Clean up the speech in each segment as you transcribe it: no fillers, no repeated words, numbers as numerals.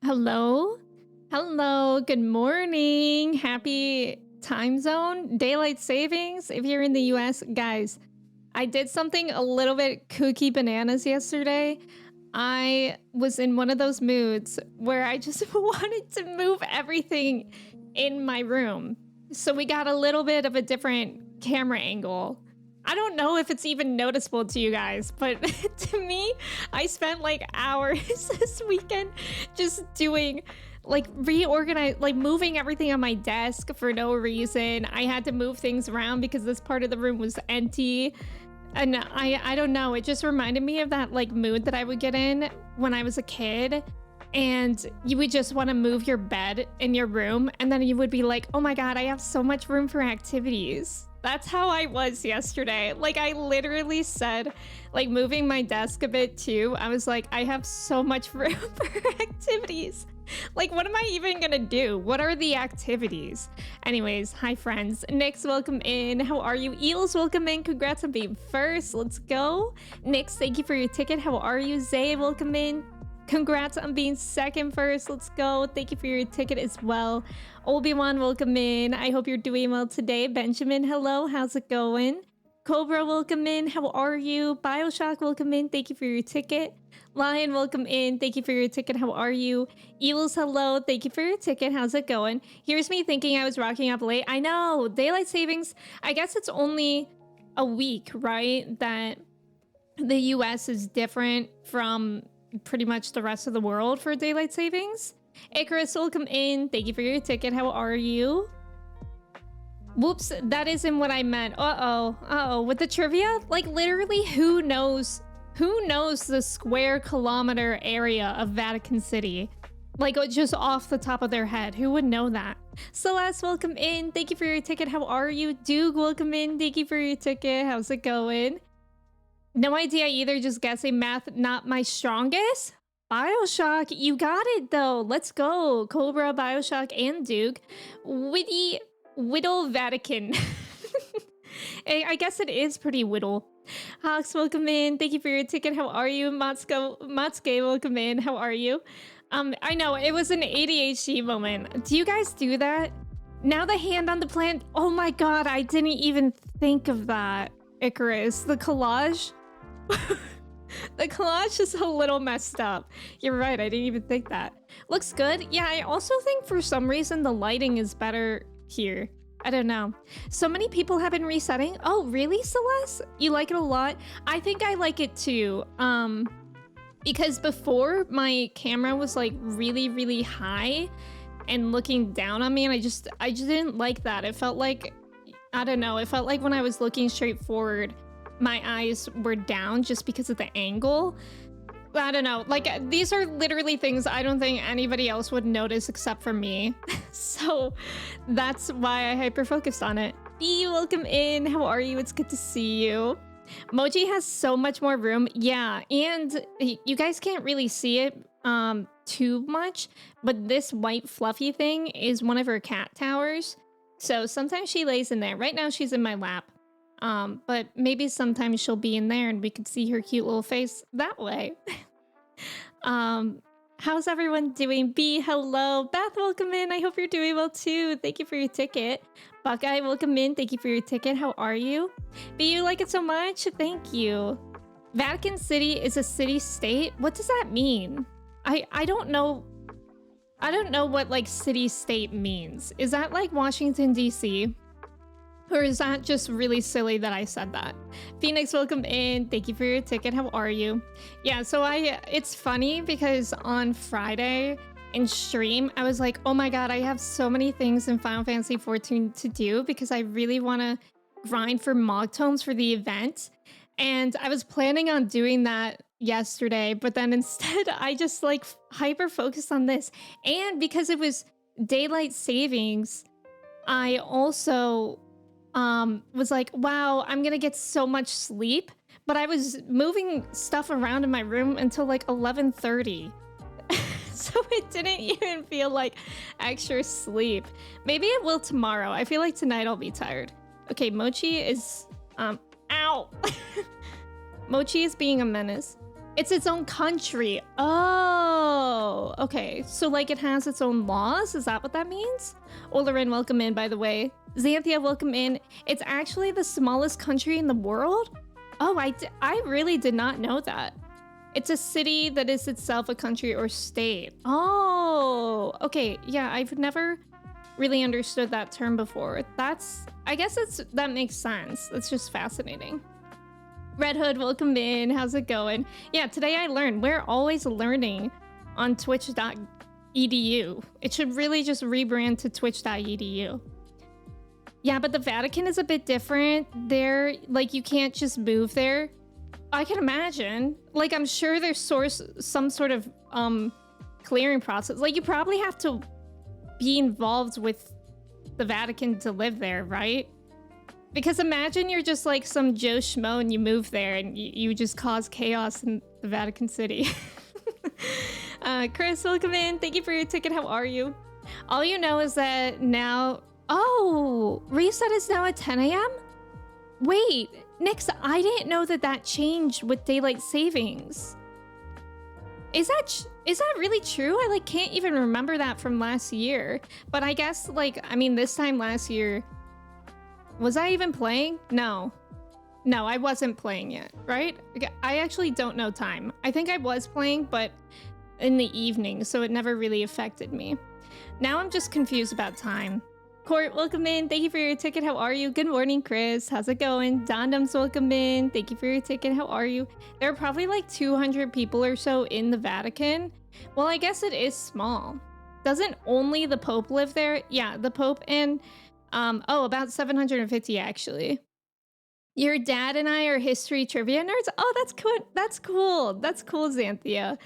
Hello? Hello, good morning. Happy time zone, daylight savings. If you're in the US, guys, I did something a little bit kooky bananas yesterday. I was in one of those moods where I just wanted to move everything in my room. So we got a little bit of a different camera angle. I don't know if it's even noticeable to you guys, but to me, I spent like hours this weekend just doing like reorganize, like moving everything on my desk for no reason. I had to move things around because this part of the room was empty. And I don't know, it just reminded me of that like mood that I would get in when I was a kid. And you would just want to move your bed in your room, and then you would be like, oh my God, I have so much room for activities. That's how I was yesterday. Like, I literally said, like, moving my desk a bit too. I was like, I have so much room for activities. Like, what am I even gonna do? What are the activities? Anyways, hi friends. Nix, welcome in. How are you? Eels, welcome in. Congrats on being first. Let's go. Nix, thank you for your ticket. How are you? Zay, welcome in. Congrats on being second first. Let's go. Thank you for your ticket as well. Obi-Wan, welcome in. I hope you're doing well today. Benjamin, hello. How's it going? Cobra, welcome in. How are you? Bioshock, welcome in. Thank you for your ticket. Lion, welcome in. Thank you for your ticket. How are you? Evils, hello. Thank you for your ticket. How's it going? Here's me thinking I was rocking up late. I know. Daylight savings. I guess it's only a week, right? That the US is different from pretty much the rest of the world for daylight savings. Icarus, welcome in. Thank you for your ticket. How are you? Whoops, that isn't what I meant. Uh-oh. With the trivia, like literally who knows the square kilometer area of Vatican City? Like just off the top of their head. Who would know that? Celeste, welcome in. Thank you for your ticket. How are you? Duke, welcome in. Thank you for your ticket. How's it going? No idea either, just guessing. Math, not my strongest. Bioshock, you got it though. Let's go. Cobra, Bioshock, and Duke. Witty, Whittle Vatican. I guess it is pretty whittle. Hawks, welcome in. Thank you for your ticket. How are you? Matsuke, welcome in. How are you? I know, it was an ADHD moment. Do you guys do that? Now the hand on the plant. Oh my God, I didn't even think of that. Icarus, the collage. The collage is a little messed up. You're right, I didn't even think that. Looks good. Yeah, I also think for some reason the lighting is better here. I don't know. So many people have been resetting. Oh, really, Celeste? You like it a lot? I think I like it too. Because before my camera was like really, really high and looking down on me, and I just didn't like that. It felt like, I don't know, it felt like when I was looking straight forward, my eyes were down just because of the angle. I don't know, like these are literally things I don't think anybody else would notice except for me. So that's why I hyper focused on it. B, welcome in. How are you? It's good to see you. Moji has so much more room. Yeah, and you guys can't really see it too much, but this white fluffy thing is one of her cat towers. So sometimes she lays in there. Right now she's in my lap. But maybe sometimes she'll be in there and we could see her cute little face that way. How's everyone doing? B, hello. Beth, welcome in. I hope you're doing well too. Thank you for your ticket. Buckeye, welcome in. Thank you for your ticket. How are you? B, you like it so much? Thank you. Vatican City is a city-state? What does that mean? I don't know. I don't know what like city-state means. Is that like Washington, D.C.? Or is that just really silly that I said that? Phoenix, welcome in. Thank you for your ticket. How are you? Yeah, so it's funny because on Friday in stream, I was like, oh my God, I have so many things in Final Fantasy XIV to do because I really want to grind for Mog Tomes for the event. And I was planning on doing that yesterday, but then instead I just like hyper focused on this. And because it was daylight savings, I also was like, wow, I'm gonna get so much sleep. But I was moving stuff around in my room until like 11:30. So it didn't even feel like extra sleep. Maybe it will tomorrow. I feel like tonight I'll be tired. Okay, Mochi is ow. Mochi is being a menace. It's its own country. Oh, okay. So like it has its own laws? Is that what that means? Olerin, welcome in, by the way. Xanthia, welcome in. It's actually the smallest country in the world? Oh, I really did not know that. It's a city that is itself a country or state. Oh, okay. Yeah, I've never really understood that term before. I guess that makes sense. It's just fascinating. Red Hood, welcome in. How's it going? Yeah, today I learned. We're always learning on twitch.edu. It should really just rebrand to twitch.edu. Yeah, but the Vatican is a bit different. There, like, you can't just move there. I can imagine. Like, I'm sure there's some sort of clearing process. Like, you probably have to be involved with the Vatican to live there, right? Because imagine you're just like some Joe Schmo and you move there and you just cause chaos in the Vatican City. Chris, welcome in. Thank you for your ticket. How are you? All you know is that now... Oh, reset is now at 10 a.m.? Wait, Nix, I didn't know that changed with daylight savings. Is that really true? I like can't even remember that from last year. But I guess like, I mean, this time last year... Was I even playing? No, I wasn't playing yet, right? I actually don't know time. I think I was playing, but in the evening, so it never really affected me. Now I'm just confused about time. Court, welcome in. Thank you for your ticket. How are you? Good morning, Chris. How's it going? Dondums, welcome in. Thank you for your ticket. How are you? There are probably like 200 people or so in the Vatican. Well, I guess it is small. Doesn't only the Pope live there? Yeah, the Pope and... oh, about 750 actually. Your dad and I are history trivia nerds? Oh, that's cool. That's cool. That's cool, Xanthia.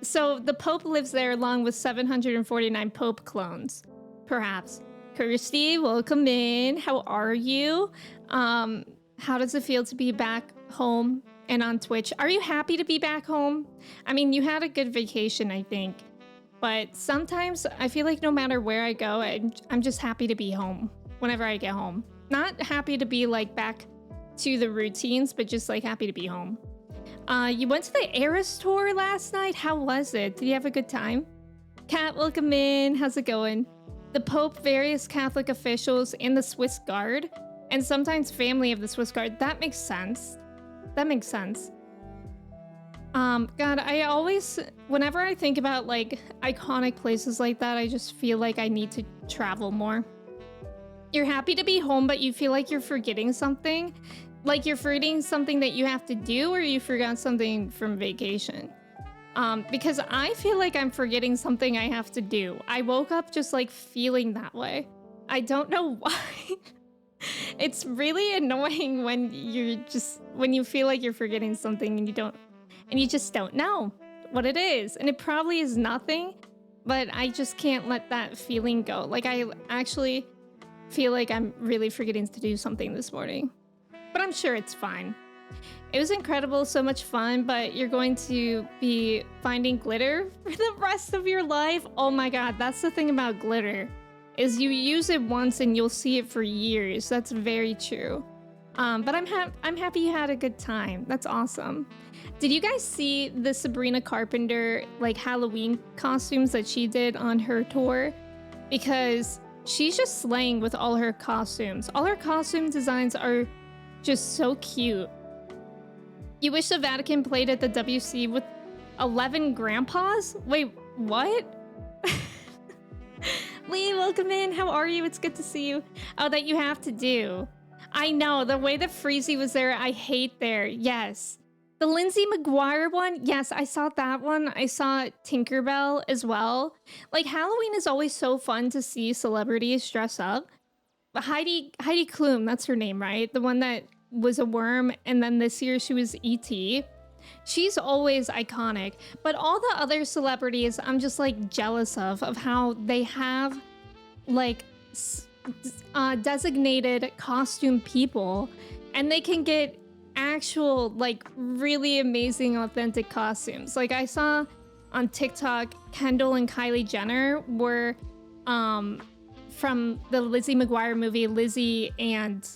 So the Pope lives there along with 749 Pope clones, perhaps. Kirsty, welcome in. How are you? How does it feel to be back home and on Twitch? Are you happy to be back home? I mean, you had a good vacation, I think. But sometimes I feel like no matter where I go, I'm just happy to be home whenever I get home. Not happy to be like back to the routines, but just like happy to be home. You went to the Eras tour last night. How was it? Did you have a good time? Kat, welcome in. How's it going? The Pope, various Catholic officials, and the Swiss Guard, and sometimes family of the Swiss Guard. That makes sense. That makes sense. God, I always, whenever I think about like iconic places like that, I just feel like I need to travel more. You're happy to be home, but you feel like you're forgetting something. Like you're forgetting something that you have to do, or you forgot something from vacation. Because I feel like I'm forgetting something I have to do. I woke up just like feeling that way. I don't know why. It's really annoying when when you feel like you're forgetting something and you just don't know what it is. And it probably is nothing, but I just can't let that feeling go. Like I actually feel like I'm really forgetting to do something this morning, but I'm sure it's fine. It was incredible, so much fun, but you're going to be finding glitter for the rest of your life. Oh my God, that's the thing about glitter, is you use it once and you'll see it for years. That's very true. But I'm happy you had a good time. That's awesome. Did you guys see the Sabrina Carpenter like Halloween costumes that she did on her tour? Because she's just slaying with all her costumes. All her costume designs are just so cute. You wish the Vatican played at the WC with 11 grandpas? Wait, what? Lee, welcome in. How are you? It's good to see you. Oh, that you have to do. I know, the way that Freezy was there, I hate there. Yes. The Lindsay McGuire one, yes, I saw that one. I saw Tinkerbell as well. Like, Halloween is always so fun to see celebrities dress up. But Heidi Klum, that's her name, right? The one that was a worm, and then this year she was E.T. She's always iconic. But all the other celebrities, I'm just like jealous of how they have like designated costume people, and they can get actual like really amazing authentic costumes. Like I saw on TikTok, Kendall and Kylie Jenner were from the Lizzie McGuire movie, Lizzie and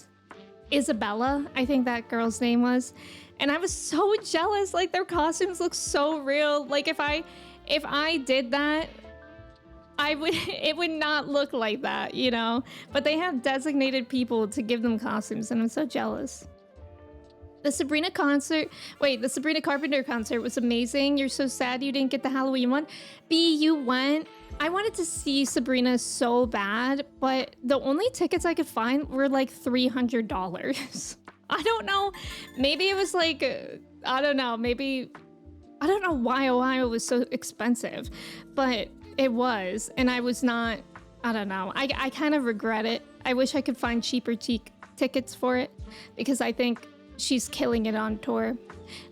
Isabella, I think that girl's name was. And I was so jealous. Like, their costumes look so real. Like, if I did that, I would it would not look like that, you know? But they have designated people to give them costumes, and I'm so jealous. The Sabrina concert, wait, the Sabrina Carpenter concert was amazing. You're so sad you didn't get the Halloween one. B, you went. I wanted to see Sabrina so bad, but the only tickets I could find were like $300. I don't know. Maybe it was like, I don't know. Maybe, I don't know why Ohio was so expensive, but it was. And I was not, I don't know. I kind of regret it. I wish I could find cheaper tickets for it because I think she's killing it on tour.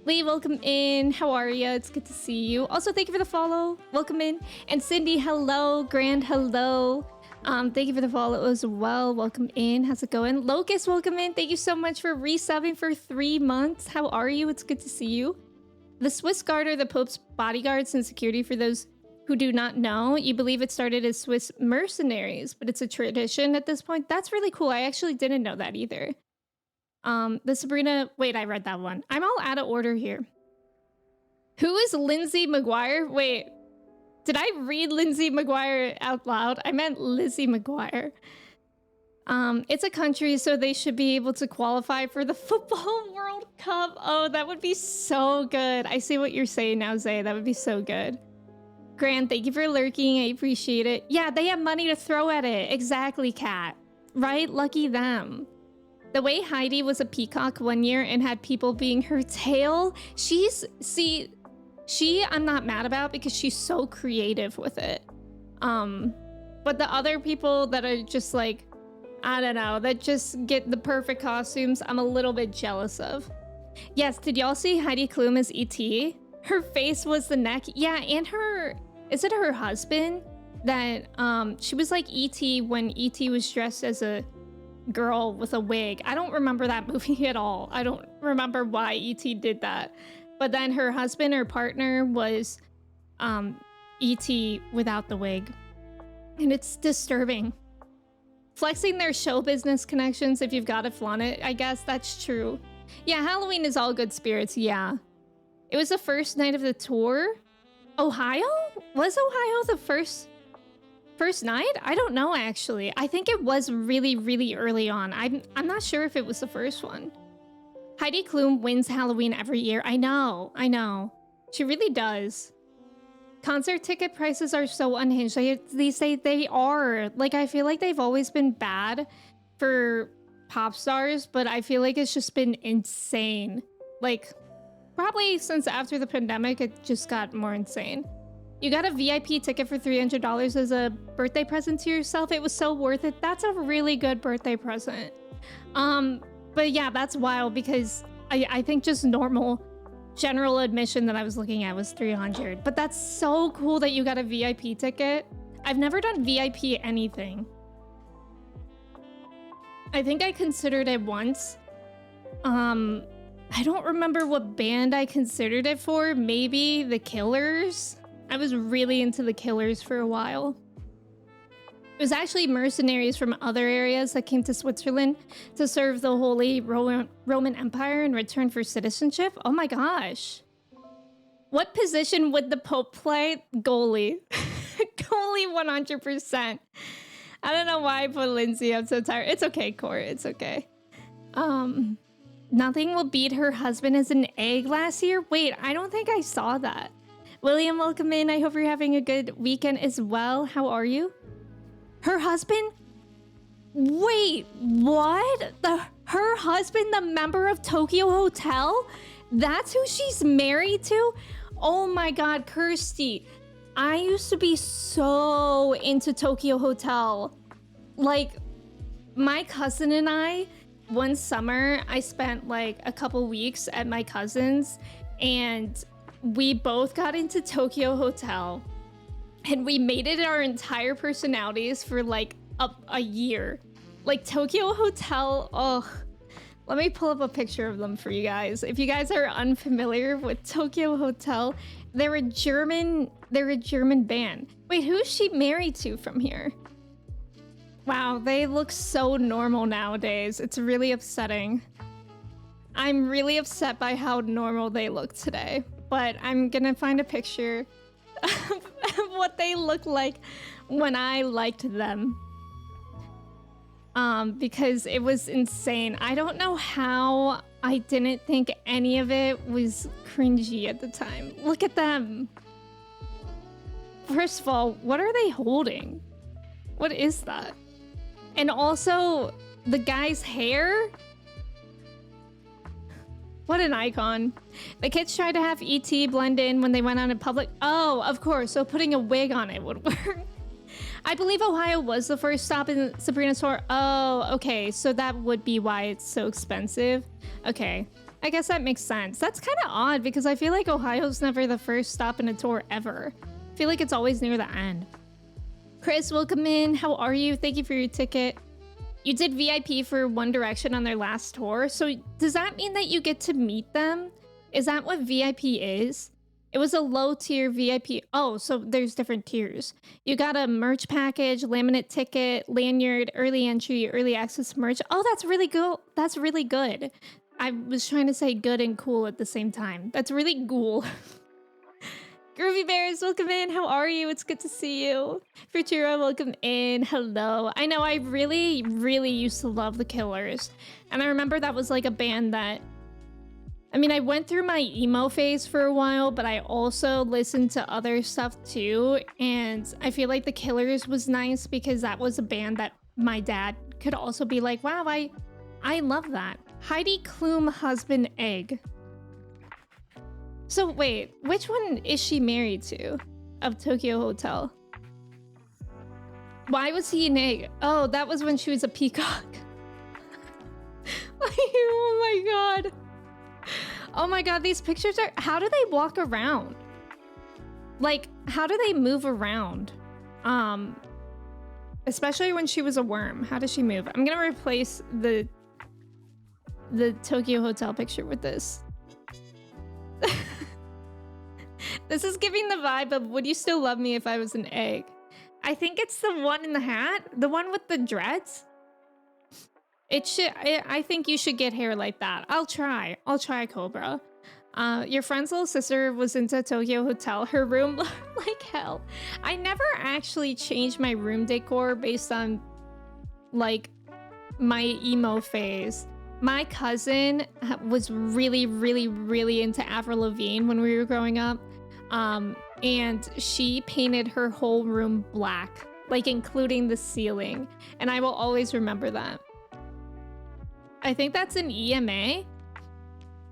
Lee, welcome in. How are you? It's good to see you. Also, thank you for the follow. Welcome in. And Cindy, hello. Grand, hello. Thank you for the follow as well. Welcome in. How's it going? Locust, welcome in. Thank you so much for resubbing for 3 months. How are you? It's good to see you. The Swiss Guard are the Pope's bodyguards and security for those who do not know. You believe it started as Swiss mercenaries, but it's a tradition at this point. That's really cool. I actually didn't know that either. The Sabrina, wait, I read that one. I'm all out of order here. Who is Lindsay McGuire? Wait, did I read Lindsay McGuire out loud? I meant Lizzie McGuire. It's a country, so they should be able to qualify for the Football World Cup. Oh, that would be so good. I see what you're saying now, Zay. That would be so good. Grant, thank you for lurking. I appreciate it. Yeah, they have money to throw at it. Exactly, Kat. Right? Lucky them. The way Heidi was a peacock one year and had people being her tail, I'm not mad about because she's so creative with it. But the other people that are just like, I don't know, that just get the perfect costumes, I'm a little bit jealous of. Yes, did y'all see Heidi Klum as E.T.? Her face was the neck. Yeah, and is it her husband? That, she was like E.T. when E.T. was dressed as a girl with a wig. I don't remember that movie at all. I don't remember why E.T. did that. But then her husband or partner was E.T. without the wig. And it's disturbing. Flexing their show business connections if you've got to flaunt it. I guess that's true. Yeah, Halloween is all good spirits. Yeah. It was the first night of the tour. Ohio? Was Ohio the first night? I don't know, actually. I think it was really, really early on. I'm not sure if it was the first one. Heidi Klum wins Halloween every year. I know. She really does. Concert ticket prices are so unhinged. They say they are. Like, I feel like they've always been bad for pop stars, but I feel like it's just been insane. Like, probably since after the pandemic, it just got more insane. You got a VIP ticket for $300 as a birthday present to yourself. It was so worth it. That's a really good birthday present. But yeah, that's wild because I think just normal general admission that I was looking at was $300. But that's so cool that you got a VIP ticket. I've never done VIP anything. I think I considered it once. I don't remember what band I considered it for. Maybe The Killers. I was really into The Killers for a while. It was actually mercenaries from other areas that came to Switzerland to serve the Holy Roman Empire in return for citizenship. Oh my gosh. What position would the Pope play? Goalie. Goalie 100%. I don't know why I put Lindsay. I'm so tired. It's okay, Court. It's okay. Nothing will beat her husband as an egg last year. Wait, I don't think I saw that. William, welcome in. I hope you're having a good weekend as well. How are you? Her husband? Wait, what? Her husband, the member of Tokyo Hotel? That's who she's married to? Oh my God, Kirsty. I used to be so into Tokyo Hotel. Like, my cousin and I, one summer, I spent like a couple weeks at my cousin's and we both got into Tokyo Hotel and we made it our entire personalities for like a year. Like Tokyo Hotel, oh, let me pull up a picture of them for you guys. If you guys are unfamiliar with Tokyo Hotel, they're a German band. Wait, who is she married to from here? Wow, they look so normal nowadays. It's really upsetting. I'm really upset by how normal they look today, but I'm gonna find a picture of what they look like when I liked them. Because it was insane. I don't know how I didn't think any of it was cringy at the time. Look at them. First of all, what are they holding? What is that? And also, the guy's hair? What an icon. The kids tried to have ET blend in when they went out in public. Oh, of course. So putting a wig on it would work. I believe Ohio was the first stop in Sabrina's tour. Oh, okay. So that would be why it's so expensive. Okay. I guess that makes sense. That's kind of odd because I feel like Ohio's never the first stop in a tour ever. I feel like it's always near the end. Chris, welcome in. How are you? Thank you for your ticket. You did VIP for One Direction on their last tour. So does that mean that you get to meet them? Is that what VIP is? It was a low tier VIP. Oh, so there's different tiers. You got a merch package, laminate ticket, lanyard, early entry, early access merch. Oh, that's really good. That's really good. I was trying to say good and cool at the same time. That's really cool. Groovy Bears, welcome in. How are you? It's good to see you. Futura, welcome in. Hello. I know I really, really used to love The Killers. And I remember that was like a band that... I mean, I went through my emo phase for a while, but I also listened to other stuff too. And I feel like The Killers was nice because that was a band that my dad could also be like, wow, I love that. Heidi Klum husband egg. So wait, which one is she married to of Tokyo Hotel? Why was he an egg? Oh, that was when she was a peacock. Oh my god. Oh my god, these pictures are... How do they walk around? Like, how do they move around? Especially when she was a worm. How does she move? I'm gonna replace the Tokyo Hotel picture with this. This is giving the vibe of would you still love me if I was an egg? I think it's the one in the hat. The one with the dreads. It should. I think you should get hair like that. I'll try, Cobra. Your friend's little sister was into Tokyo Hotel. Her room looked like hell. I never actually changed my room decor based on like my emo phase. My cousin was really, really, really into Avril Lavigne when we were growing up. And she painted her whole room black, like including the ceiling. And I will always remember that. I think that's an EMA.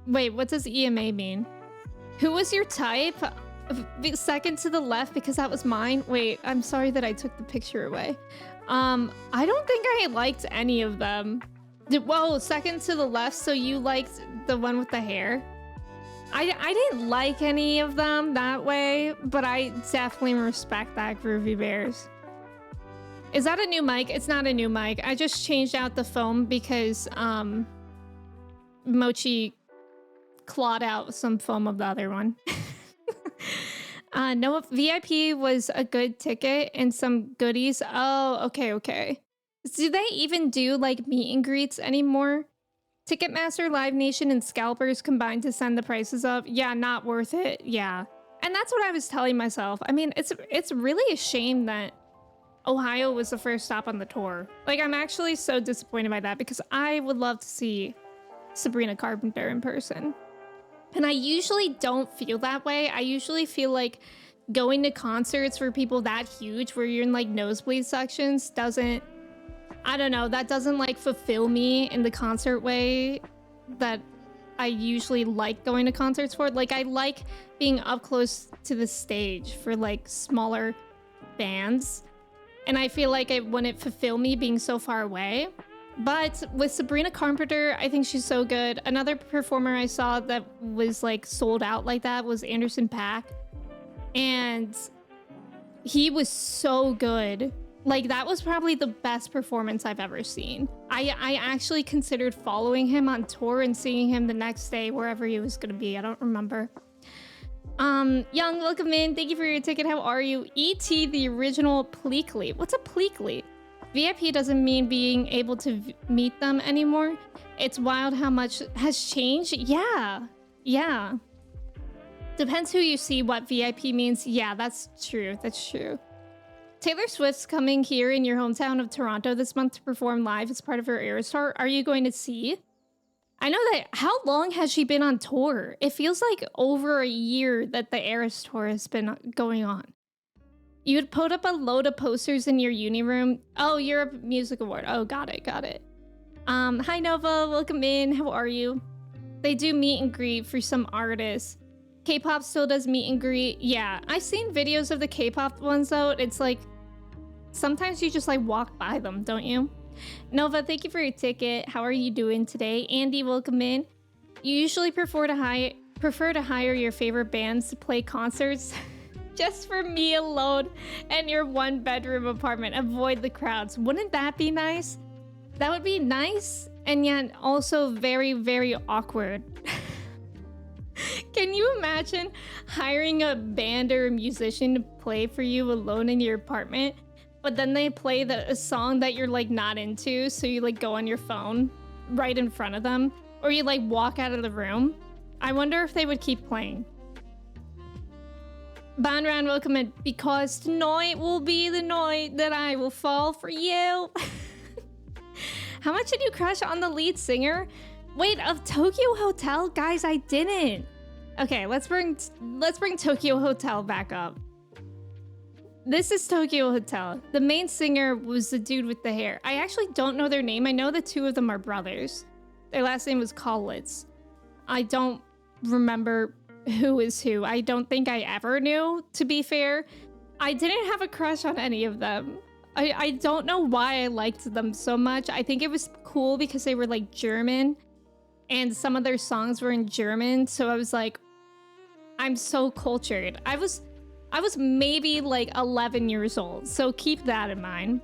Wait, what does EMA mean? Who was your type? Second to the left because that was mine. Wait, I'm sorry that I took the picture away. I don't think I liked any of them. Whoa, second to the left, so you liked the one with the hair? I didn't like any of them that way, but I definitely respect that, Groovy Bears. Is that a new mic? It's not a new mic. I just changed out the foam because Mochi clawed out some foam of the other one. No, VIP was a good ticket and some goodies. Oh, okay. Do they even do like meet and greets anymore? Ticketmaster, Live Nation, and Scalpers combined to send the prices up. Yeah, not worth it. Yeah. And that's what I was telling myself. I mean, it's really a shame that Ohio was the first stop on the tour. Like, I'm actually so disappointed by that because I would love to see Sabrina Carpenter in person. And I usually don't feel that way. I usually feel like going to concerts for people that huge where you're in like nosebleed sections doesn't, I don't know, that doesn't like fulfill me in the concert way that I usually like going to concerts for. Like, I like being up close to the stage for like smaller bands. And I feel like it wouldn't fulfill me being so far away. But with Sabrina Carpenter, I think she's so good. Another performer I saw that was like sold out like that was Anderson .Paak. And he was so good. Like, that was probably the best performance I've ever seen. I actually considered following him on tour and seeing him the next day wherever he was gonna be. I don't remember. Young, welcome in. Thank you for your ticket. How are you? E.T. the original Pleakley. What's a Pleakley? VIP doesn't mean being able to meet them anymore. It's wild how much has changed. Yeah. Yeah. Depends who you see what VIP means. Yeah, that's true. That's true. Taylor Swift's coming here in your hometown of Toronto this month to perform live as part of her Eras tour. Are you going to see? I know that. How long has she been on tour? It feels like over a year that the Eras tour has been going on. You'd put up a load of posters in your uni room. Oh, Europe Music Award. Oh, got it, got it. Hi Nova, welcome in. How are you? They do meet and greet for some artists. K-pop still does meet and greet. Yeah, I've seen videos of the K-pop ones though. It's like sometimes you just like walk by them, don't you? Nova, thank you for your ticket. How are you doing today? Andy, welcome in. You usually prefer to hire your favorite bands to play concerts just for me alone and your one-bedroom apartment. Avoid the crowds. Wouldn't that be nice? That would be nice and yet also very, very awkward. Can you imagine hiring a band or a musician to play for you alone in your apartment, but then they play a song that you're like not into, so you like go on your phone right in front of them, or you like walk out of the room? I wonder if they would keep playing. Banran, welcome in. Because tonight will be the night that I will fall for you. How much did you crush on the lead singer? Wait, of Tokyo Hotel? Guys, I didn't. Okay, let's bring Tokyo Hotel back up. This is Tokyo Hotel. The main singer was the dude with the hair. I actually don't know their name. I know the two of them are brothers. Their last name was Collitz. I don't remember who is who. I don't think I ever knew, to be fair. I didn't have a crush on any of them. I don't know why I liked them so much. I think it was cool because they were like German and some of their songs were in German. So I was like, I'm so cultured. I was maybe like 11 years old. So keep that in mind.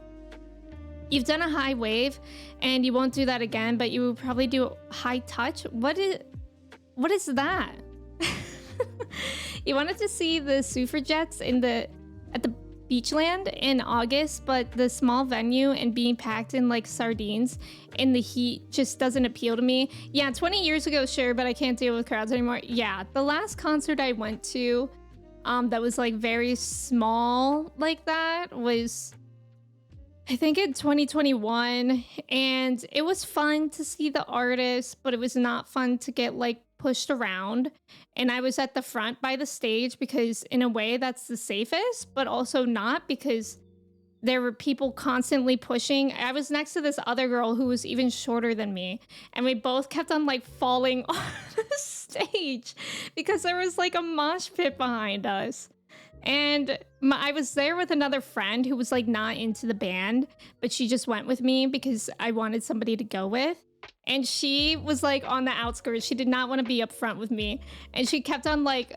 You've done a high wave and you won't do that again, but you will probably do high touch. What is that? You wanted to see the suffragettes at the Beachland in August, but the small venue and being packed in like sardines in the heat just doesn't appeal to me. Yeah, 20 years ago, sure, but I can't deal with crowds anymore. Yeah, the last concert I went to that was like very small like that was, I think, in 2021, and it was fun to see the artists, but it was not fun to get like pushed around. And I was at the front by the stage because in a way that's the safest, but also not, because there were people constantly pushing. I was next to this other girl who was even shorter than me, and we both kept on like falling off the stage because there was like a mosh pit behind us. And I was there with another friend who was like not into the band, but she just went with me because I wanted somebody to go with. And she was like on the outskirts. She did not want to be up front with me. And she kept on like,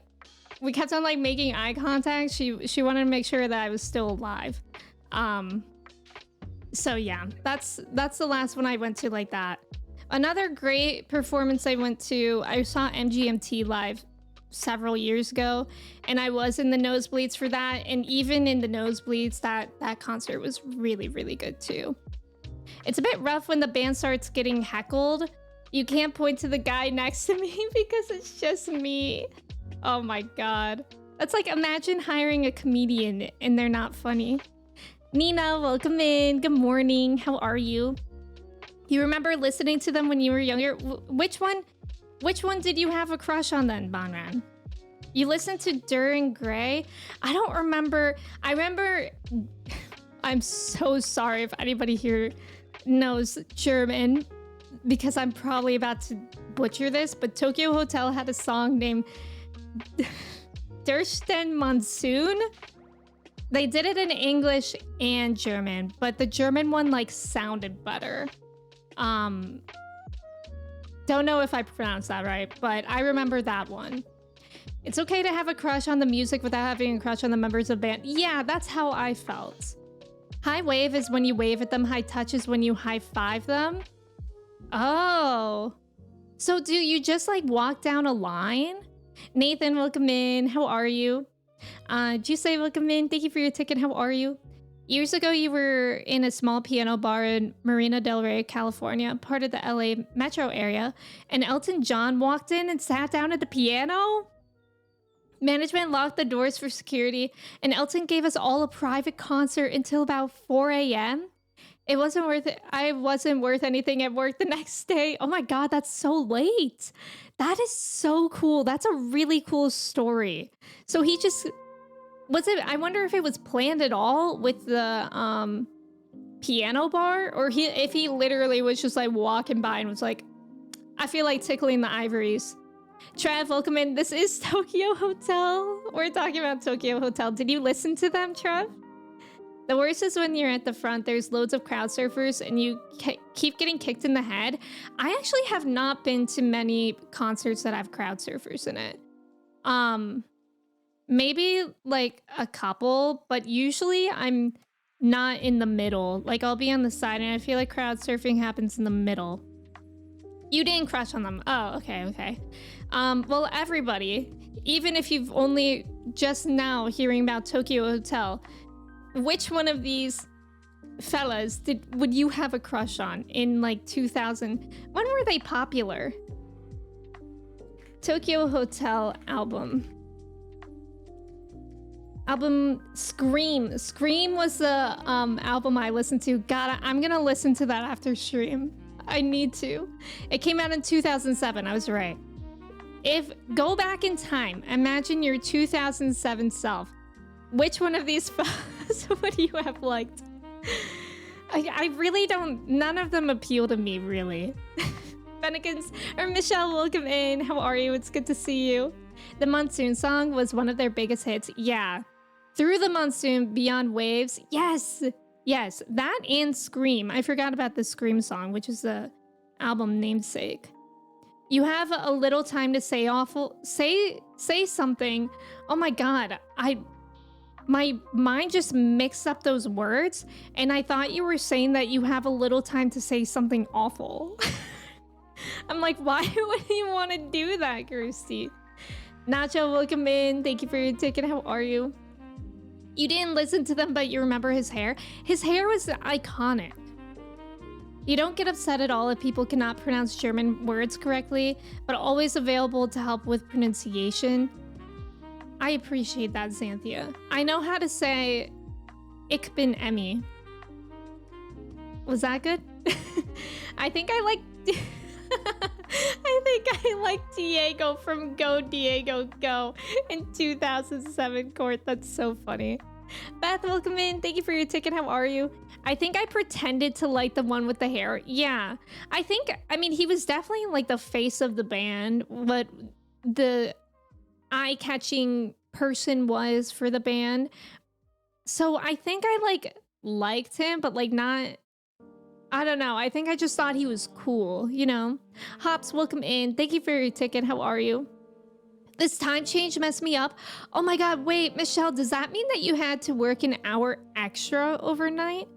we kept on like making eye contact. She wanted to make sure that I was still alive. So yeah, that's the last one I went to like that. Another great performance I went to, I saw MGMT live several years ago, and I was in the nosebleeds for that. And even in the nosebleeds, that concert was really, really good too. It's a bit rough when the band starts getting heckled. You can't point to the guy next to me because it's just me. Oh my god. That's like, imagine hiring a comedian and they're not funny. Nina, welcome in. Good morning. How are you? You remember listening to them when you were younger? Which one did you have a crush on then, Banran? You listened to Duran Gray? I don't remember. I remember... I'm so sorry if anybody here knows German, because I'm probably about to butcher this, but Tokyo Hotel had a song named Dursten Monsoon. They did it in English and German, but the German one like sounded better. Don't know if I pronounced that right, but I remember that one. It's okay to have a crush on the music without having a crush on the members of the band. Yeah, that's how I felt. High wave is when you wave at them. High touch is when you high five them. Oh. So do you just like walk down a line? Nathan, welcome in. How are you? Jusei, welcome in. Thank you for your ticket. How are you? Years ago, you were in a small piano bar in Marina del Rey, California, part of the LA metro area, and Elton John walked in and sat down at the piano. Management locked the doors for security, and Elton gave us all a private concert until about 4 a.m. It wasn't worth it. I wasn't worth anything at work the next day. Oh my God, that's so late. That is so cool. That's a really cool story. So he just was it? I wonder if it was planned at all with the piano bar, or if he literally was just like walking by and was like, I feel like tickling the ivories. Trev, welcome in. This is Tokyo Hotel. We're talking about Tokyo Hotel. Did you listen to them, Trev? The worst is when you're at the front, there's loads of crowd surfers and you keep getting kicked in the head. I actually have not been to many concerts that have crowd surfers in it. Maybe like a couple, but usually I'm not in the middle. Like I'll be on the side, and I feel like crowd surfing happens in the middle. You didn't crush on them. Oh, okay. Well, everybody, even if you've only just now hearing about Tokyo Hotel, which one of these fellas would you have a crush on in like 2000? When were they popular? Tokyo Hotel album. Scream. Scream was the album I listened to. God, I'm gonna listen to that after stream. I need to. It came out in 2007. I was right. Go back in time, imagine your 2007 self. Which one of these fellas would you have liked? I really don't. None of them appeal to me, really. Bennikins or Michelle, welcome in. How are you? It's good to see you. The Monsoon song was one of their biggest hits. Yeah. Through the Monsoon, Beyond Waves. Yes. That and Scream. I forgot about the Scream song, which is the album namesake. You have a little time to say something. Oh my God. My mind just mixed up those words, and I thought you were saying that you have a little time to say something awful. I'm like, why would you want to do that, Kirsty? Nacho, welcome in. Thank you for your ticket. How are you? You didn't listen to them, but you remember his hair? His hair was iconic. You don't get upset at all if people cannot pronounce German words correctly, but always available to help with pronunciation. I appreciate that, Xanthia. I know how to say Ich bin Emmy. Was that good? I think I like Diego from Go Diego Go in 2007 court. That's so funny. Beth, welcome in. Thank you for your ticket. How are you? I think I pretended to like the one with the hair. Yeah. I mean, he was definitely like the face of the band, what the eye-catching person was for the band. So I think I liked him, but like not, I don't know. I think I just thought he was cool, you know? Hops, welcome in. Thank you for your ticket. How are you? This time change messed me up. Oh my God, wait, Michelle, does that mean that you had to work an hour extra overnight?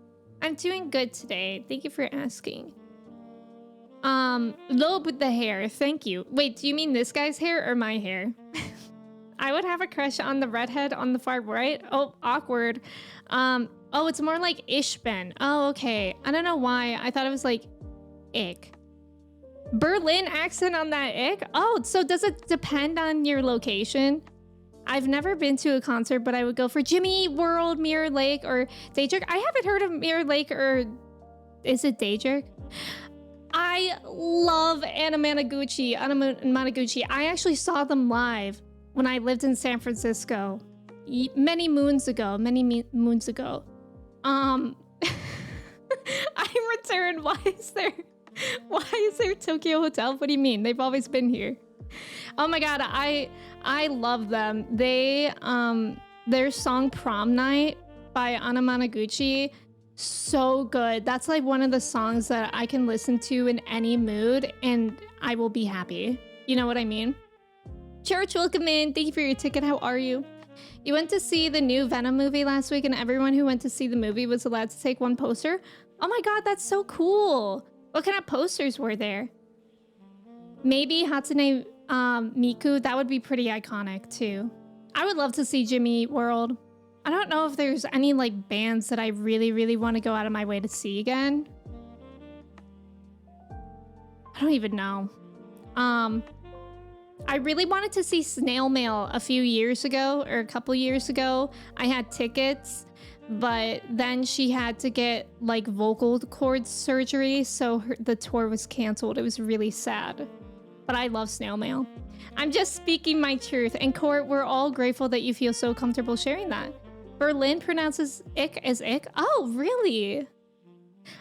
I'm doing good today. Thank you for asking. Lobe with the hair. Thank you. Wait, do you mean this guy's hair or my hair? I would have a crush on the redhead on the far right. Oh, awkward. Oh, it's more like Ishben. Oh, okay. I don't know why. I thought it was like ick. Berlin accent on that ick? Oh, so does it depend on your location? I've never been to a concert, but I would go for Jimmy World, Mirror Lake, or Daejerk. I haven't heard of Mirror Lake, or is it Daejerk? I love Anna Managuchi. I actually saw them live when I lived in San Francisco many moons ago. I returned. Why is there Tokyo Hotel? What do you mean? They've always been here. Oh my God, I love them. They their song Prom Night by Anna Managuchi, so good. That's like one of the songs that I can listen to in any mood and I will be happy. You know what I mean? Church, welcome in. Thank you for your ticket. How are you? You went to see the new Venom movie last week, and everyone who went to see the movie was allowed to take one poster. Oh my God, that's so cool. What kind of posters were there? Maybe Hatsune Miku. That would be pretty iconic too. I would love to see Jimmy Eat World. I don't know if there's any like bands that I really, really want to go out of my way to see again. I don't even know. I really wanted to see Snail Mail a few years ago, or a couple years ago. I had tickets, but then she had to get like vocal cord surgery, so the tour was canceled. It was really sad. But I love Snail Mail. I'm just speaking my truth. And Court, we're all grateful that you feel so comfortable sharing that. Berlin pronounces ick as ick. Oh, really?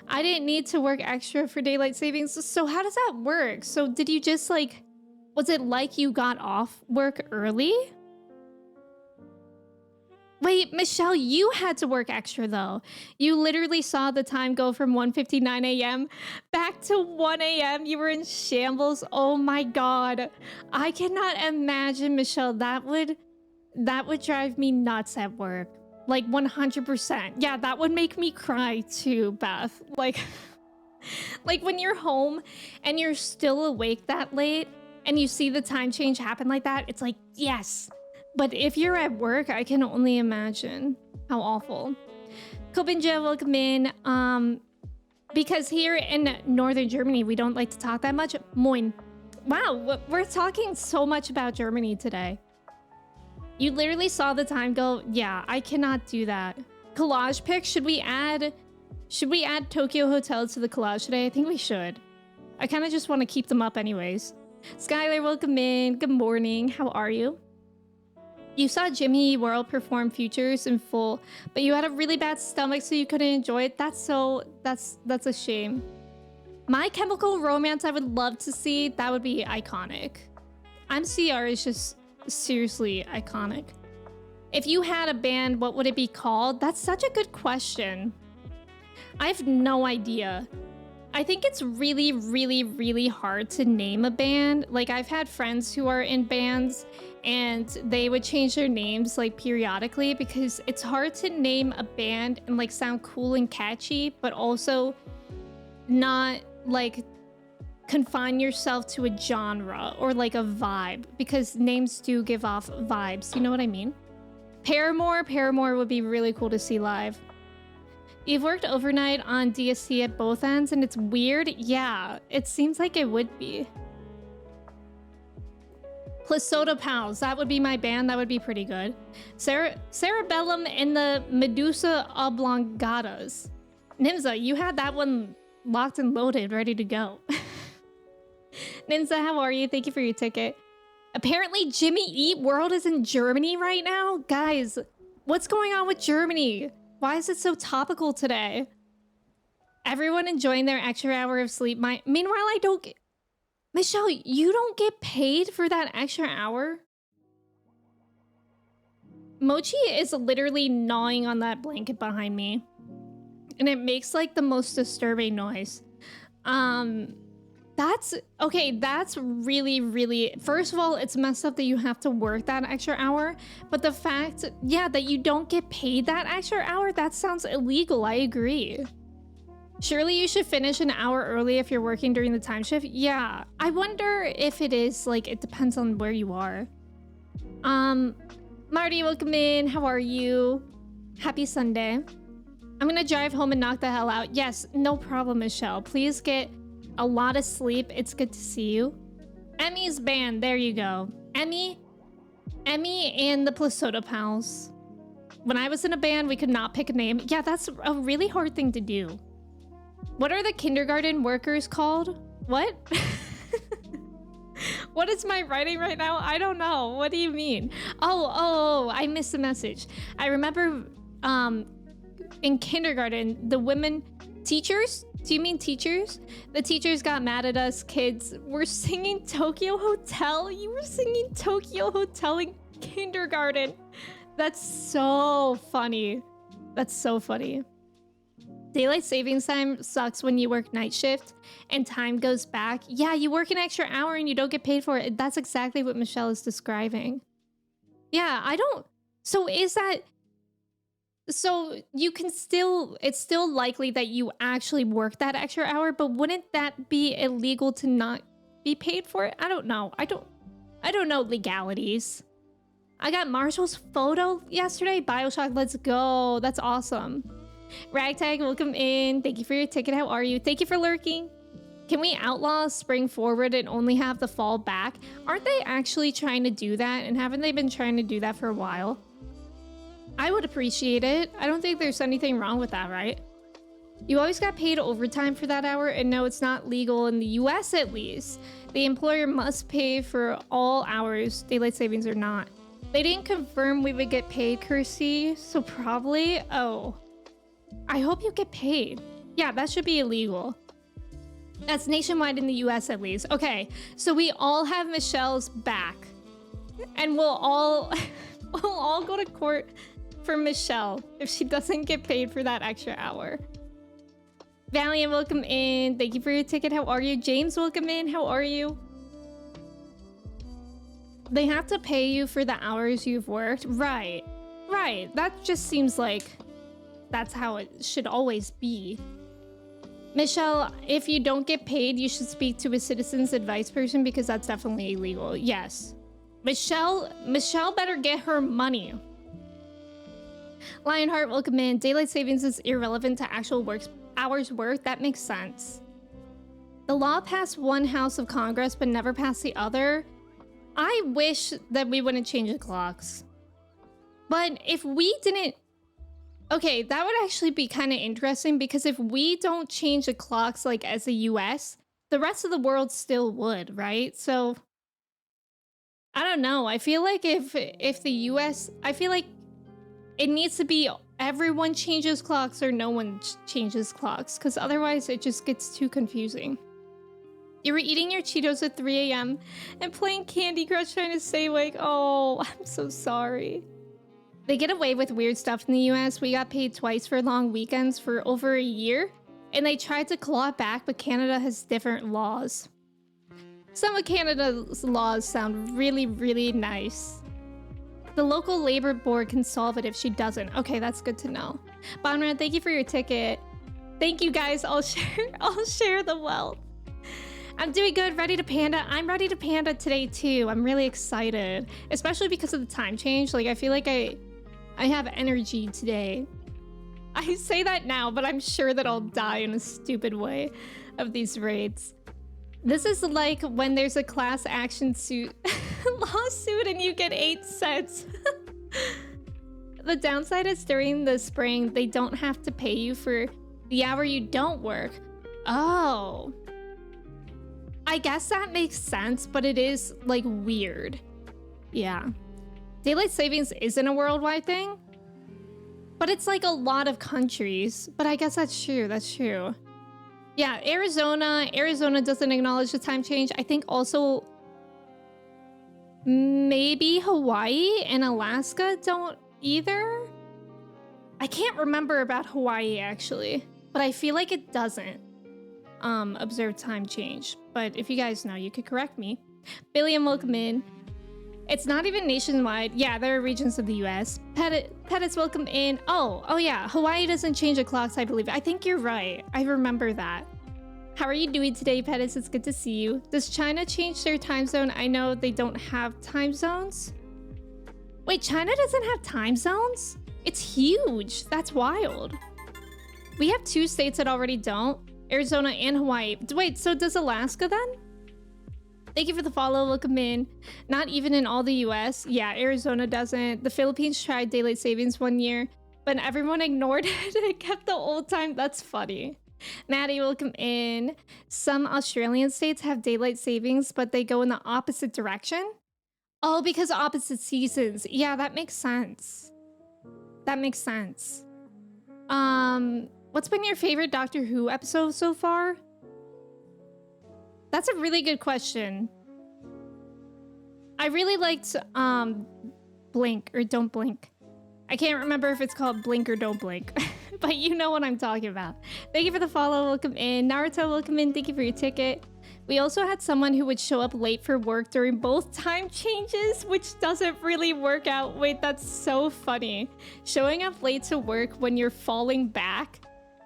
I didn't need to work extra for daylight savings. So how does that work? So did you just like, was it like you got off work early? Wait, Michelle, you had to work extra though. You literally saw the time go from 1:59 a.m. back to 1 a.m. You were in shambles. Oh my God. I cannot imagine, Michelle, that would drive me nuts at work. Like 100%. Yeah, that would make me cry too, Beth. Like, like when you're home and you're still awake that late and you see the time change happen like that, it's like, yes. But if you're at work, I can only imagine how awful. Kopinja, welcome in. Because here in northern Germany, we don't like to talk that much. Moin. Wow, we're talking so much about Germany today. You literally saw the time go. Yeah, I cannot do that. Collage pic. Should we add Tokyo Hotel to the collage today? I think we should. I kind of just want to keep them up anyways. Skylar, welcome in. Good morning. How are you? You saw Jimmy World perform Futures in full, but you had a really bad stomach, so you couldn't enjoy it. That's a shame. My Chemical Romance, I would love to see. That would be iconic. MCR is just seriously iconic. If you had a band, what would it be called? That's such a good question. I have no idea. I think it's really, really, really hard to name a band. Like, I've had friends who are in bands and they would change their names like periodically because it's hard to name a band and like sound cool and catchy, but also not like confine yourself to a genre or like a vibe, because names do give off vibes. You know what I mean? Paramore would be really cool to see live. You've worked overnight on DSC at both ends and it's weird. Yeah, it seems like it would be. Plasoda Pals, that would be my band. That would be pretty good. Cerebellum and the Medusa Oblongatas. Nimza, you had that one locked and loaded, ready to go. Ninza, how are you? Thank you for your ticket. Apparently Jimmy Eat World is in Germany right now. Guys, what's going on with Germany? Why is it so topical today? Everyone enjoying their extra hour of sleep. Meanwhile, I don't get... Michelle, you don't get paid for that extra hour? Mochi is literally gnawing on that blanket behind me. And it makes like the most disturbing noise. That's really, really... First of all, it's messed up that you have to work that extra hour. But the fact, yeah, that you don't get paid that extra hour, that sounds illegal. I agree. Surely you should finish an hour early if you're working during the time shift. Yeah, I wonder if it is, like, it depends on where you are. Marty, welcome in. How are you? Happy Sunday. I'm gonna drive home and knock the hell out. Yes, no problem, Michelle. Please get a lot of sleep. It's good to see you. Emmy's band. There you go. Emmy and the Plasoda Pals. When I was in a band, we could not pick a name. Yeah, that's a really hard thing to do. What are the kindergarten workers called? What? What is my writing right now? I don't know. What do you mean? Oh, I missed the message. I remember in kindergarten, the women teachers, do you mean teachers? The teachers got mad at us kids. We're singing Tokyo Hotel. You were singing Tokyo Hotel in kindergarten. That's so funny. That's so funny. Daylight savings time sucks when you work night shift and time goes back. Yeah, you work an extra hour and you don't get paid for it. That's exactly what Michelle is describing. Yeah, I don't... So is that... So you can still... It's still likely that you actually work that extra hour, but wouldn't that be illegal to not be paid for it? I don't know. I don't know legalities. I got Marshall's photo yesterday. Bioshock, let's go. That's awesome. Ragtag, welcome in. Thank you for your ticket. How are you? Thank you for lurking. Can we outlaw spring forward and only have the fall back? Aren't they actually trying to do that? And haven't they been trying to do that for a while? I would appreciate it. I don't think there's anything wrong with that, right? You always got paid overtime for that hour, and no, it's not legal in the US at least. The employer must pay for all hours, daylight savings or not. They didn't confirm we would get paid, Kirsty, so probably. Oh, I hope you get paid. Yeah, that should be illegal. That's nationwide in the US at least. Okay, so we all have Michelle's back, and we'll all go to court for Michelle if she doesn't get paid for that extra hour. Valiant, welcome in. Thank you for your ticket. How are you? James, welcome in. How are you? They have to pay you for the hours you've worked. Right. That just seems like that's how it should always be. Michelle, if you don't get paid, you should speak to a citizen's advice person because that's definitely illegal. Yes. Michelle better get her money. Lionheart, welcome in. Daylight savings is irrelevant to actual hours worked. That makes sense. The law passed one house of Congress but never passed the other. I wish that we wouldn't change the clocks. But if we didn't... Okay, that would actually be kind of interesting because if we don't change the clocks like as the US, the rest of the world still would, right? So I don't know. I feel like if the US, I feel like it needs to be everyone changes clocks or no one changes clocks because otherwise it just gets too confusing. You were eating your Cheetos at 3 a.m. and playing Candy Crush trying to stay awake. Oh, I'm so sorry. They get away with weird stuff in the US. We got paid twice for long weekends for over a year, and they tried to claw it back, but Canada has different laws. Some of Canada's laws sound really, really nice. The local labor board can solve it if she doesn't. Okay, that's good to know. Bonran, thank you for your ticket. Thank you guys. I'll share the wealth. I'm doing good, ready to panda. I'm ready to panda today too. I'm really excited, especially because of the time change. Like I feel like I have energy today. I say that now, but I'm sure that I'll die in a stupid way of these raids. This is like when there's a class action lawsuit and you get 8 cents. The downside is during the spring, they don't have to pay you for the hour you don't work. Oh. I guess that makes sense, but it is like weird. Yeah. Daylight savings isn't a worldwide thing, but it's like a lot of countries. But I guess that's true. That's true. Yeah, Arizona doesn't acknowledge the time change. I think also maybe Hawaii and Alaska don't either. I can't remember about Hawaii actually, but I feel like it doesn't observe time change. But if you guys know, you could correct me. Billiam, welcome in. It's not even nationwide. Yeah, there are regions of the US. Pettis, welcome in. Oh yeah, Hawaii doesn't change the clocks, I believe. I think you're right. I remember that. How are you doing today, Pettis? It's good to see you. Does China change their time zone? I know they don't have time zones. Wait, China doesn't have time zones? It's huge. That's wild. We have 2 states that already don't. Arizona and Hawaii. Wait, so does Alaska then? Thank you for the follow. Welcome in. Not even in all the US. Yeah, Arizona doesn't. The Philippines tried daylight savings one year, but everyone ignored it and kept the old time. That's funny. Maddie, welcome in. Some Australian states have daylight savings, but they go in the opposite direction. Oh, because opposite seasons. Yeah, that makes sense. That makes sense. What's been your favorite Doctor Who episode so far? That's a really good question. I really liked Blink or Don't Blink. I can't remember if it's called Blink or Don't Blink, but you know what I'm talking about. Thank you for the follow. Welcome in. Naruto, welcome in. Thank you for your ticket. We also had someone who would show up late for work during both time changes, which doesn't really work out. Wait, that's so funny. Showing up late to work when you're falling back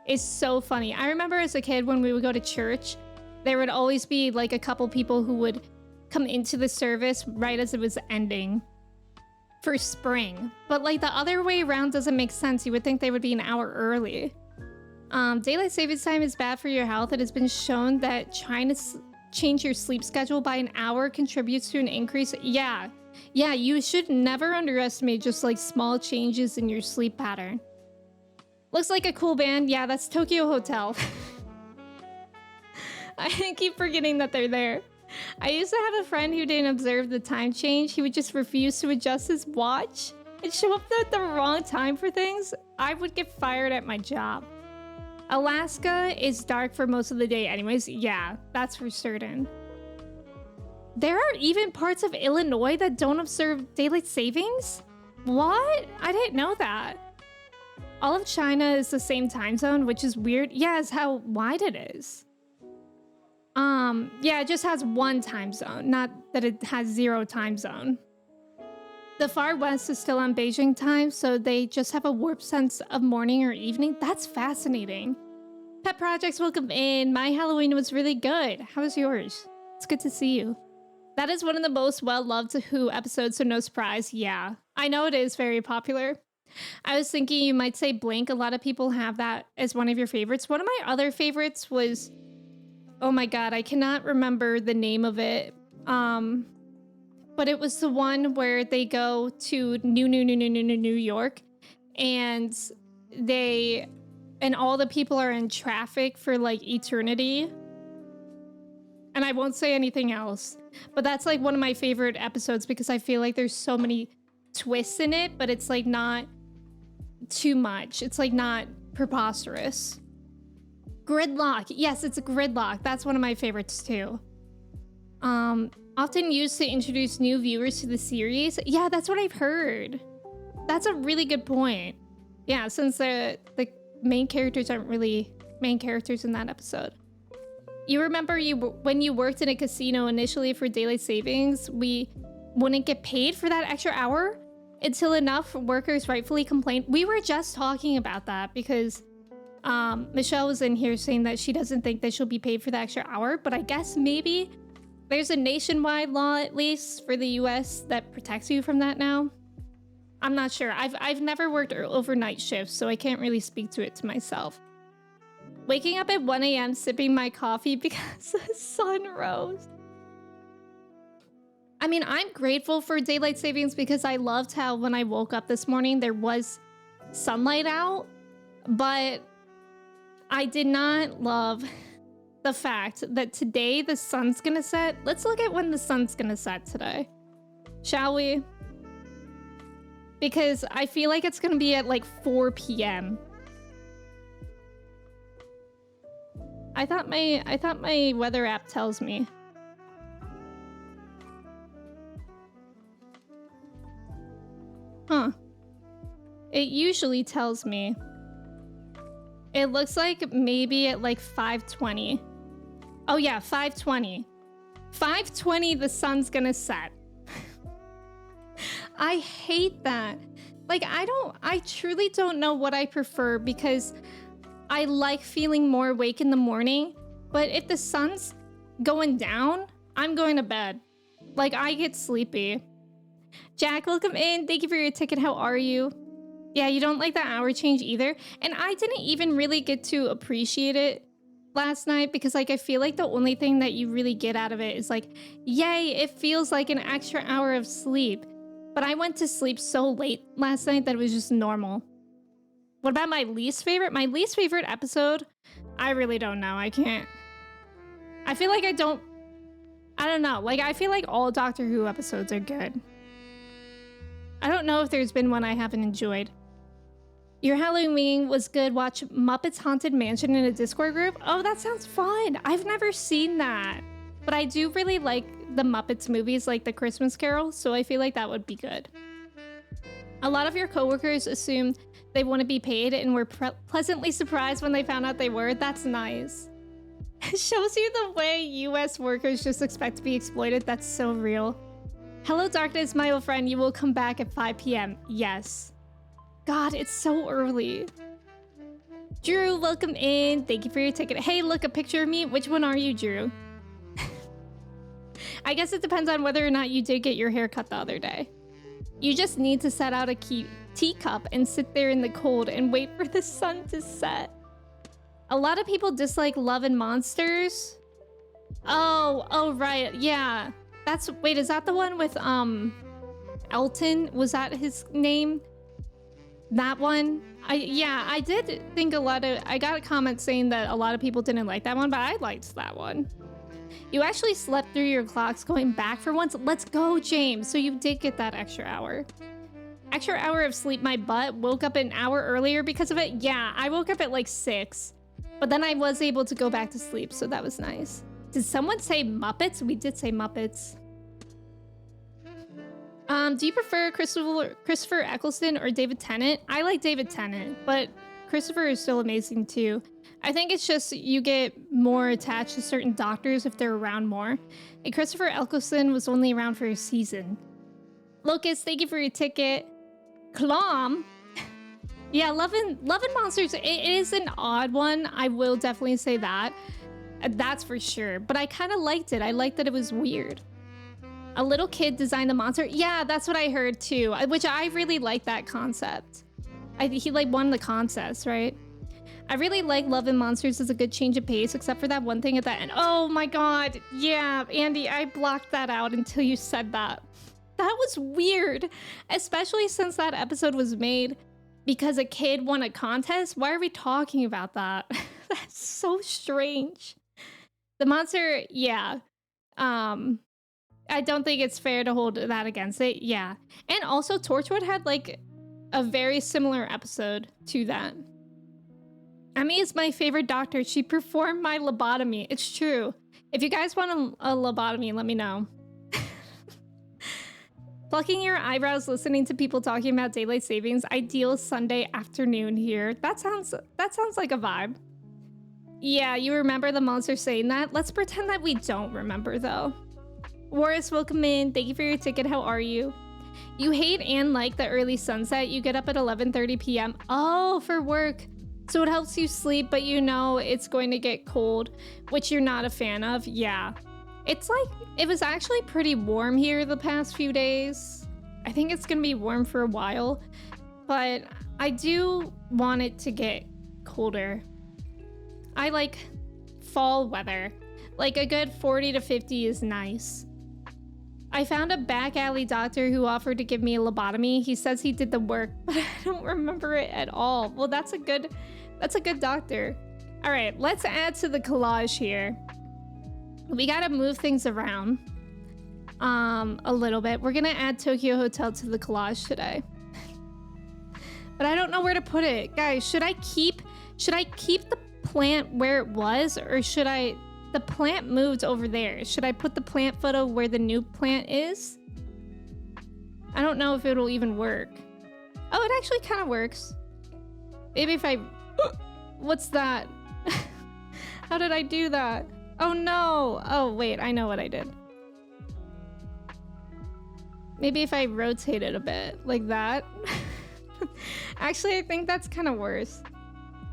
is so funny. I remember as a kid when we would go to church, there would always be like a couple people who would come into the service right as it was ending for spring. But like the other way around doesn't make sense. You would think they would be an hour early. Daylight savings time is bad for your health. It has been shown that trying to change your sleep schedule by an hour contributes to an increase. Yeah, you should never underestimate just like small changes in your sleep pattern. Looks like a cool band. Yeah, that's Tokyo Hotel. I keep forgetting that they're there. I used to have a friend who didn't observe the time change. He would just refuse to adjust his watch and show up at the wrong time for things. I would get fired at my job. Alaska is dark for most of the day anyways. Yeah, that's for certain. There are even parts of Illinois that don't observe daylight savings? What? I didn't know that. All of China is the same time zone, which is weird. Yeah, it's how wide it is. Yeah, it just has one time zone, not that it has 0 time zone. The far west is still on Beijing time, so they just have a warped sense of morning or evening. That's fascinating. Pet Projects, welcome in. My Halloween was really good. How was yours? It's good to see you. That is one of the most well-loved Who episodes, so no surprise. Yeah, I know it is very popular. I was thinking you might say Blink. A lot of people have that as one of your favorites. One of my other favorites was... Oh my god, I cannot remember the name of it. But it was the one where they go to New York and all the people are in traffic for like eternity. And I won't say anything else. But that's like one of my favorite episodes because I feel like there's so many twists in it, but it's like not too much. It's like not preposterous. Gridlock. Yes, it's a Gridlock. That's one of my favorites too. Often used to introduce new viewers to the series. Yeah, that's what I've heard. That's a really good point. Yeah, since the main characters aren't really main characters in that episode. You remember when you worked in a casino initially for daylight savings, we wouldn't get paid for that extra hour until enough workers rightfully complained. We were just talking about that because Michelle was in here saying that she doesn't think that she'll be paid for the extra hour, but I guess maybe there's a nationwide law, at least for the US, that protects you from that now. I'm not sure. I've never worked overnight shifts, so I can't really speak to it to myself. Waking up at 1 a.m. sipping my coffee because the sun rose. I mean, I'm grateful for daylight savings because I loved how when I woke up this morning, there was sunlight out, but I did not love the fact that today the sun's gonna set. Let's look at when the sun's gonna set today, shall we? Because I feel like it's gonna be at like 4 p.m. I thought my weather app tells me. Huh. It usually tells me. It looks like maybe at like 5:20. Oh yeah, 5:20. 5:20 the sun's gonna set. I hate that. Like I truly don't know what I prefer because I like feeling more awake in the morning, but if the sun's going down, I'm going to bed. Like I get sleepy. Jack, welcome in. Thank you for your ticket. How are you? Yeah, you don't like that hour change either. And I didn't even really get to appreciate it last night because like I feel like the only thing that you really get out of it is like, yay, it feels like an extra hour of sleep. But I went to sleep so late last night that it was just normal. What about my least favorite? My least favorite episode? I really don't know. I can't. I feel like I don't know. Like I feel like all Doctor Who episodes are good. I don't know if there's been one I haven't enjoyed. Your Halloween was good. Watch Muppets Haunted Mansion in a Discord group. Oh, that sounds fun. I've never seen that. But I do really like the Muppets movies, like the Christmas Carol, so I feel like that would be good. A lot of your coworkers assumed they wouldn't be paid and were pleasantly surprised when they found out they were. That's nice. It shows you the way US workers just expect to be exploited. That's so real. Hello, darkness, my old friend. You will come back at 5 p.m. Yes. God, it's so early. Drew, welcome in. Thank you for your ticket. Hey, look, a picture of me. Which one are you, Drew? I guess it depends on whether or not you did get your hair cut the other day. You just need to set out a teacup and sit there in the cold and wait for the sun to set. A lot of people dislike Love and Monsters. Oh, right. Yeah. Wait, is that the one with, Elton? Was that his name? That one? Yeah, I did think I got a comment saying that a lot of people didn't like that one, but I liked that one. You actually slept through your clocks going back for once. Let's go, James. So you did get that extra hour. Extra hour of sleep my butt. Woke up an hour earlier because of it. Yeah, I woke up at like 6. But then I was able to go back to sleep, so that was nice. Did someone say Muppets? We did say Muppets. Do you prefer Christopher Eccleston or David Tennant? I like David Tennant, but Christopher is still amazing too. I think it's just you get more attached to certain doctors if they're around more. And Christopher Eccleston was only around for a season. Locust, thank you for your ticket. Clom. Yeah, Love and Monsters, it is an odd one. I will definitely say that. That's for sure. But I kind of liked it. I liked that it was weird. A little kid designed the monster. Yeah, that's what I heard too, which I really like that concept. He like won the contest, right? I really like Love and Monsters as a good change of pace, except for that one thing at the end. Oh my god. Yeah, Andy, I blocked that out until you said that. That was weird, especially since that episode was made because a kid won a contest. Why are we talking about that? That's so strange. The monster, yeah. I don't think it's fair to hold that against it. Yeah. And also Torchwood had like a very similar episode to that. Emmy is my favorite doctor. She performed my lobotomy. It's true. If you guys want a lobotomy, let me know. Plucking your eyebrows, listening to people talking about daylight savings. Ideal Sunday afternoon here. That sounds like a vibe. Yeah, you remember the monster saying that? Let's pretend that we don't remember though. Warris, welcome in. Thank you for your ticket. How are you? You hate and like the early sunset. You get up at 11:30 p.m. Oh, for work. So it helps you sleep, but you know it's going to get cold, which you're not a fan of. Yeah. It's like, it was actually pretty warm here the past few days. I think it's going to be warm for a while, but I do want it to get colder. I like fall weather. Like a good 40 to 50 is nice. I found a back alley doctor who offered to give me a lobotomy. He says he did the work, but I don't remember it at all. Well, that's a good doctor. All right, let's add to the collage here. We gotta move things around a little bit. We're gonna add Tokyo Hotel to the collage today. But I don't know where to put it. Guys, should I keep the plant where it was, or should I... The plant moved over there. Should I put the plant photo where the new plant is? I don't know if it'll even work. Oh, it actually kind of works. Maybe if I... What's that? How did I do that? Oh no! Oh wait, I know what I did. Maybe if I rotate it a bit, like that. Actually, I think that's kind of worse.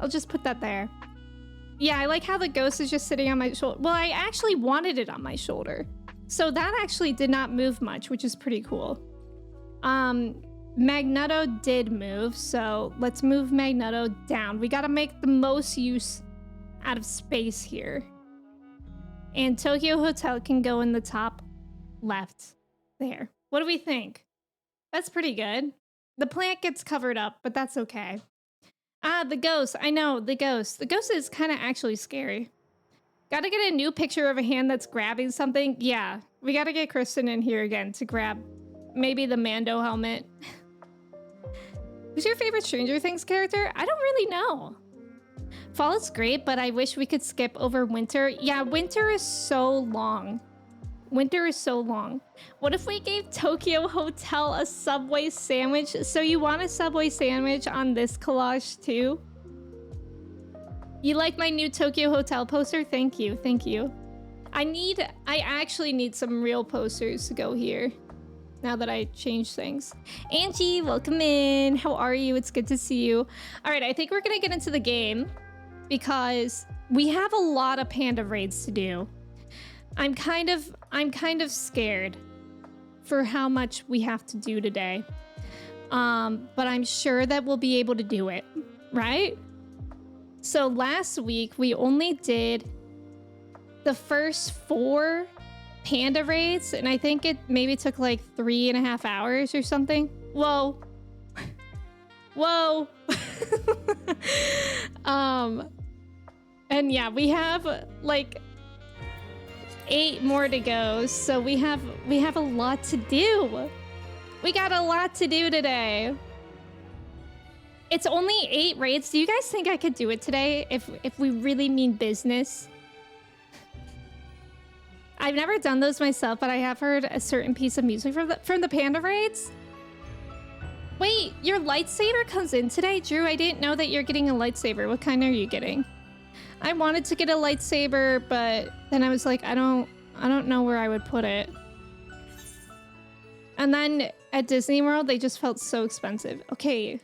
I'll just put that there. Yeah, I like how the ghost is just sitting on my shoulder. Well, I actually wanted it on my shoulder. So that actually did not move much, which is pretty cool. Magneto did move, so let's move Magneto down. We gotta make the most use out of space here. And Tokyo Hotel can go in the top left there. What do we think? That's pretty good. The plant gets covered up, but that's okay. Ah, the ghost. I know, the ghost. The ghost is kind of actually scary. Gotta get a new picture of a hand that's grabbing something. Yeah, we gotta get Kristen in here again to grab maybe the Mando helmet. Who's your favorite Stranger Things character? I don't really know. Fall is great, but I wish we could skip over winter. Yeah, winter is so long. Winter is so long. What if we gave Tokyo Hotel a Subway sandwich? So you want a Subway sandwich on this collage too? You like my new Tokyo Hotel poster? Thank you, thank you. I actually need some real posters to go here now that I changed things. Angie, welcome in. How are you? It's good to see you. All right, I think we're gonna get into the game because we have a lot of panda raids to do. I'm kind of scared. for how much we have to do today. But I'm sure that we'll be able to do it, right? So last week we only did the first 4 panda raids, and I think it maybe took like 3.5 hours or something. Whoa. Whoa. And yeah, we have like 8 more to go, so we have a lot to do. We got a lot to do today. It's only 8 raids. Do you guys think I could do it today if we really mean business? I've never done those myself, but I have heard a certain piece of music from the panda raids. Wait, your lightsaber comes in today? Drew, I didn't know that you're getting a lightsaber. What kind are you getting? I wanted to get a lightsaber, but then I was like, I don't know where I would put it. And then at Disney World, they just felt so expensive. Okay,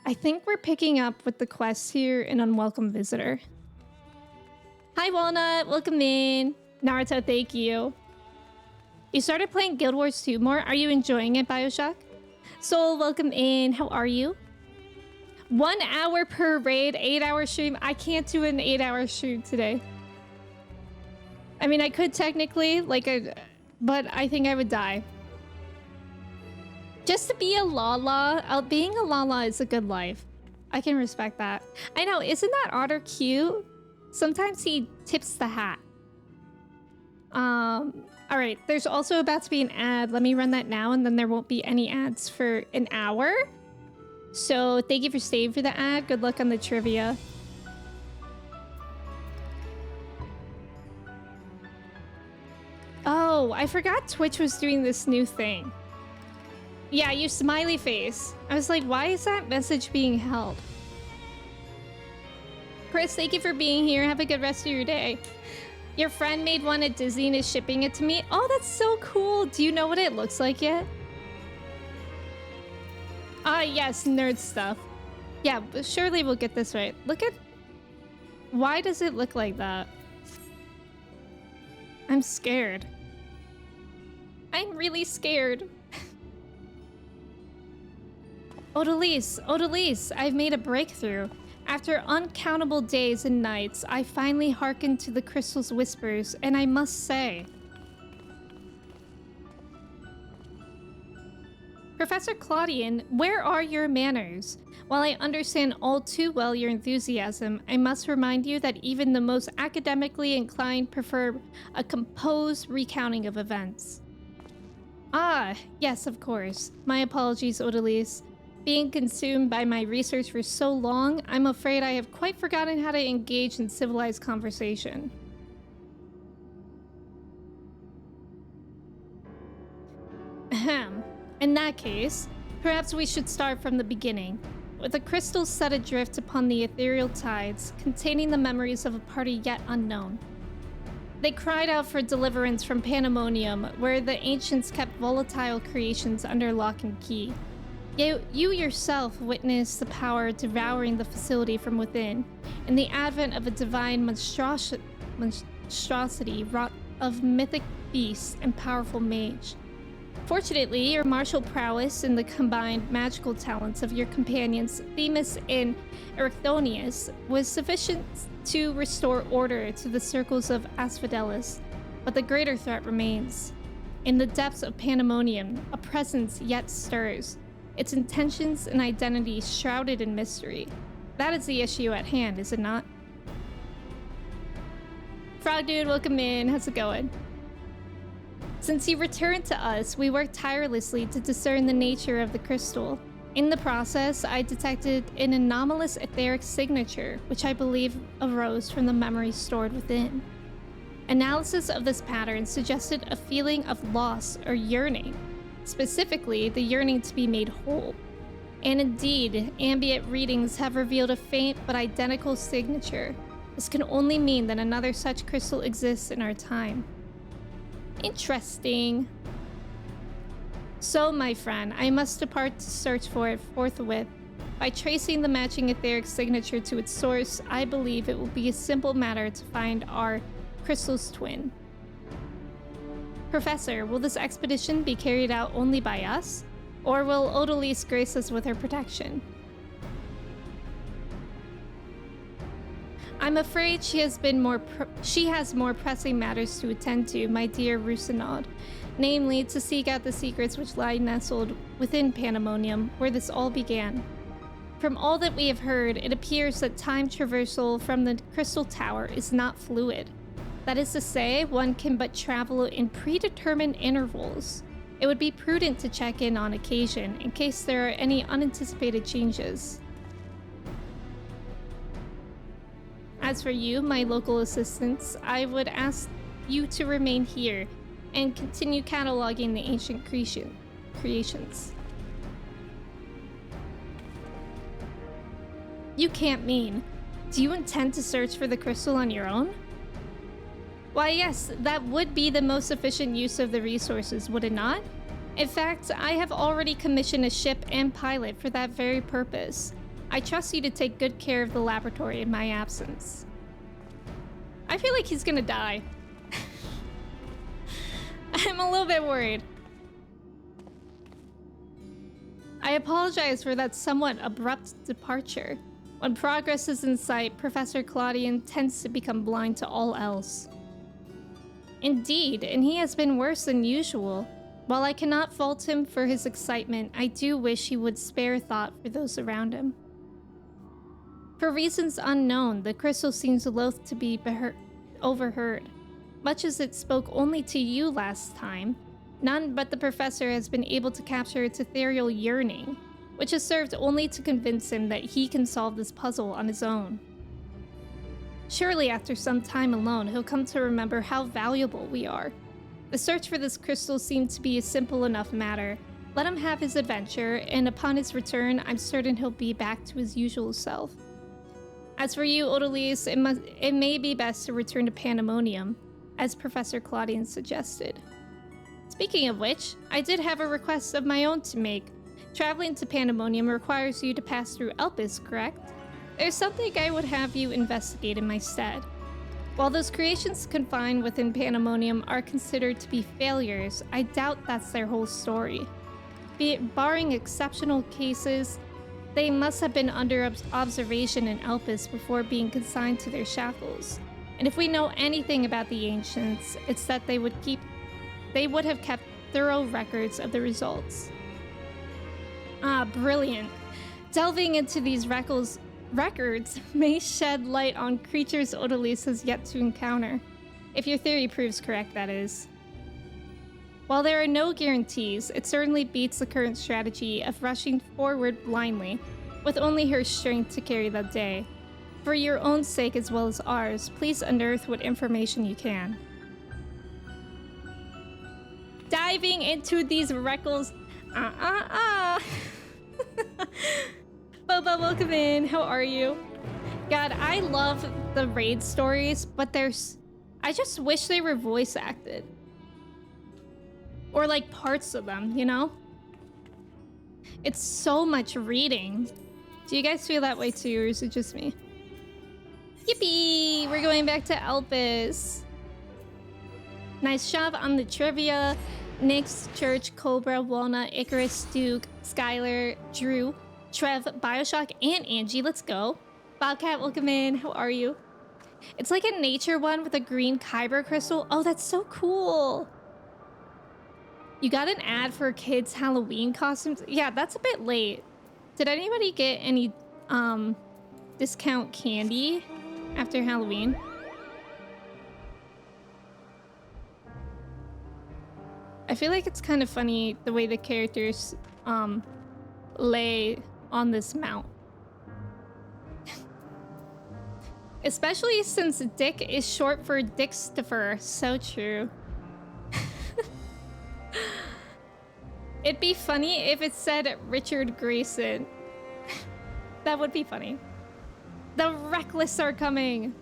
I think we're picking up with the quest here, an unwelcome visitor. Hi, Walnut, welcome in. Naruto, thank you. You started playing Guild Wars 2 more? Are you enjoying it, Bioshock? Soul, welcome in. How are you? 1 hour per raid, 8-hour stream. I can't do an 8-hour stream today. I mean, I could technically, but I think I would die. Just to be a Lala, being a Lala is a good life. I can respect that. I know, isn't that Otter cute? Sometimes he tips the hat. All right, there's also about to be an ad. Let me run that now, and then there won't be any ads for an hour. So thank you for staying for the ad. Good luck on the trivia. Oh, I forgot Twitch was doing this new thing. Yeah, you smiley face. I was like, why is that message being held? Chris, thank you for being here. Have a good rest of your day. Your friend made one at Disney and is shipping it to me. Oh, that's so cool. Do you know what it looks like yet? Ah, yes, nerd stuff. Yeah, but surely we'll get this right. Look at... Why does it look like that? I'm scared. I'm really scared. Odalise, I've made a breakthrough. After uncountable days and nights, I finally hearkened to the crystal's whispers, and I must say... Professor Claudian, where are your manners? While I understand all too well your enthusiasm, I must remind you that even the most academically inclined prefer a composed recounting of events. Ah, yes, of course. My apologies, Odalise. Being consumed by my research for so long, I'm afraid I have quite forgotten how to engage in civilized conversation. Ahem. In that case, perhaps we should start from the beginning, with the crystals set adrift upon the ethereal tides, containing the memories of a party yet unknown. They cried out for deliverance from Pandaemonium, where the ancients kept volatile creations under lock and key. You yourself witnessed the power devouring the facility from within, and the advent of a divine monstrosity wrought of mythic beasts and powerful mage. Fortunately, your martial prowess and the combined magical talents of your companions Themis and Erechthonius was sufficient to restore order to the circles of Asphodelis, but the greater threat remains. In the depths of Pandaemonium, a presence yet stirs, its intentions and identity shrouded in mystery. That is the issue at hand, is it not? Frog Dude, welcome in. How's it going? Since you returned to us, we worked tirelessly to discern the nature of the crystal. In the process, I detected an anomalous etheric signature, which I believe arose from the memories stored within. Analysis of this pattern suggested a feeling of loss or yearning, specifically the yearning to be made whole. And indeed, ambient readings have revealed a faint but identical signature. This can only mean that another such crystal exists in our time. Interesting. So, my friend, I must depart to search for it forthwith. By tracing the matching etheric signature to its source, I believe it will be a simple matter to find our crystal's twin. Professor, will this expedition be carried out only by us? Or will Odalise grace us with her protection? I'm afraid she has more pressing matters to attend to, my dear Rusinod. Namely, to seek out the secrets which lie nestled within Pandaemonium, where this all began. From all that we have heard, it appears that time traversal from the Crystal Tower is not fluid. That is to say, one can but travel in predetermined intervals. It would be prudent to check in on occasion in case there are any unanticipated changes. As for you, my local assistants, I would ask you to remain here and continue cataloging the ancient creations. You can't mean. Do you intend to search for the crystal on your own? Why yes, that would be the most efficient use of the resources, would it not? In fact, I have already commissioned a ship and pilot for that very purpose. I trust you to take good care of the laboratory in my absence. I feel like he's gonna die. I'm a little bit worried. I apologize for that somewhat abrupt departure. When progress is in sight, Professor Claudian tends to become blind to all else. Indeed, and he has been worse than usual. While I cannot fault him for his excitement, I do wish he would spare thought for those around him. For reasons unknown, the crystal seems loath to be overheard. Much as it spoke only to you last time, none but the professor has been able to capture its ethereal yearning, which has served only to convince him that he can solve this puzzle on his own. Surely after some time alone, he'll come to remember how valuable we are. The search for this crystal seemed to be a simple enough matter. Let him have his adventure, and upon his return, I'm certain he'll be back to his usual self. As for you, Odalise, it may be best to return to Pandaemonium, as Professor Claudian suggested. Speaking of which, I did have a request of my own to make. Traveling to Pandaemonium requires you to pass through Elpis, correct? There's something I would have you investigate in my stead. While those creations confined within Pandaemonium are considered to be failures, I doubt that's their whole story. Barring exceptional cases, they must have been under observation in Elpis before being consigned to their shackles. And if we know anything about the ancients, it's that they would have kept thorough records of the results. Ah, brilliant. Delving into these records may shed light on creatures Odalise has yet to encounter. If your theory proves correct, that is. While there are no guarantees, it certainly beats the current strategy of rushing forward blindly, with only her strength to carry the day. For your own sake as well as ours, please unearth what information you can. Diving into these records. Boba, welcome in. How are you? God, I love the raid stories, but I just wish they were voice acted. Or like parts of them, you know? It's so much reading. Do you guys feel that way too, or is it just me? Yippee! We're going back to Elpis. Nice job on the trivia. Nyx, Church, Cobra, Walnut, Icarus, Duke, Skylar, Drew, Trev, Bioshock, and Angie. Let's go. Bobcat, welcome in. How are you? It's like a nature one with a green Kyber crystal. Oh, that's so cool. You got an ad for kids' Halloween costumes? Yeah, that's a bit late. Did anybody get any discount candy after Halloween? I feel like it's kind of funny the way the characters lay on this mount. Especially since Dick is short for Dickstifer. So true. It'd be funny if it said Richard Grayson. That would be funny. The Reckless are coming.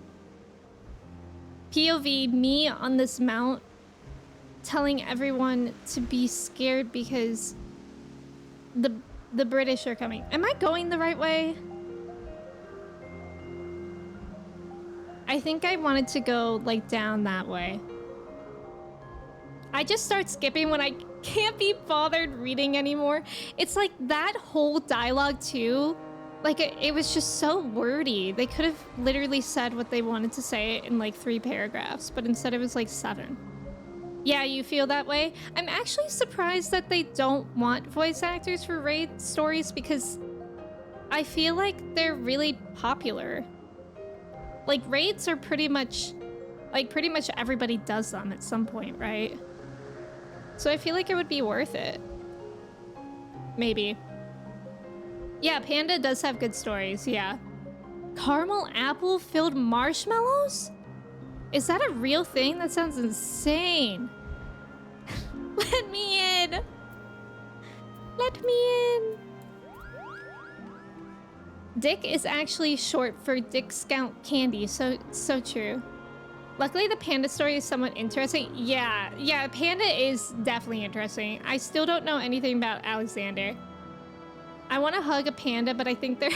POV, me on this mount telling everyone to be scared because the British are coming. Am I going the right way? I think I wanted to go like down that way. I just start skipping when I can't be bothered reading anymore. It's like that whole dialogue too. Like it was just so wordy. They could have literally said what they wanted to say in like 3 paragraphs, but instead it was like 7. Yeah, you feel that way? I'm actually surprised that they don't want voice actors for raid stories because I feel like they're really popular. Like raids are pretty much everybody does them at some point, right? So I feel like it would be worth it. Maybe. Yeah, Panda does have good stories, yeah. Caramel apple filled marshmallows? Is that a real thing? That sounds insane. Let me in. Let me in. Dick is actually short for Discount Candy, so true. Luckily, the panda story is somewhat interesting. Yeah, Panda is definitely interesting. I still don't know anything about Alexander. I want to hug a panda, but I think they're...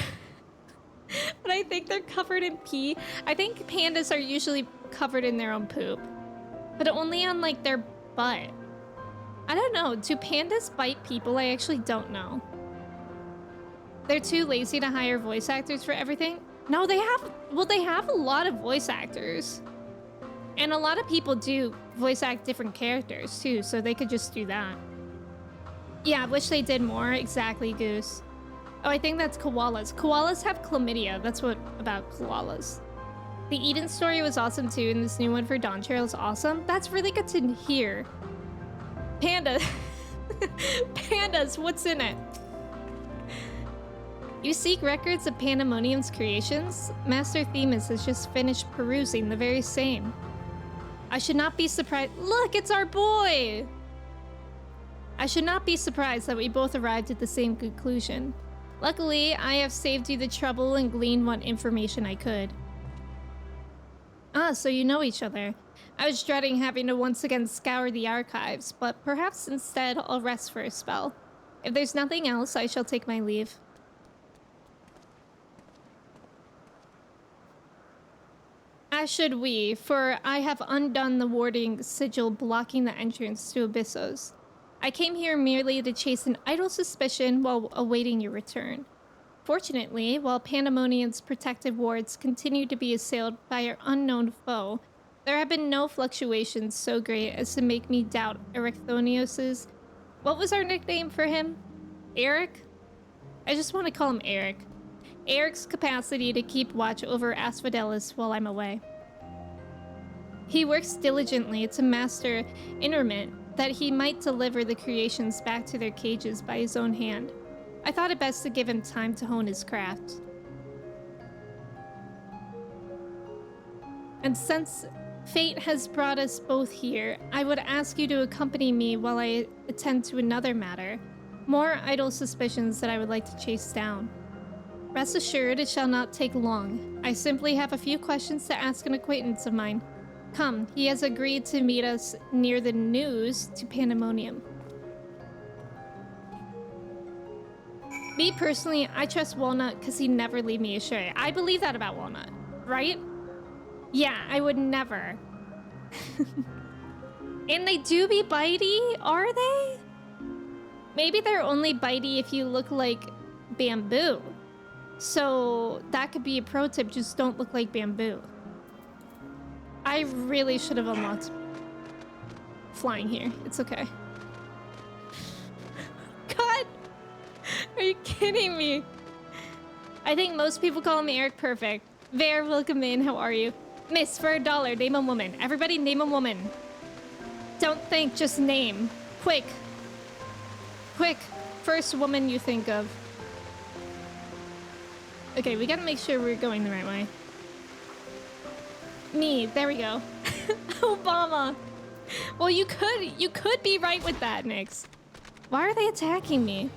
but I think they're covered in pee. I think pandas are usually covered in their own poop. But only on, like, their butt. I don't know. Do pandas bite people? I actually don't know. They're too lazy to hire voice actors for everything? No, they have... Well, they have a lot of voice actors. And a lot of people do voice act different characters, too, so they could just do that. Yeah, I wish they did more. Exactly, Goose. Oh, I think that's koalas. Koalas have chlamydia. That's what about koalas. The Eden story was awesome, too, and this new one for Dawn Trail is awesome. That's really good to hear. Panda. Pandas, what's in it? You seek records of Pandaemonium's creations? Master Themis has just finished perusing the very same. I should not be surprised. Look, it's our boy! I should not be surprised that we both arrived at the same conclusion. Luckily, I have saved you the trouble and gleaned what information I could. Ah, so you know each other. I was dreading having to once again scour the archives, but perhaps instead I'll rest for a spell. If there's nothing else, I shall take my leave. As should we, for I have undone the warding sigil blocking the entrance to Abyssos. I came here merely to chase an idle suspicion while awaiting your return. Fortunately, while Pandaemonium's protective wards continue to be assailed by our unknown foe, there have been no fluctuations so great as to make me doubt Erechthonios's... What was our nickname for him? Eric? I just want to call him Eric. Eric's capacity to keep watch over Asphodelis while I'm away. He works diligently to master interment that he might deliver the creations back to their cages by his own hand. I thought it best to give him time to hone his craft. And since fate has brought us both here, I would ask you to accompany me while I attend to another matter. More idle suspicions that I would like to chase down. Rest assured, it shall not take long. I simply have a few questions to ask an acquaintance of mine. Come, he has agreed to meet us near the news to Pandaemonium. Me personally, I trust Walnut because he'd never leave me astray. I believe that about Walnut, right? Yeah, I would never. And they do be bitey, are they? Maybe they're only bitey if you look like bamboo. So that could be a pro tip, just don't look like bamboo. I really should have unlocked flying here. It's okay. God! Are you kidding me? I think most people call me Eric Perfect. Bear, welcome in. How are you? Miss, for $1, name a woman. Everybody name a woman. Don't think, just name. Quick. Quick. First woman you think of. Okay, we gotta make sure we're going the right way. Me, there we go. Obama. Well, you could be right with that, Nyx. Why are they attacking me?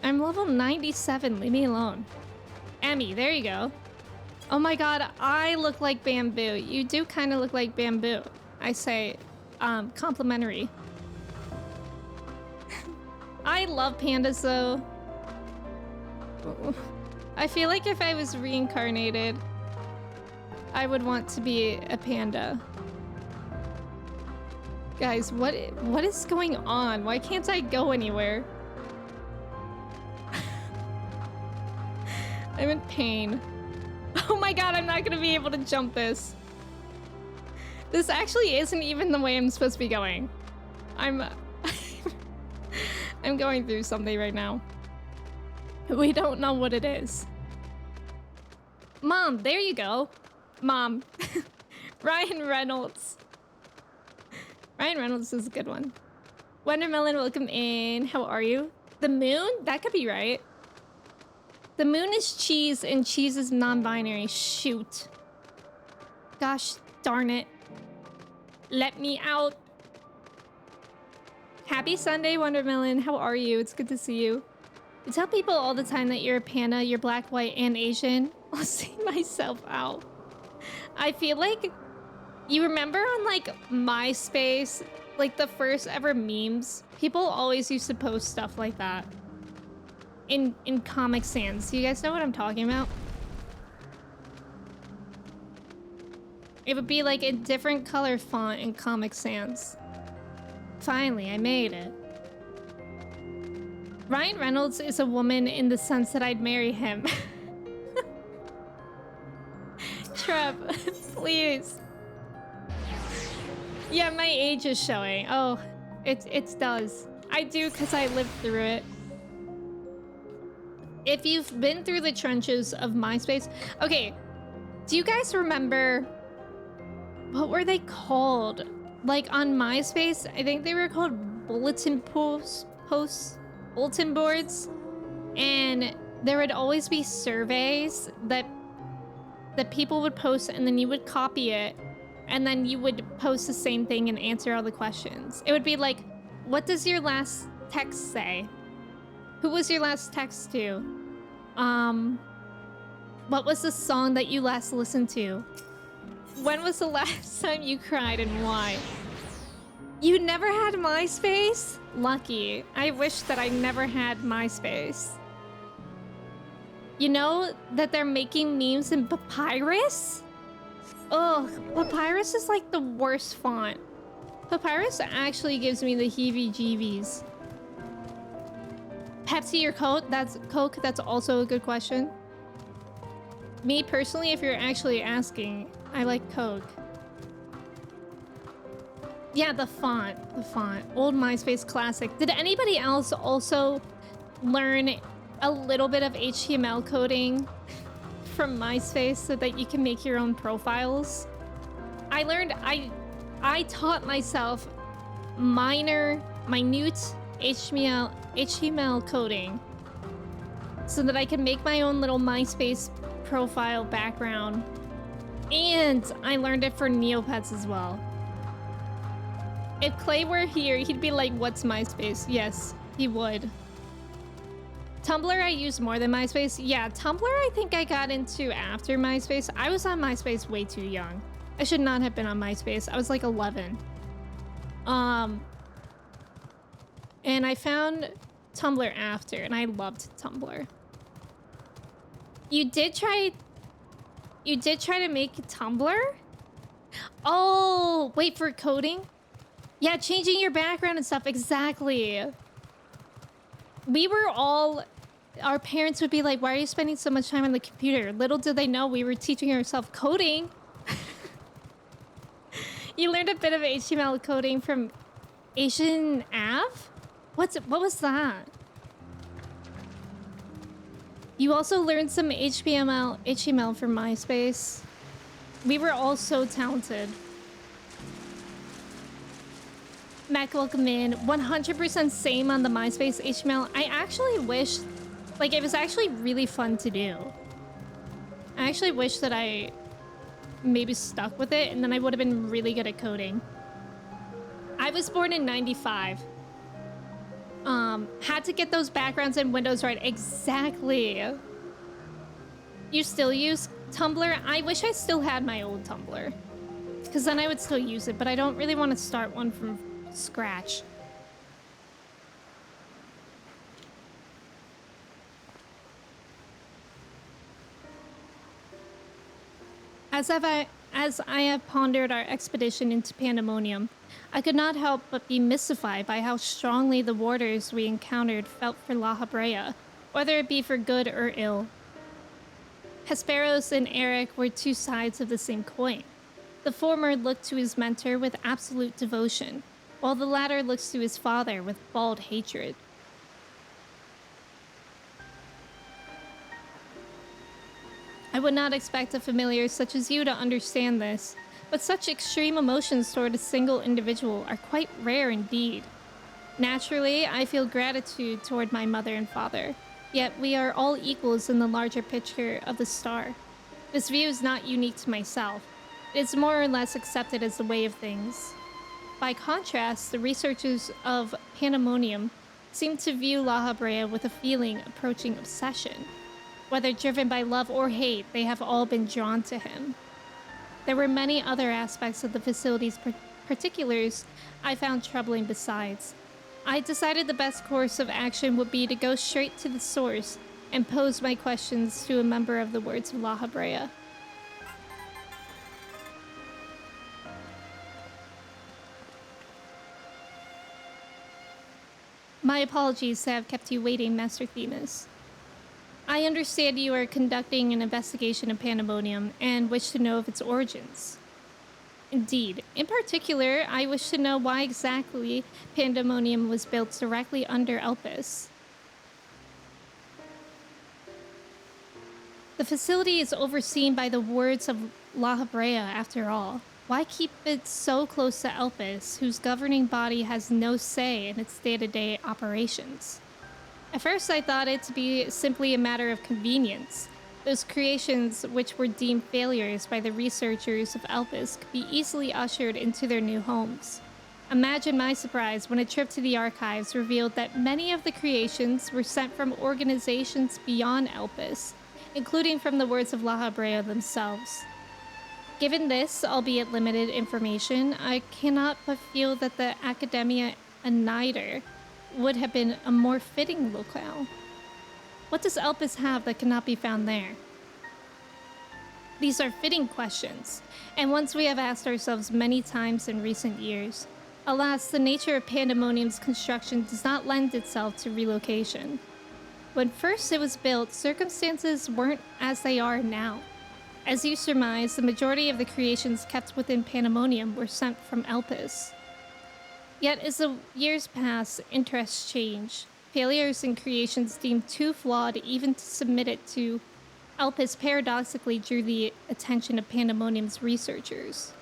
I'm level 97, leave me alone. Emmy, there you go. Oh my god, I look like bamboo. You do kind of look like bamboo. I say, complimentary. I love pandas though. I feel like if I was reincarnated, I would want to be a panda. Guys, what is going on? Why can't I go anywhere? I'm in pain. Oh my god, I'm not gonna be able to jump this. This actually isn't even the way I'm supposed to be going. I'm I'm going through something right now. We don't know what it is. Mom, there you go. Mom. Ryan Reynolds. Ryan Reynolds is a good one. Wondermelon, welcome in. How are you? The moon? That could be right. The moon is cheese and cheese is non-binary. Shoot. Gosh darn it. Let me out. Happy Sunday, Wondermelon. How are you? It's good to see you. I tell people all the time that you're a panda, you're black, white, and Asian. I'll see myself out. I feel like you remember on like MySpace, like the first ever memes, people always used to post stuff like that in Comic Sans. You guys know what I'm talking about? It would be like a different color font in Comic Sans. Finally, I made it. Ryan Reynolds is a woman in the sense that I'd marry him. Trev, please. Yeah, my age is showing. Oh, it does. I do because I lived through it. If you've been through the trenches of MySpace... Okay, do you guys remember... What were they called? Like on MySpace, I think they were called bulletin posts, bulletin boards. And there would always be surveys that people would post, and then you would copy it. And then you would post the same thing and answer all the questions. It would be like, what does your last text say? Who was your last text to? What was the song that you last listened to? When was the last time you cried and why? You never had MySpace? Lucky. I wish that I never had MySpace. You know that they're making memes in Papyrus? Ugh, Papyrus is like the worst font. Papyrus actually gives me the heebie-jeebies. Pepsi or Coke? Coke. That's also a good question. Me personally, if you're actually asking, I like Coke. Yeah, the font. Old MySpace classic. Did anybody else also learn a little bit of HTML coding from MySpace so that you can make your own profiles? I taught myself minute HTML coding so that I can make my own little MySpace profile background. And I learned it for Neopets as well. If Clay were here, he'd be like, what's MySpace? Yes, he would. Tumblr I use more than MySpace. Yeah, Tumblr I think I got into after MySpace. I was on MySpace way too young. I should not have been on MySpace. I was like 11. And I found Tumblr after, and I loved Tumblr. You did try to make Tumblr? Oh, wait, for coding? Yeah, changing your background and stuff. Exactly. We were all... Our parents would be like, why are you spending so much time on the computer? Little did they know we were teaching ourselves coding. You learned a bit of HTML coding from Asian Av? What was that? You also learned some HTML from MySpace. We were all so talented. Mac, welcome in. 100% same on the MySpace HTML. I actually wish, like, it was actually really fun to do. I actually wish that I maybe stuck with it, and then I would have been really good at coding. I was born in 95. Had to get those backgrounds in Windows right. Exactly. You still use Tumblr? I wish I still had my old Tumblr, because then I would still use it, but I don't really want to start one from scratch. As As I have pondered our expedition into Pandemonium, I could not help but be mystified by how strongly the warders we encountered felt for La Habrea, whether it be for good or ill. Hesperos and Eric were two sides of the same coin. The former looked to his mentor with absolute devotion, while the latter looks to his father with bald hatred. I would not expect a familiar such as you to understand this, but such extreme emotions toward a single individual are quite rare indeed. Naturally, I feel gratitude toward my mother and father, yet we are all equals in the larger picture of the star. This view is not unique to myself. It is more or less accepted as the way of things. By contrast, the researchers of Pandaemonium seem to view La Habrea with a feeling approaching obsession. Whether driven by love or hate, they have all been drawn to him. There were many other aspects of the facility's particulars I found troubling besides. I decided the best course of action would be to go straight to the source and pose my questions to a member of the Words of La Habrea. My apologies to have kept you waiting, Master Themis. I understand you are conducting an investigation of Pandaemonium and wish to know of its origins. Indeed. In particular, I wish to know why exactly Pandaemonium was built directly under Elpis. The facility is overseen by the Words of La Habrea, after all. Why keep it so close to Elpis, whose governing body has no say in its day-to-day operations? At first, I thought it to be simply a matter of convenience. Those creations which were deemed failures by the researchers of Elpis could be easily ushered into their new homes. Imagine my surprise when a trip to the archives revealed that many of the creations were sent from organizations beyond Elpis, including from the Words of La Habrea themselves. Given this, albeit limited information, I cannot but feel that the Academia Annider would have been a more fitting locale. What does Elpis have that cannot be found there? These are fitting questions, and ones we have asked ourselves many times in recent years. Alas, the nature of Pandaemonium's construction does not lend itself to relocation. When first it was built, circumstances weren't as they are now. As you surmise, the majority of the creations kept within Pandaemonium were sent from Elpis. Yet as the years pass, interests change. Failures in creations deemed too flawed even to submit it to Elpis paradoxically drew the attention of Pandaemonium's researchers.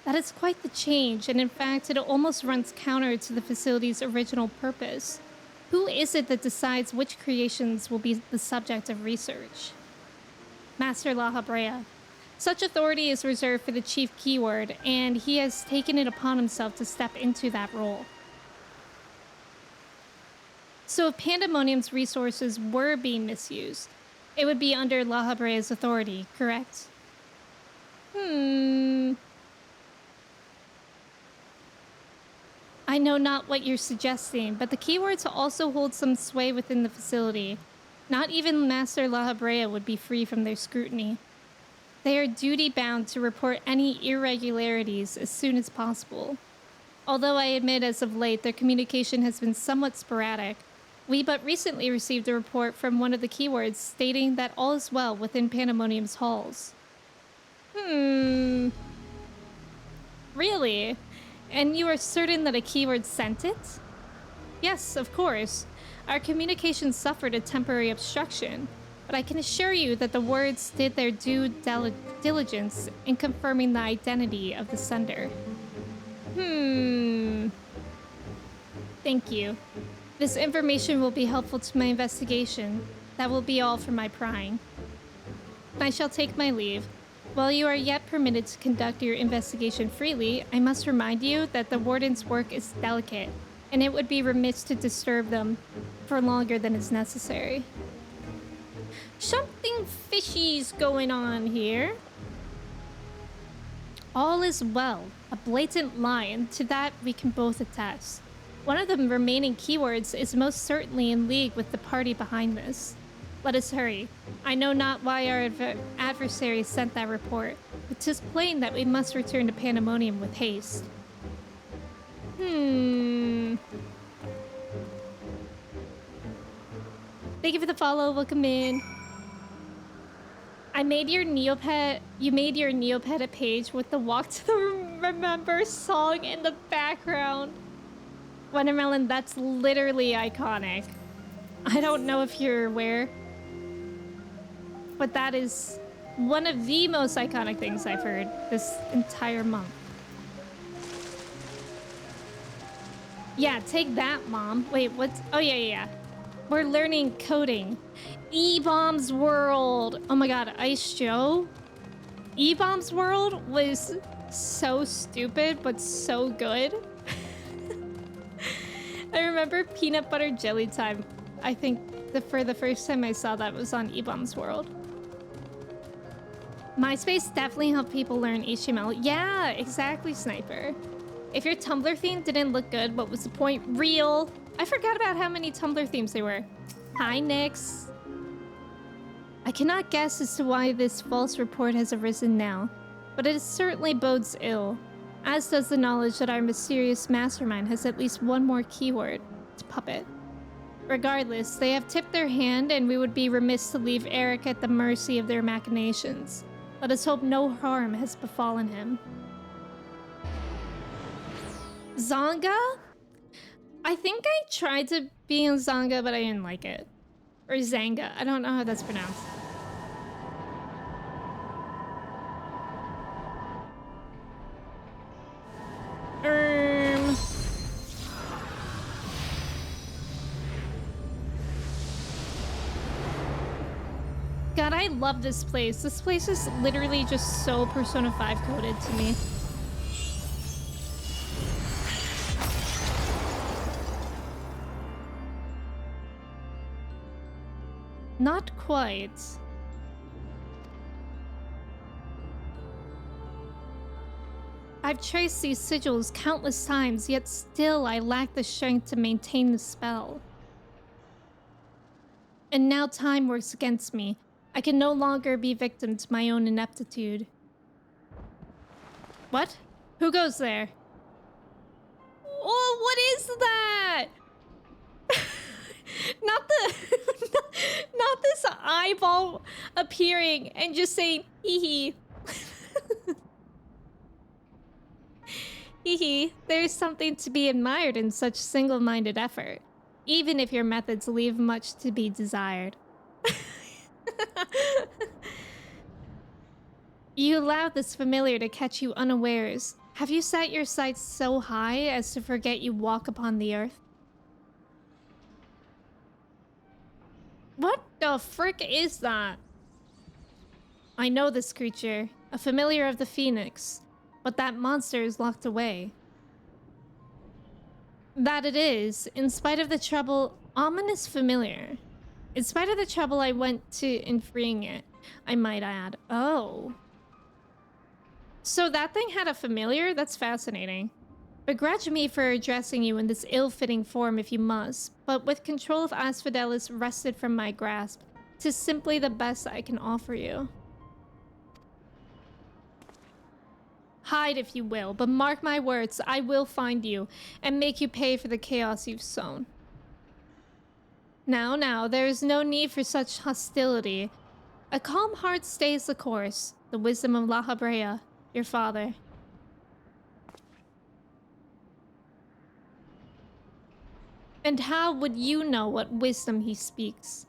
That is quite the change, and in fact, it almost runs counter to the facility's original purpose. Who is it that decides which creations will be the subject of research? Master La Habrea. Such authority is reserved for the chief keyword, and he has taken it upon himself to step into that role. So if Pandaemonium's resources were being misused, it would be under La Habrea's authority, correct? I know not what you're suggesting, but the keywords also hold some sway within the facility. Not even Master La Habrea would be free from their scrutiny. They are duty-bound to report any irregularities as soon as possible. Although I admit as of late their communication has been somewhat sporadic, we but recently received a report from one of the keywords stating that all is well within Pandaemonium's halls. Really? And you are certain that a keyword sent it? Yes, of course. Our communication suffered a temporary obstruction, but I can assure you that the words did their due diligence in confirming the identity of the sender. Thank you. This information will be helpful to my investigation. That will be all for my prying. I shall take my leave. While you are yet permitted to conduct your investigation freely, I must remind you that the warden's work is delicate, and it would be remiss to disturb them for longer than is necessary. Something fishy's going on here. All is well. A blatant lie, and to that we can both attest. One of the remaining keywords is most certainly in league with the party behind this. Let us hurry. I know not why our adversary sent that report, but 'tis plain that we must return to Pandemonium with haste. Thank you for the follow. Welcome in. I made your Neopet. You made your Neopet page with the Walk to the Remember song in the background. Watermelon, that's literally iconic. I don't know if you're aware, but that is one of the most iconic things I've heard this entire month. Yeah, take that, Mom. Wait, what's... Oh, yeah. We're learning coding. E-Bomb's World. Oh my god, Ice Joe? E-Bomb's World was so stupid, but so good. I remember Peanut Butter Jelly Time. I think for the first time I saw that was on E-Bomb's World. MySpace definitely helped people learn HTML. Yeah, exactly, Sniper. If your Tumblr theme didn't look good, what was the point? Real. I forgot about how many Tumblr themes there were. Hi, Nyx. I cannot guess as to why this false report has arisen now, but it certainly bodes ill, as does the knowledge that our mysterious mastermind has at least one more keyword. It's puppet. Regardless, they have tipped their hand, and we would be remiss to leave Eric at the mercy of their machinations. Let us hope no harm has befallen him. Zonga? I think I tried to be in Zonga, but I didn't like it. Or Zanga. I don't know how that's pronounced. God, I love this place. This place is literally just so Persona 5 coded to me. Not quite. I've traced these sigils countless times, yet still I lack the strength to maintain the spell. And now time works against me. I can no longer be victim to my own ineptitude. What? Who goes there? Oh, what is that? Not not this eyeball appearing and just saying hee hee. Hee hee. There's something to be admired in such single-minded effort, even if your methods leave much to be desired. You allowed this familiar to catch you unawares. Have you set your sights so high as to forget you walk upon the earth? What the frick is that? I know this creature, a familiar of the Phoenix, but that monster is locked away. That it is, in spite of the trouble, ominous familiar. In spite of the trouble I went to in freeing it, I might add. Oh. So that thing had a familiar? That's fascinating. Begrudge me for addressing you in this ill-fitting form if you must, but with control of Asphodelis wrested from my grasp, 'tis simply the best I can offer you. Hide if you will, but mark my words, I will find you, and make you pay for the chaos you've sown. Now, there is no need for such hostility. A calm heart stays the course, the wisdom of La Habrea, your father. And how would you know what wisdom he speaks?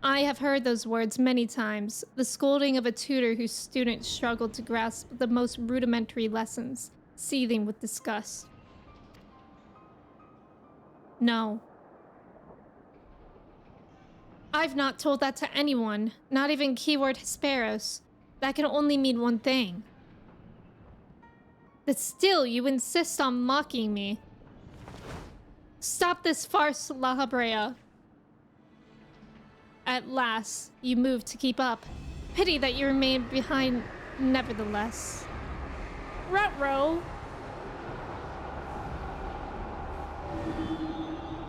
I have heard those words many times, the scolding of a tutor whose students struggled to grasp the most rudimentary lessons, seething with disgust. No. I've not told that to anyone, not even keyword Hesperos. That can only mean one thing. But still, you insist on mocking me. Stop this farce, La Habrea. At last, you moved to keep up. Pity that you remained behind nevertheless. Ruh-roh.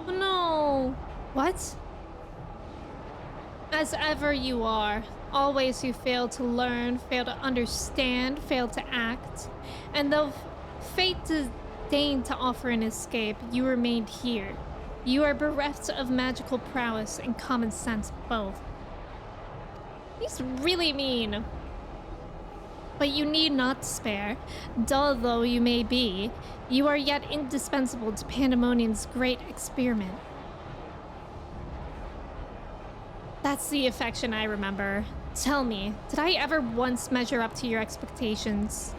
Oh no. What? As ever you are. Always you fail to learn, fail to understand, fail to act. And though fate deigned to offer an escape, you remained here. You are bereft of magical prowess and common sense both. He's really mean. But you need not despair. Dull though you may be, you are yet indispensable to Pandemonium's great experiment. That's the affection I remember. Tell me, did I ever once measure up to your expectations?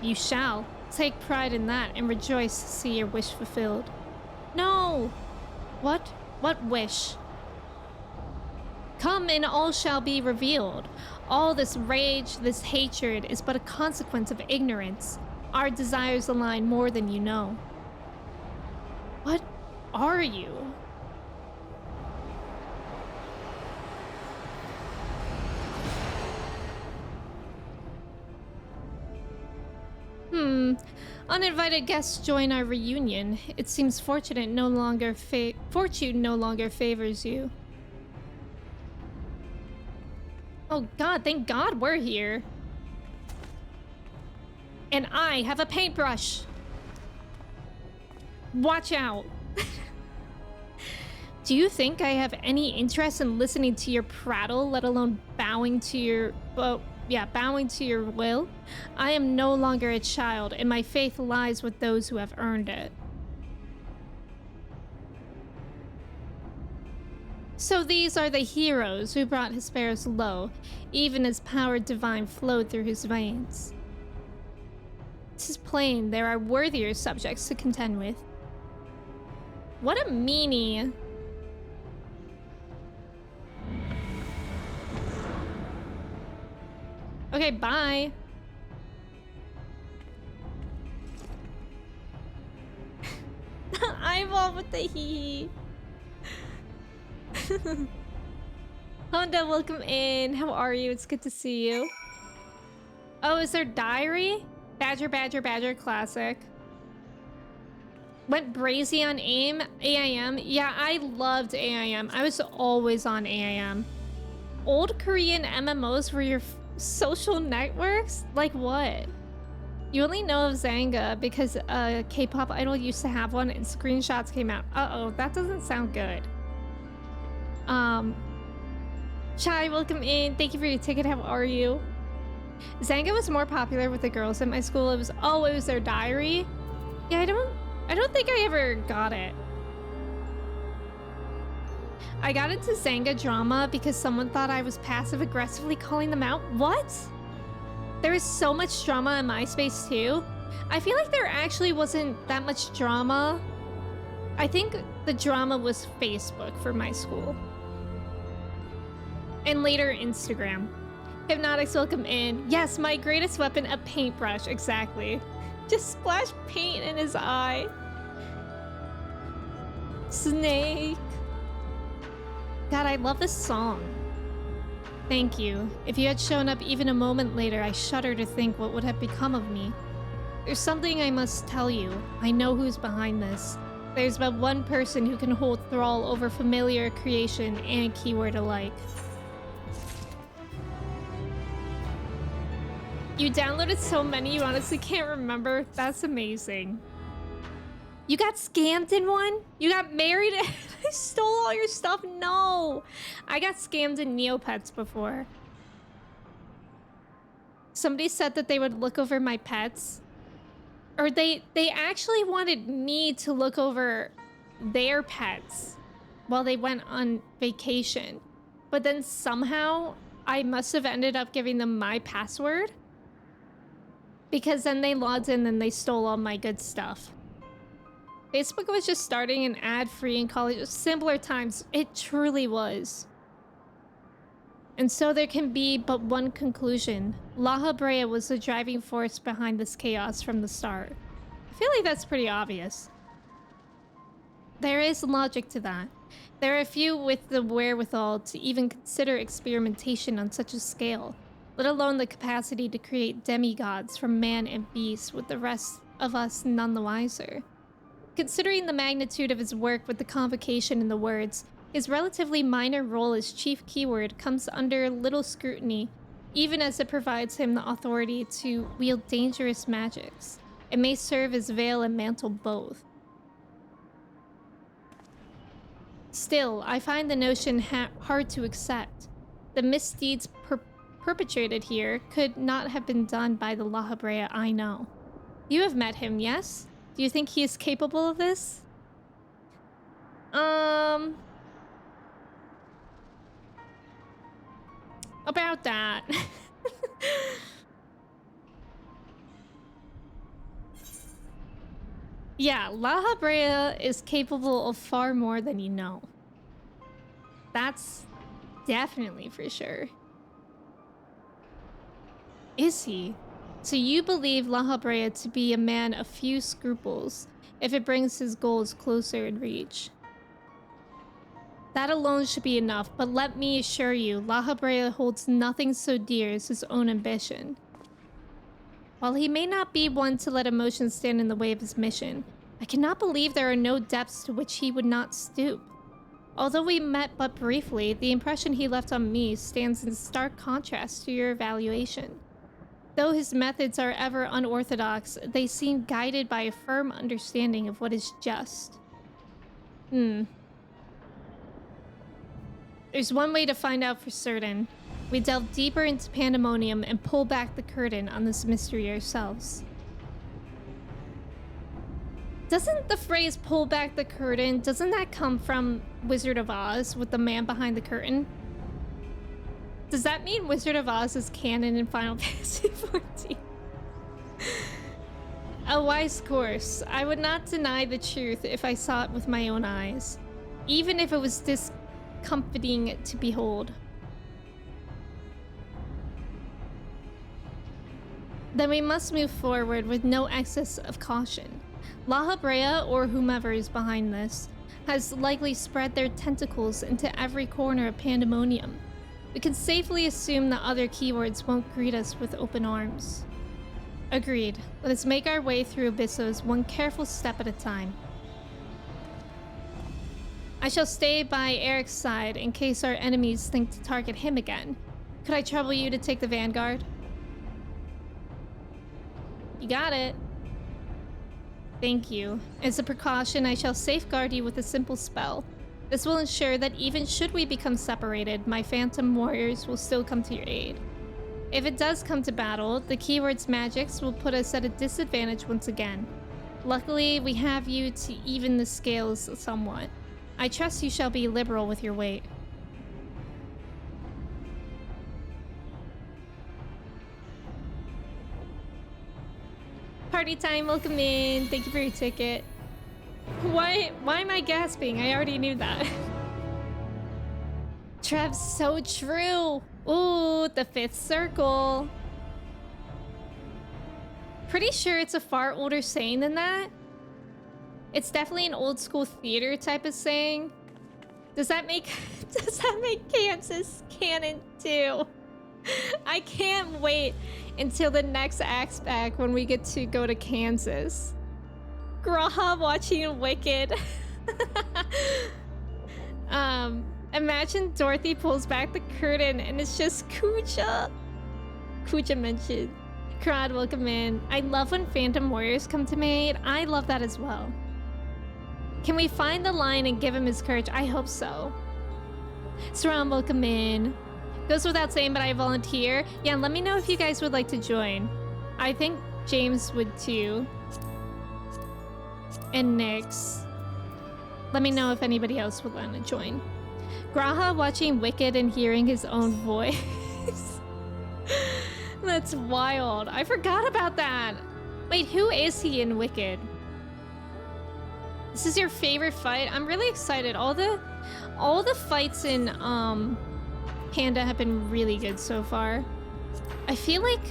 You shall. Take pride in that and rejoice to see your wish fulfilled. No! What? What wish? Come and all shall be revealed. All this rage, this hatred is but a consequence of ignorance. Our desires align more than you know. What are you? Uninvited guests join our reunion. It seems fortune no longer favors you. Oh god, thank god we're here. And I have a paintbrush. Watch out. Do you think I have any interest in listening to your prattle, let alone bowing to your... bowing to your will? I am no longer a child, and my faith lies with those who have earned it. So these are the heroes who brought Hesperus low, even as power divine flowed through his veins. It is plain there are worthier subjects to contend with. What a meanie. Okay, bye. Eyeball with the hee. Honda, welcome in. How are you? It's good to see you. Oh, is there diary? Badger, Badger, Badger, classic. Went brazy on AIM. Yeah, I loved AIM. I was always on AIM. Old Korean MMOs were your social networks? Like what? You only know of Zanga because a K-pop idol used to have one and screenshots came out. Uh-oh, that doesn't sound good. Chai, welcome in. Thank you for your ticket. How are you? Zanga was more popular with the girls at my school. It was their diary. Yeah, I don't think I ever got it. I got into Zanga drama because someone thought I was passive-aggressively calling them out. What? There is so much drama in MySpace too. I feel like there actually wasn't that much drama. I think the drama was Facebook for my school. And later Instagram. Hypnotics, welcome in. Yes, my greatest weapon, a paintbrush, exactly. Just splash paint in his eye. Snake. God, I love this song. Thank you. If you had shown up even a moment later, I shudder to think what would have become of me. There's something I must tell you. I know who's behind this. There's but one person who can hold thrall over familiar creation and keyword alike. You downloaded so many you honestly can't remember. That's amazing. You got scammed in one? You got married and I stole all your stuff? No! I got scammed in Neopets before. Somebody said that they would look over my pets. Or they actually wanted me to look over their pets while they went on vacation. But then somehow I must have ended up giving them my password. Because then they logged in and they stole all my good stuff. Facebook was just starting an ad-free in college. Simpler times. It truly was. And so there can be but one conclusion. La Habrea was the driving force behind this chaos from the start. I feel like that's pretty obvious. There is logic to that. There are few with the wherewithal to even consider experimentation on such a scale, let alone the capacity to create demigods from man and beast, with the rest of us none the wiser. Considering the magnitude of his work with the convocation in the words, His relatively minor role as chief keyword comes under little scrutiny, even as it provides him the authority to wield dangerous magics. It may serve as veil and mantle both. Still, I find the notion hard to accept. The misdeeds perpetrated here could not have been done by the La Habrea I know. You have met him, yes? Do you think he is capable of this? About that. Yeah, La Habrea is capable of far more than you know. That's definitely for sure. Is he? So you believe La Habrea to be a man of few scruples if it brings his goals closer in reach. That alone should be enough, but let me assure you, La Habrea holds nothing so dear as his own ambition. While he may not be one to let emotions stand in the way of his mission, I cannot believe there are no depths to which he would not stoop. Although we met but briefly, the impression he left on me stands in stark contrast to your evaluation. Though his methods are ever unorthodox, they seem guided by a firm understanding of what is just. There's one way to find out for certain. We delve deeper into Pandaemonium and pull back the curtain on this mystery ourselves. Doesn't the phrase pull back the curtain, doesn't that come from Wizard of Oz with the man behind the curtain? Does that mean Wizard of Oz is canon in Final Fantasy XIV? A wise course. I would not deny the truth if I saw it with my own eyes, even if it was discomforting to behold. Then we must move forward with no excess of caution. La Habrea, or whomever is behind this, has likely spread their tentacles into every corner of Pandaemonium. We can safely assume that other keywords won't greet us with open arms. Agreed. Let us make our way through Abyssos one careful step at a time. I shall stay by Eric's side in case our enemies think to target him again. Could I trouble you to take the vanguard? You got it. Thank you. As a precaution, I shall safeguard you with a simple spell. This will ensure that even should we become separated, my phantom warriors will still come to your aid. If it does come to battle, the keyword's magics will put us at a disadvantage once again. Luckily, we have you to even the scales somewhat. I trust you shall be liberal with your weight. Party time, welcome in. Thank you for your ticket. Why am I gasping? I already knew that. Trev, so true. Ooh, the fifth circle. Pretty sure it's a far older saying than that. It's definitely an old school theater type of saying. Does that make Kansas canon too? I can't wait until the next Axe Pack when we get to go to Kansas. Graha watching Wicked. Imagine Dorothy pulls back the curtain and it's just Kucha. Kucha mentioned. Krad, welcome in. I love when Phantom Warriors come to me. I love that as well. Can we find the line and give him his courage? I hope so. Saram, welcome in. Goes without saying, but I volunteer. Yeah, let me know if you guys would like to join. I think James would too. And Nyx. Let me know if anybody else would want to join. Graha watching Wicked and hearing his own voice. That's wild. I forgot about that. Wait, who is he in Wicked? This is your favorite fight? I'm really excited. All the fights in Panda have been really good so far. I feel like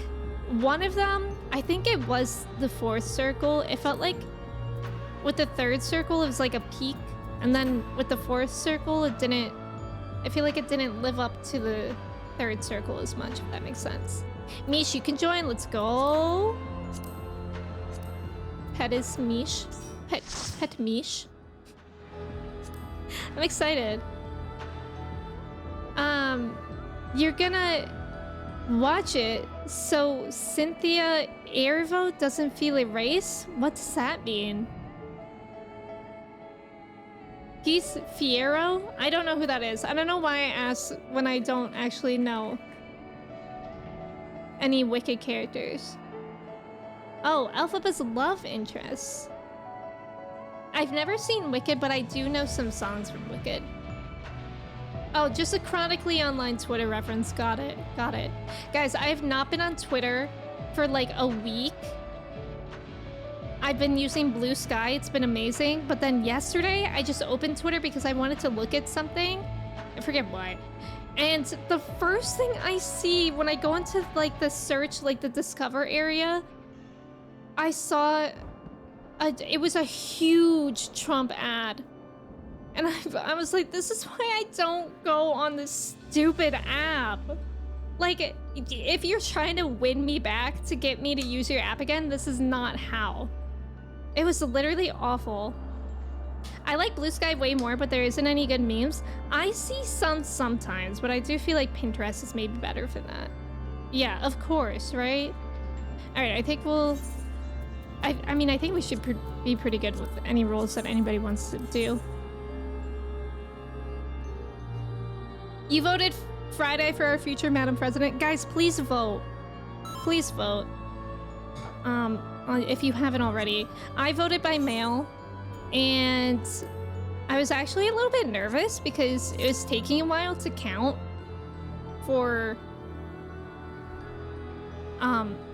one of them, I think it was the fourth circle. It felt like with the third circle, it was like a peak. And then with the fourth circle, I feel like it didn't live up to the third circle as much, if that makes sense. Mish, you can join. Let's go. Pet is Mish. Pet Mish. I'm excited. you're gonna watch it so Cynthia air vote doesn't feel erased? What does that mean? He's Fiero? I don't know who that is. I don't know why I asked when I don't actually know any Wicked characters. Oh, Elphaba's love interest. I've never seen Wicked, but I do know some songs from Wicked. Oh, just a chronically online Twitter reference. Got it. Got it. Guys, I have not been on Twitter for like a week. I've been using Blue Sky. It's been amazing. But then yesterday, I just opened Twitter because I wanted to look at something. I forget why. And the first thing I see when I go into like the search, like the discover area, I saw it was a huge Trump ad. And I was like, this is why I don't go on this stupid app. Like, if you're trying to win me back to get me to use your app again, this is not how. It was literally awful. I like Blue Sky way more, but there isn't any good memes. I see some sometimes, but I do feel like Pinterest is maybe better for that. Yeah, of course, right? All right, I think we'll... I mean, I think we should be pretty good with any rules that anybody wants to do. You voted Friday for our future Madam President. Guys, please vote. Please vote. If you haven't already. I voted by mail, and I was actually a little bit nervous because it was taking a while to count for...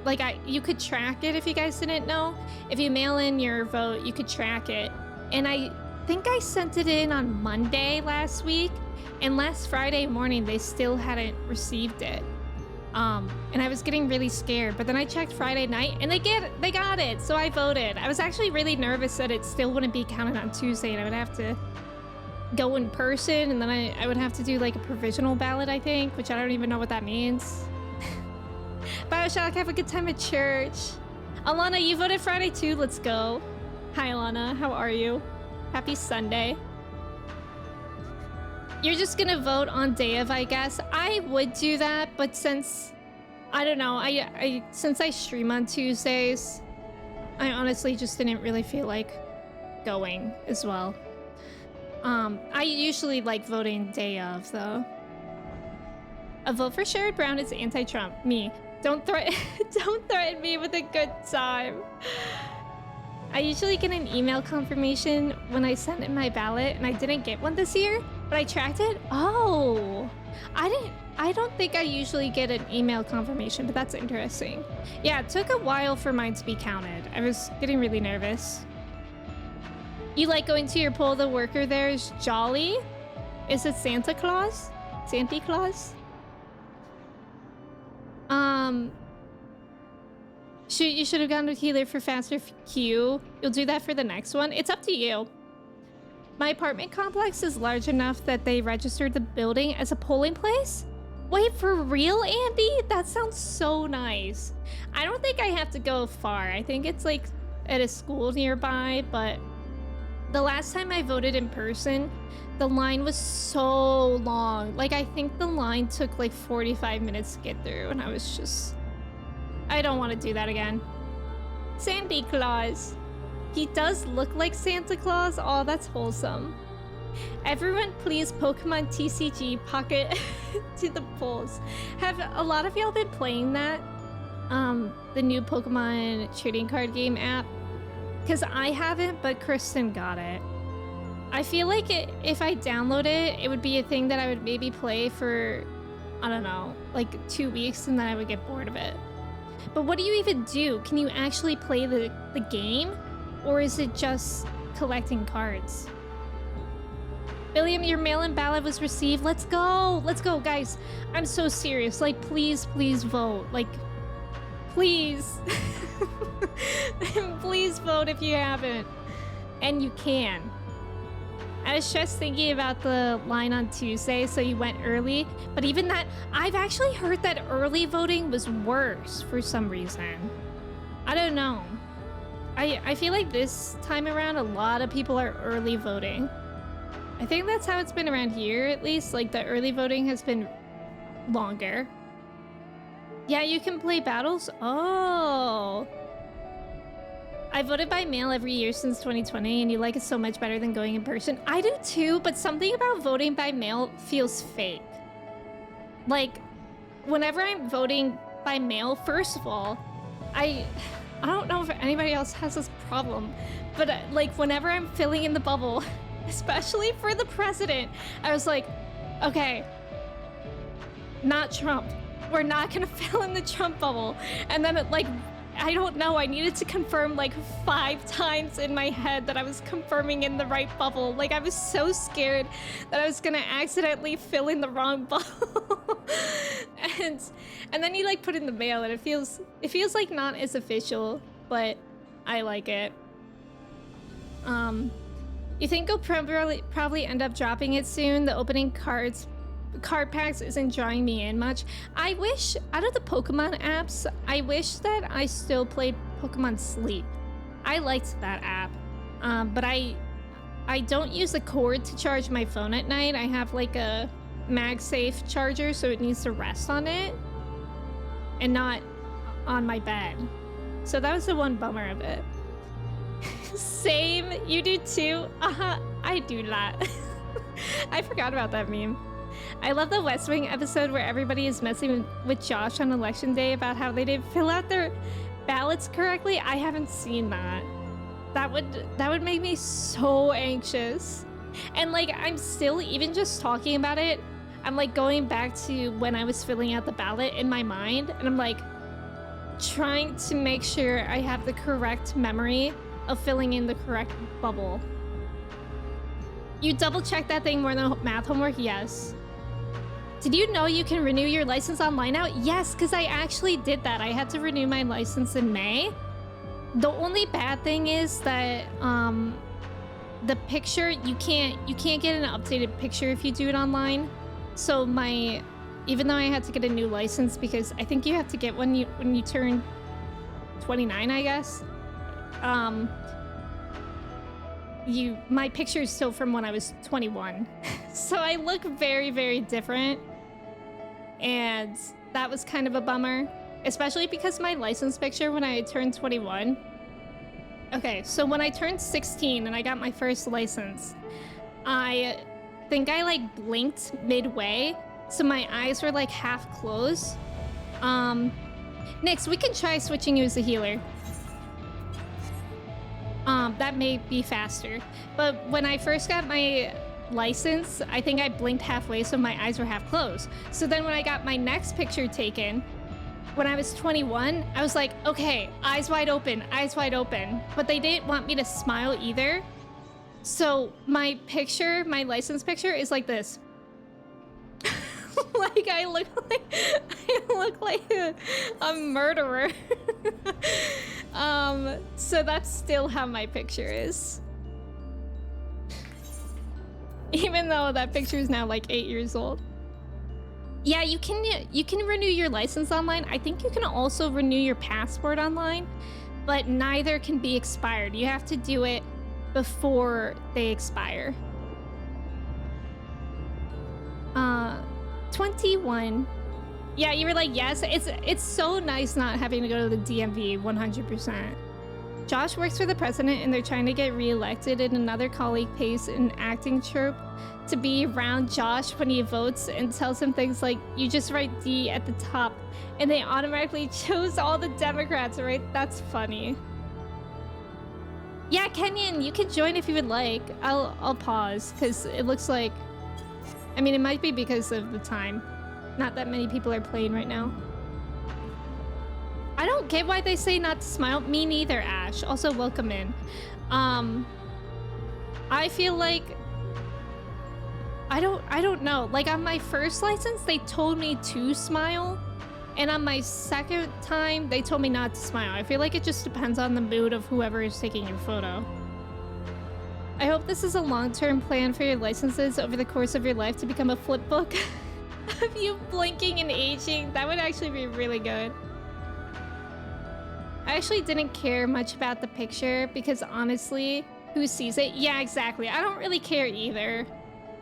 like you could track it if you guys didn't know. If you mail in your vote, you could track it. And I think I sent it in on Monday last week, and last Friday morning they still hadn't received it. And I was getting really scared, but then I checked Friday night and they got it, so I voted. I was actually really nervous that it still wouldn't be counted on Tuesday and I would have to go in person, and then I would have to do like a provisional ballot, I think, which I don't even know what that means. Bioshock, have a good time at church. Alana, you voted Friday too. Let's go. Hi, Alana. How are you? Happy Sunday. You're just gonna vote on day of, I guess. I would do that, but since I don't know, since I stream on Tuesdays, I honestly just didn't really feel like going as well. I usually like voting day of though. A vote for Sherrod Brown is anti-Trump. Me. Don't threaten me with a good time. I usually get an email confirmation when I send in my ballot, and I didn't get one this year, but I tracked it. Oh, I don't think I usually get an email confirmation, but that's interesting. Yeah, it took a while for mine to be counted. I was getting really nervous. You like going to your poll? The worker there is jolly. Is it Santa Claus? Santa Claus? You should have gone with Healer for faster queue. You'll do that for the next one. It's up to you. My apartment complex is large enough that they registered the building as a polling place. Wait, for real, Andy? That sounds so nice. I don't think I have to go far. I think it's like at a school nearby, but the last time I voted in person, the line was so long. Like, I think the line took like 45 minutes to get through, and I was just... I don't want to do that again. Santa Claus. He does look like Santa Claus. Oh, that's wholesome. Everyone, please Pokemon TCG Pocket to the polls. Have a lot of y'all been playing that? The new Pokemon trading card game app? Because I haven't, but Kristen got it. I feel like if I download it, it would be a thing that I would maybe play for, I don't know, like 2 weeks, and then I would get bored of it. But what do you even do? Can you actually play the game? Or is it just collecting cards? William, your mail-in ballot was received. Let's go. Let's go, guys. I'm so serious. Like, please, please vote. Like, please. Please vote if you haven't. And you can. I was just thinking about the line on Tuesday, so you went early. But even that, I've actually heard that early voting was worse for some reason. I don't know. I feel like this time around, a lot of people are early voting. I think that's how it's been around here, at least. Like, the early voting has been longer. Yeah, you can play battles? Oh. I voted by mail every year since 2020, and you like it so much better than going in person. I do too, but something about voting by mail feels fake. Like, whenever I'm voting by mail, first of all, I don't know if anybody else has this problem, but like whenever I'm filling in the bubble, especially for the president, I was like, okay, not Trump. We're not gonna fill in the Trump bubble. And then I don't know, I needed to confirm like 5 times in my head that I was confirming in the right bubble. Like I was so scared that I was gonna accidentally fill in the wrong bubble. and then you like put in the mail and it feels like not as official, but I like it. You think I'll probably end up dropping it soon? The opening card packs isn't drawing me in much. I wish, out of the Pokemon apps, I wish that I still played Pokemon Sleep. I liked that app, but I don't use the cord to charge my phone at night. I have like a MagSafe charger, so it needs to rest on it and not on my bed. So that was the one bummer of it. Same, you do too? I do not. I forgot about that meme. I love the West Wing episode where everybody is messing with Josh on election day about how they didn't fill out their ballots correctly. I haven't seen that. That would make me so anxious. And like, I'm still, even just talking about it, I'm like going back to when I was filling out the ballot in my mind, and I'm like trying to make sure I have the correct memory of filling in the correct bubble. You double check that thing more than math homework? Yes. Did you know you can renew your license online now? Yes, because I actually did that. I had to renew my license in May. The only bad thing is that the picture, you can't get an updated picture if you do it online. So even though I had to get a new license, because I think you have to get one when you turn 29, I guess. My picture is still from when I was 21. So I look very, very different. And that was kind of a bummer, especially because my license picture when I turned 21. Okay, so when I turned 16 and I got my first license, I think I like blinked midway, so my eyes were like half closed. Nix, we can try switching you as a healer. That may be faster. But when I first got my license, I think I blinked halfway, so my eyes were half closed. So then when I got my next picture taken, when I was 21, I was like, okay, eyes wide open, eyes wide open. But they didn't want me to smile either. So my picture, my license picture is like this. Like I look like a murderer. So that's still how my picture is. Even though that picture is now like 8 years old. Yeah, you can renew your license online. I think you can also renew your passport online, but neither can be expired. You have to do it before they expire. 21. Yeah, you were like, yes. It's so nice not having to go to the DMV 100%. Josh works for the president and they're trying to get reelected, and another colleague pays an acting trope to be around Josh when he votes and tells him things like, you just write D at the top, and they automatically chose all the Democrats, right? That's funny. Yeah, Kenyon, you can join if you would like. I'll pause, because it looks like, I mean, it might be because of the time. Not that many people are playing right now. I don't get why they say not to smile. Me neither, Ash. Also, welcome in. I feel like I don't know. Like on my first license, they told me to smile, and on my second time, they told me not to smile. I feel like it just depends on the mood of whoever is taking your photo. I hope this is a long-term plan for your licenses over the course of your life to become a flip book of you blinking and aging. That would actually be really good. I actually didn't care much about the picture because honestly, who sees it? Yeah, exactly. I don't really care either,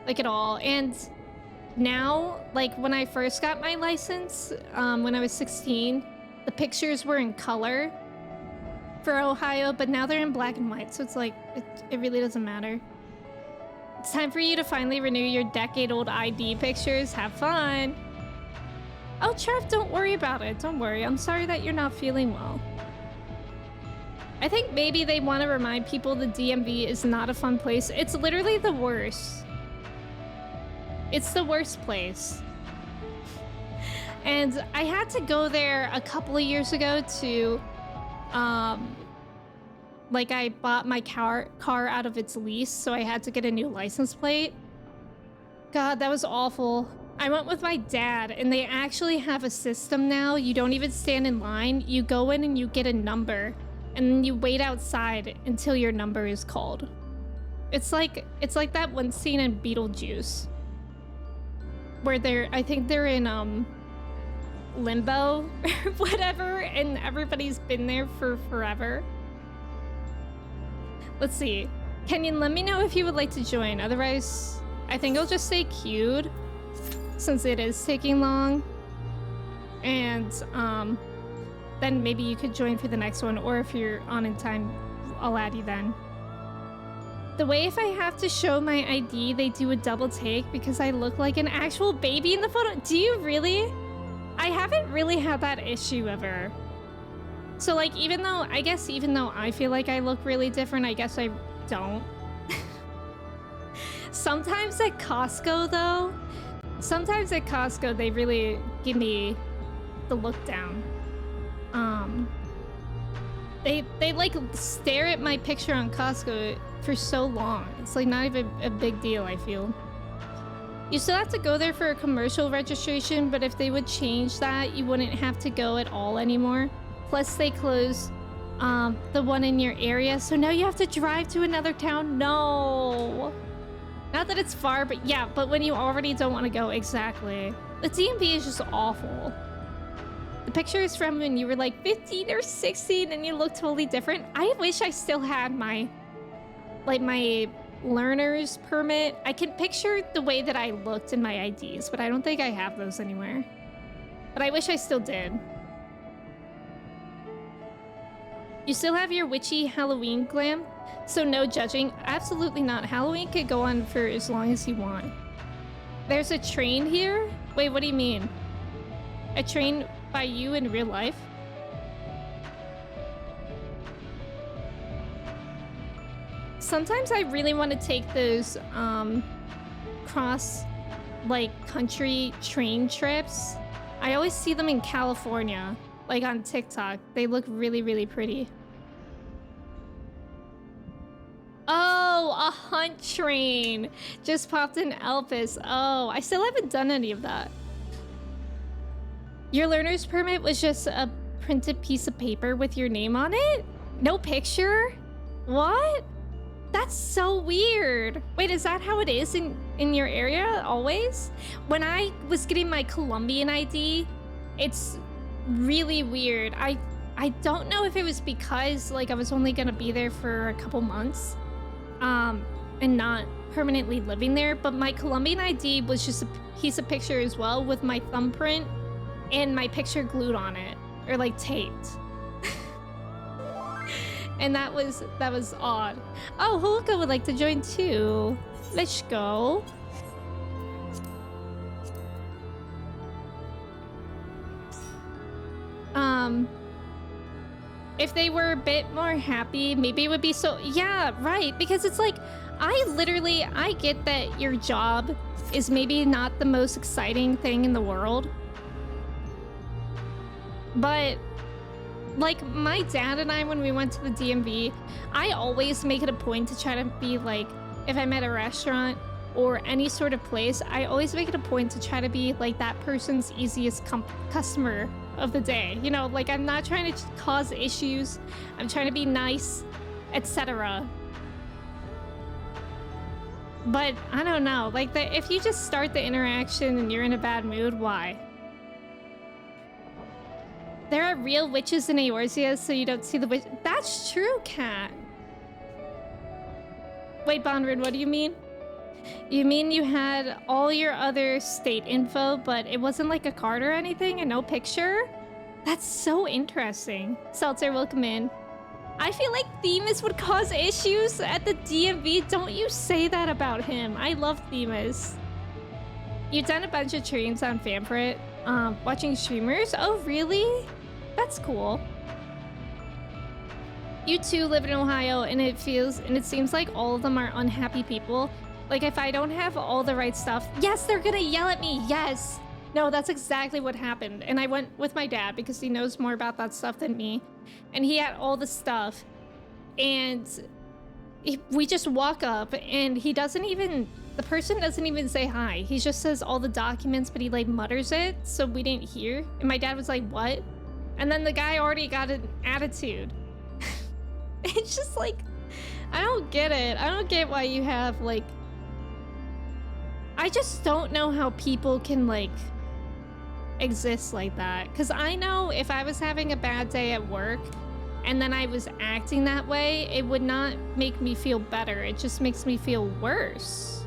like at all. And now, like when I first got my license, when I was 16, the pictures were in color for Ohio, but now they're in black and white, so it's like, it really doesn't matter. It's time for you to finally renew your decade-old ID pictures. Have fun. Oh, Trev, don't worry about it. Don't worry. I'm sorry that you're not feeling well. I think maybe they want to remind people the DMV is not a fun place. It's literally the worst. It's the worst place. And I had to go there a couple of years ago to, like I bought my car out of its lease, so I had to get a new license plate. God, that was awful. I went with my dad, and they actually have a system now. You don't even stand in line. You go in and you get a number, and then you wait outside until your number is called. It's like that one scene in Beetlejuice where I think they're in limbo or whatever, and everybody's been there for forever. Let's see. Can you let me know if you would like to join? Otherwise, I think I'll just stay queued since it is taking long. And then maybe you could join for the next one, or if you're on in time, I'll add you then. The way if I have to show my ID, they do a double take because I look like an actual baby in the photo. Do you really? I haven't really had that issue ever. So like, even though I feel like I look really different, I guess I don't. Sometimes at Costco though, they really give me the look down. They like stare at my picture on Costco for so long. It's like not even a big deal, I feel. You still have to go there for a commercial registration, but if they would change that, you wouldn't have to go at all anymore. Plus they closed the one in your area, so now you have to drive to another town. No. Not that it's far, but yeah, but when you already don't want to go, exactly. The DMV is just awful. The picture is from when you were like 15 or 16 and you look totally different. I wish I still had my learner's permit. I can picture the way that I looked in my IDs, but I don't think I have those anywhere. But I wish I still did. You still have your witchy Halloween glam, so no judging. Absolutely not. Halloween could go on for as long as you want. There's a train here? Wait, what do you mean? A train by you in real life? Sometimes I really want to take those cross like country train trips. I always see them in California, like on TikTok. They look really, really pretty. Oh, a hunt train just popped in Elpis. Oh, I still haven't done any of that. Your learner's permit was just a printed piece of paper with your name on it? No picture? What? That's so weird. Wait, is that how it is in your area always? When I was getting my Colombian ID, it's really weird. I don't know if it was because like I was only gonna be there for a couple months and not permanently living there, but my Colombian ID was just a piece of picture as well with my thumbprint and my picture glued on it, or like taped. And that was odd. Oh, Huluka would like to join too. Let's go. If they were a bit more happy, maybe it would be so... Yeah, right. Because it's like, I get that your job is maybe not the most exciting thing in the world. But... like, my dad and I, when we went to the DMV, I always make it a point to try to be like, if I'm at a restaurant or any sort of place, I always make it a point to try to be like that person's easiest customer of the day. You know, like I'm not trying to cause issues. I'm trying to be nice, etc. But I don't know, like if you just start the interaction and you're in a bad mood, why? There are real witches in Eorzea, so you don't see the witch. That's true, Kat. Wait, Bonrin, what do you mean? You mean you had all your other state info, but it wasn't like a card or anything and no picture? That's so interesting. Seltzer, welcome in. I feel like Themis would cause issues at the DMV. Don't you say that about him. I love Themis. You've done a bunch of streams on Fanfrit, watching streamers? Oh, really? That's cool. You too live in Ohio, and it seems like all of them are unhappy people. Like, if I don't have all the right stuff, yes, they're gonna yell at me, yes! No, that's exactly what happened. And I went with my dad because he knows more about that stuff than me. And he had all the stuff. And we just walk up, and he doesn't even... The person doesn't even say hi. He just says all the documents, but he, like, mutters it, so we didn't hear. And my dad was like, what? And then the guy already got an attitude. It's just like... I don't get it. I don't get why you have, like... I just don't know how people can, like... exist like that, because I know if I was having a bad day at work and then I was acting that way, it would not make me feel better. It just makes me feel worse,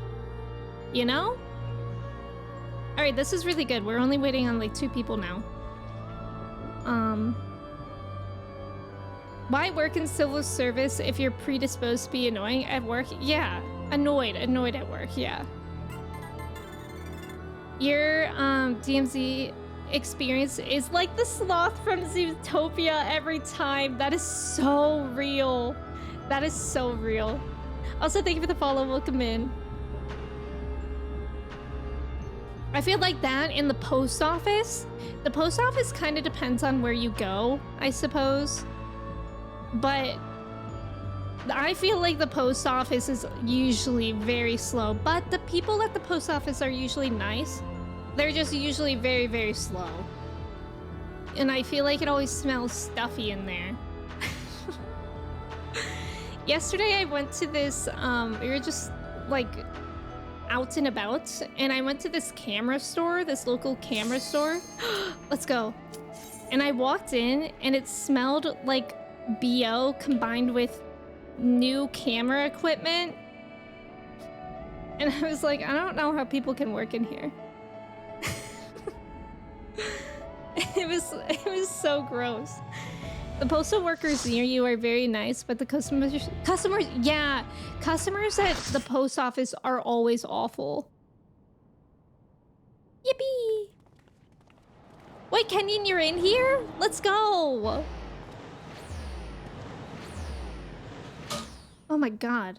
you know? All right, this is really good. We're only waiting on like 2 people now. Why work in civil service if you're predisposed to be annoying at work? Yeah, annoyed at work. Yeah. Your DMZ experience is like the sloth from Zootopia every time. That is so real. That is so real. Also, thank you for the follow. Welcome in. I feel like that in the post office. The post office kind of depends on where you go, I suppose. But I feel like the post office is usually very slow, but the people at the post office are usually nice. They're just usually very, very slow. And I feel like it always smells stuffy in there. Yesterday I went to this, we were just like out and about, and I went to this camera store, this local camera store. Let's go. And I walked in and it smelled like BO combined with new camera equipment. And I was like, I don't know how people can work in here. It was so gross. The postal workers near you are very nice, but the customers, yeah, customers at the post office are always awful. Yippee! Wait, Kenyon, you're in here? Let's go! Oh my god.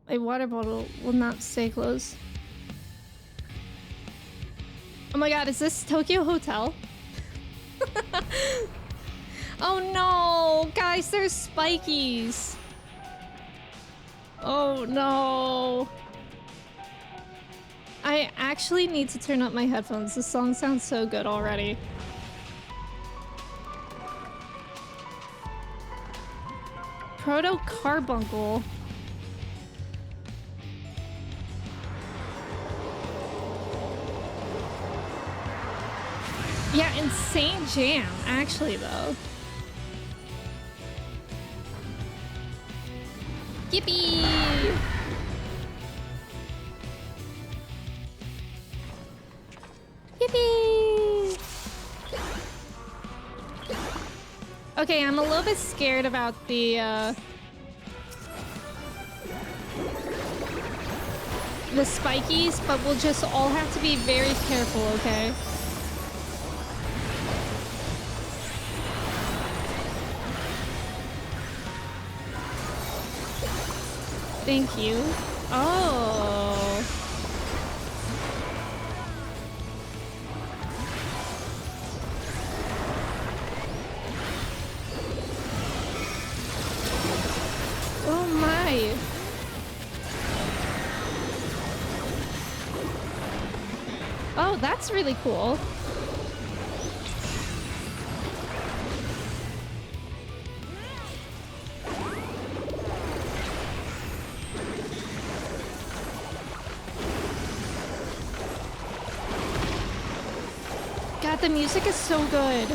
My water bottle will not stay closed. Oh my god, is this Tokyo Hotel? Oh no! Guys, there's spikies! Oh no! I actually need to turn up my headphones. This song sounds so good already. Proto Carbuncle. Yeah, insane jam, actually, though. Yippee! Yippee! Okay, I'm a little bit scared about the spikies, but we'll just all have to be very careful, okay? Thank you. Oh. Oh my. Oh, that's really cool. God, the music is so good.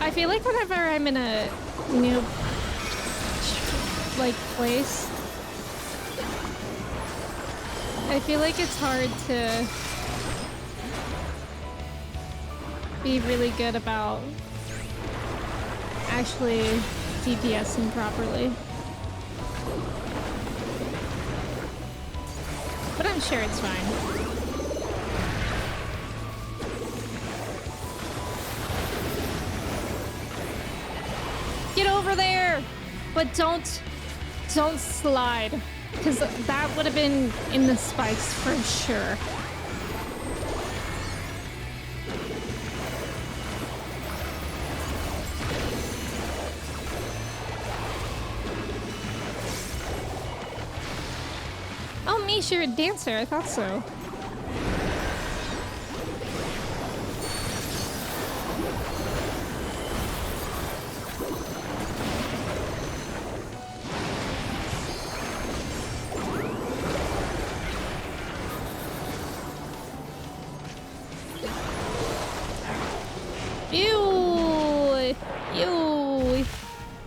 I feel like whenever I'm in a new, like, place, I feel like it's hard to be really good about actually DPSing properly. But I'm sure it's fine. Get over there! But don't slide. Because that would have been in the spikes for sure. Oh, Mish, you're a dancer. I thought so. Ew! Ew!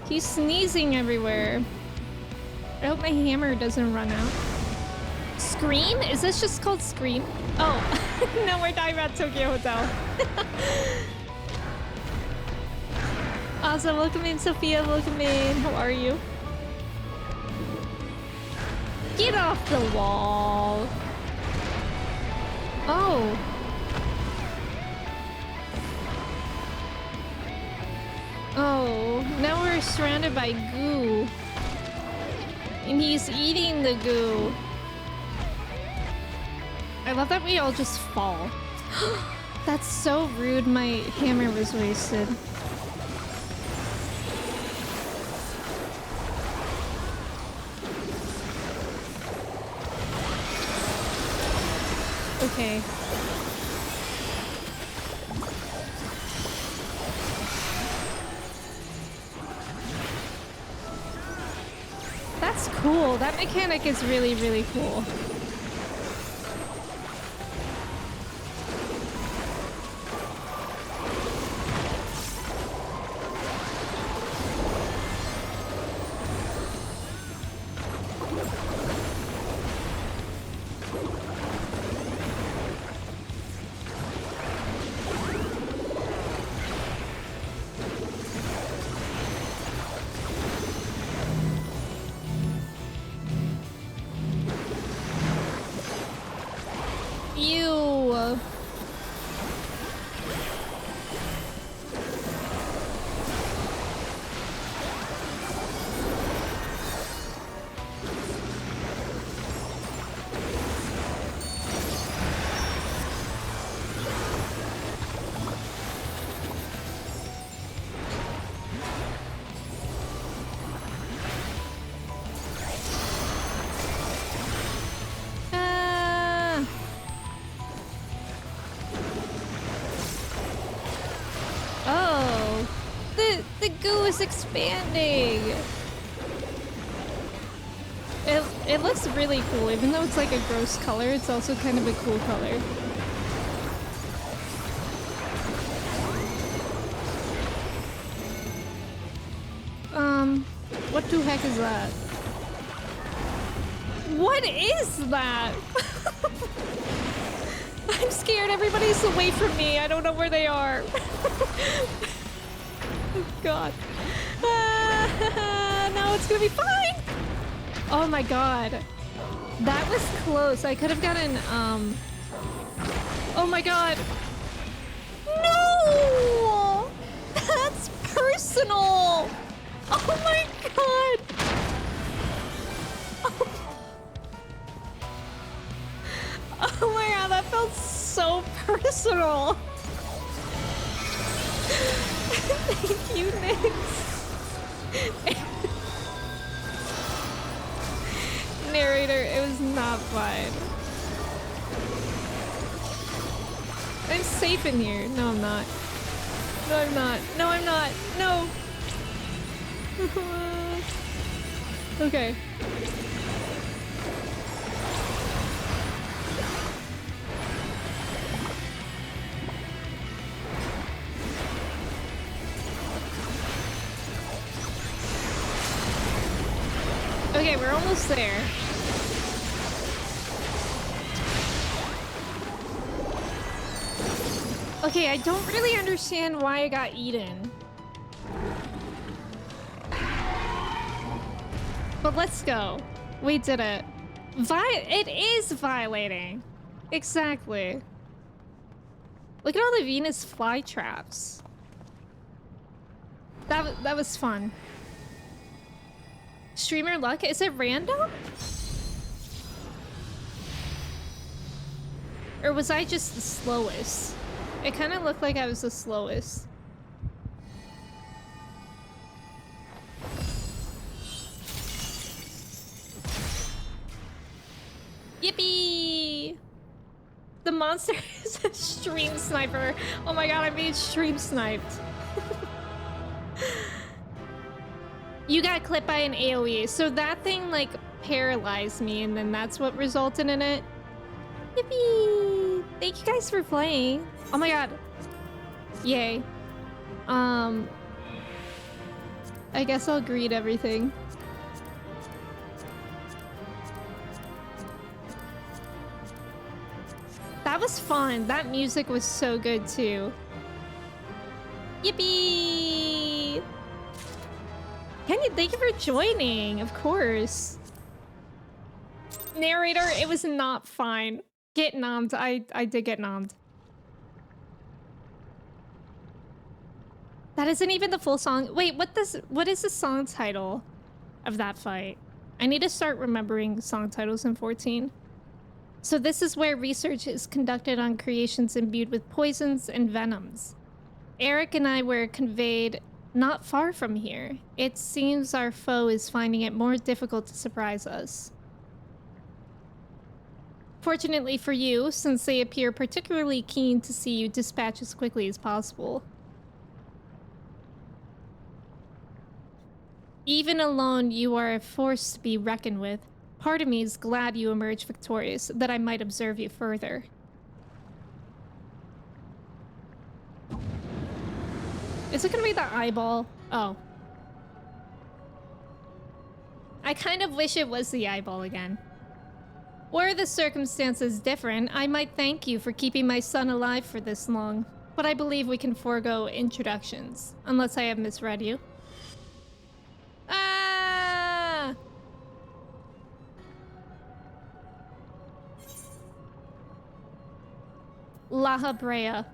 He's sneezing everywhere. I hope my hammer doesn't run out. Scream? Is this just called Scream? Oh, no, we're talking about Tokyo Hotel. Awesome, welcome in, Sophia, welcome in. How are you? Get off the wall. Oh. Oh, now we're surrounded by goo. And he's eating the goo. I love that we all just fall. That's so rude. My hammer was wasted. Okay. That's cool. That mechanic is really, really cool. Expanding. It looks really cool. Even though it's like a gross color, it's also kind of a cool color. What the heck is that? What is that? I'm scared. Everybody's away from me. I don't know where they are. Oh God. No, it's gonna be fine. Oh my God. That was close. I could have gotten, oh my God. No! That's personal. Oh my God. Oh my God, that felt so personal. Thank you, Nix. Narrator, it was not fine. I'm safe in here. No, I'm not. No, I'm not. No, I'm not. No. Okay. we're almost there. Okay, I don't really understand why I got eaten. But let's go. We did it. It is violating. Exactly. Look at all the Venus flytraps. That was fun. Streamer luck? Is it random? Or was I just the slowest? It kind of looked like I was the slowest. Yippee! The monster is a stream sniper. Oh my god, I'm being stream sniped. You got clipped by an AoE. So that thing like paralyzed me and then that's what resulted in it. Yippee! Thank you guys for playing. Oh my god. Yay. I guess I'll greet everything. That was fun. That music was so good too. Yippee! Thank you for joining, of course. Narrator, it was not fine. Get nommed. I did get nommed. That isn't even the full song. Wait, what is the song title of that fight? I need to start remembering song titles in 14. So this is where research is conducted on creations imbued with poisons and venoms. Eric and I were conveyed not far from here. It seems our foe is finding it more difficult to surprise us. Fortunately for you, since they appear particularly keen to see you dispatch as quickly as possible. Even alone, you are a force to be reckoned with. Part of me is glad you emerged victorious, that I might observe you further. Is it gonna be the eyeball? Oh. I kind of wish it was the eyeball again. Were the circumstances different, I might thank you for keeping my son alive for this long. But I believe we can forego introductions, unless I have misread you. Ah! La Habrea.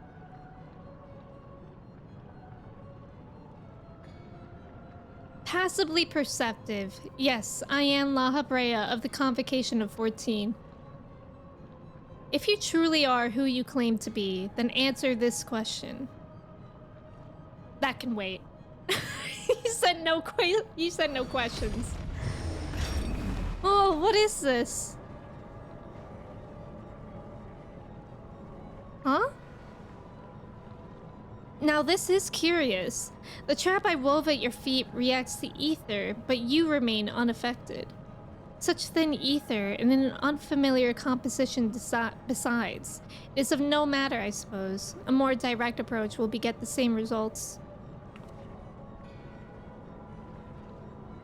Passively perceptive. Yes, I am La Habrea of the Convocation of 14. If you truly are who you claim to be, then answer this question. That can wait. You said no questions. Oh, what is this? Huh? Now this is curious. The trap I wove at your feet reacts to ether, but you remain unaffected. Such thin ether and in an unfamiliar composition besides. It is of no matter, I suppose. A more direct approach will beget the same results.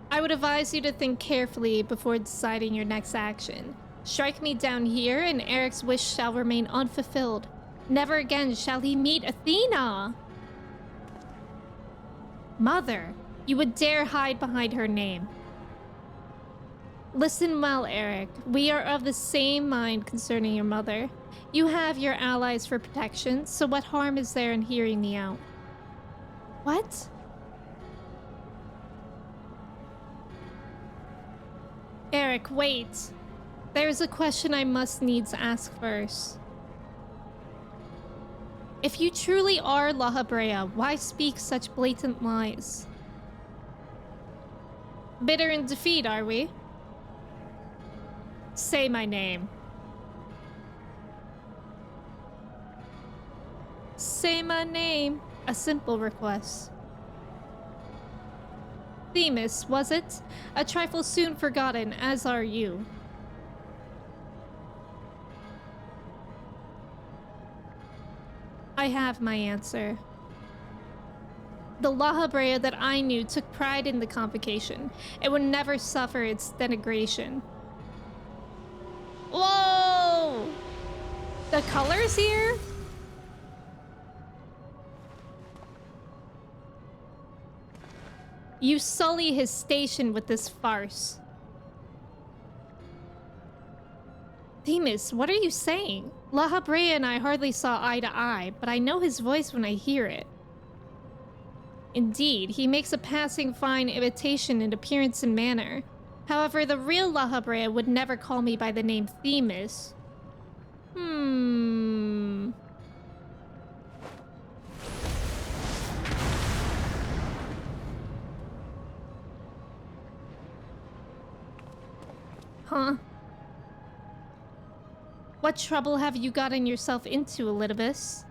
I would advise you to think carefully before deciding your next action. Strike me down here and Eric's wish shall remain unfulfilled. Never again shall he meet Athena! Mother, you would dare hide behind her name. Listen well, Eric. We are of the same mind concerning your mother. You have your allies for protection, so what harm is there in hearing me out? What? Eric, wait. There is a question I must needs ask first. If you truly are La Habrea, why speak such blatant lies? Bitter in defeat, are we? Say my name. Say my name. A simple request. Themis, was it? A trifle soon forgotten, as are you. I have my answer. The La Habrea that I knew took pride in the convocation. It would never suffer its denigration. Whoa! The colors here? You sully his station with this farce. Themis, what are you saying? La Habrea and I hardly saw eye to eye, but I know his voice when I hear it. Indeed, he makes a passing fine imitation in appearance and manner. However, the real La Habrea would never call me by the name Themis. Huh? What trouble have you gotten yourself into, Elidibus?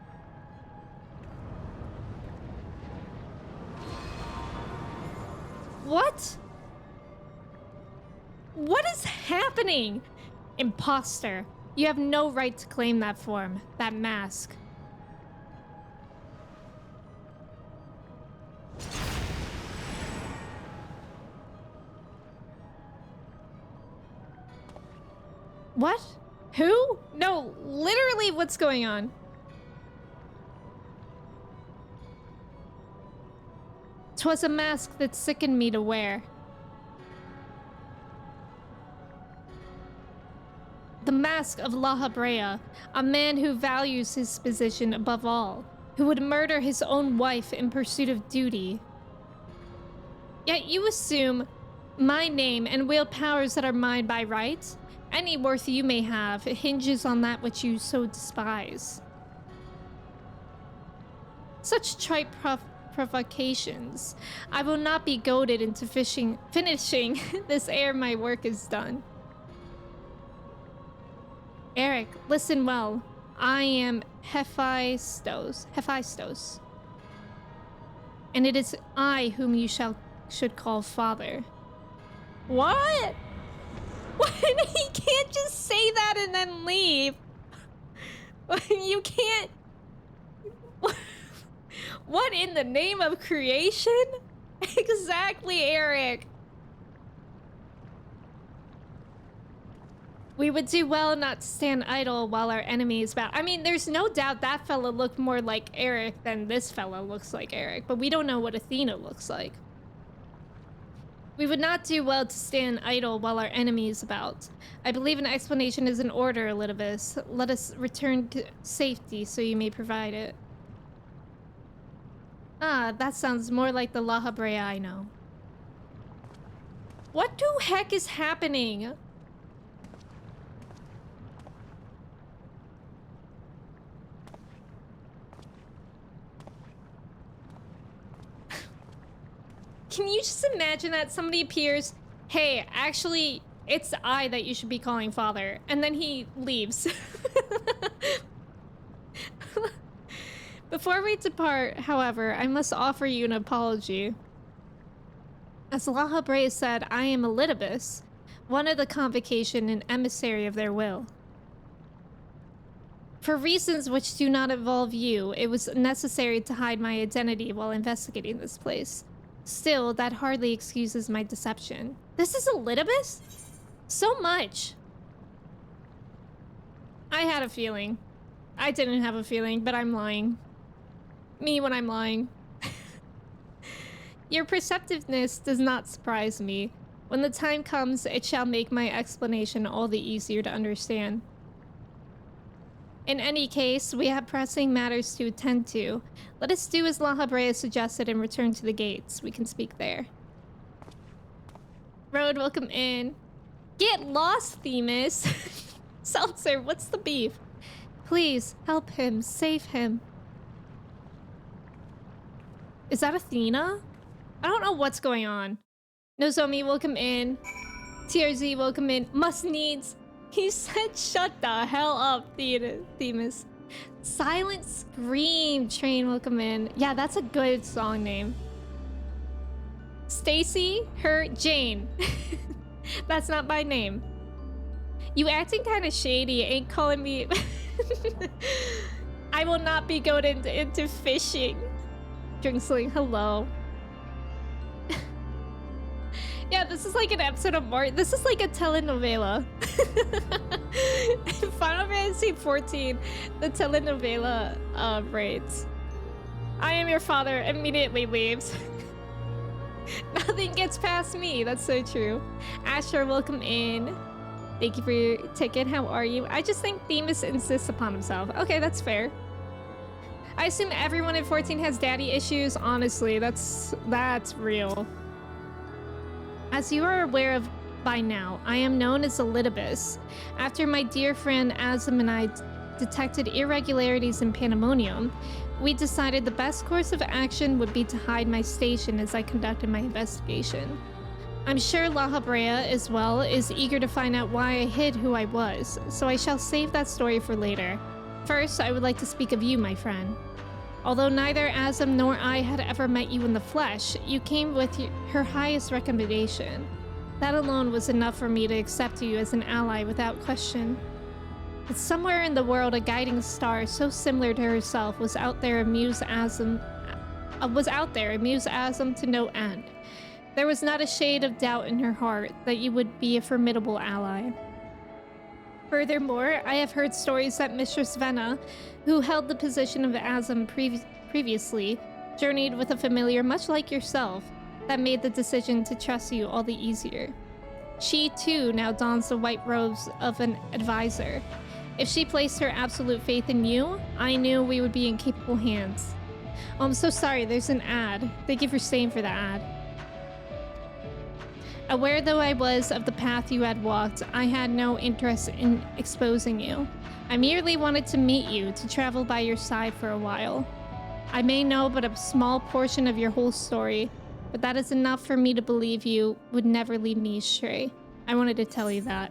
What? What is happening? Imposter. You have no right to claim that form, that mask. What? Who? No, literally, what's going on? "'Twas a mask that sickened me to wear. The mask of La Habrea, a man who values his position above all, who would murder his own wife in pursuit of duty. Yet you assume my name and wield powers that are mine by right? Any worth you may have hinges on that which you so despise. Such trite provocations. I will not be goaded into finishing this ere my work is done. Eric, listen well. I am Hephaestus. And it is I whom you should call father." What? What? He can't just say that and then leave. You can't. What in the name of creation? Exactly, Eric. We would do well not to stand idle while our enemies bow. I mean, there's no doubt that fella looked more like Eric than this fella looks like Eric, but we don't know what Athena looks like. We would not do well to stand idle while our enemy is about. I believe an explanation is in order, Elidibus. Let us return to safety so you may provide it. Ah, that sounds more like the La Habrea I know. What the heck is happening? Can you just imagine that somebody appears, hey, actually, it's I that you should be calling father, and then he leaves. Before we depart, however, I must offer you an apology. As La Habrea said, I am Elidibus, one of the convocation and emissary of their will. For reasons which do not involve you, it was necessary to hide my identity while investigating this place. Still, that hardly excuses my deception. This is Elidibus? So much. I had a feeling. I didn't have a feeling, but I'm lying. Me when I'm lying. Your perceptiveness does not surprise me. When the time comes, it shall make my explanation all the easier to understand. In any case, we have pressing matters to attend to. Let us do as La Habrea suggested and return to the gates. We can speak there. Road, welcome in. Get lost, Themis. Seltzer, what's the beef? Please, help him. Save him. Is that Athena? I don't know what's going on. Nozomi, welcome in. TRZ, welcome in. Must needs. He said, shut the hell up, Themis. Silent Scream Train, welcome in. Yeah, that's a good song name. Stacy, her, Jane. That's not my name. You acting kind of shady, ain't calling me. I will not be goaded into fishing. Drinksling, hello. Yeah, this is like an episode of Martin. This is like a telenovela. Final Fantasy 14, the telenovela raids. I am your father immediately leaves. Nothing gets past me. That's so true. Asher, welcome in. Thank you for your ticket. How are you? I just think Themis insists upon himself. Okay, that's fair. I assume everyone in 14 has daddy issues. Honestly, that's real. As you are aware of by now, I am known as Elidibus. After my dear friend Azim and I detected irregularities in Pandaemonium, we decided the best course of action would be to hide my station as I conducted my investigation. I'm sure La Habrea, as well, is eager to find out why I hid who I was, so I shall save that story for later. First, I would like to speak of you, my friend. Although neither Azim nor I had ever met you in the flesh, you came with her highest recommendation. That alone was enough for me to accept you as an ally without question. But somewhere in the world, a guiding star so similar to herself was out there, amuse Azim to no end. There was not a shade of doubt in her heart that you would be a formidable ally. Furthermore, I have heard stories that Mistress Venna, who held the position of Azim previously, journeyed with a familiar much like yourself, that made the decision to trust you all the easier. She, too, now dons the white robes of an advisor. If she placed her absolute faith in you, I knew we would be in capable hands. Oh, I'm so sorry, there's an ad. Thank you for staying for the ad. Aware though I was of the path you had walked, I had no interest in exposing you. I merely wanted to meet you, to travel by your side for a while. I may know but a small portion of your whole story, but that is enough for me to believe you would never lead me astray. I wanted to tell you that.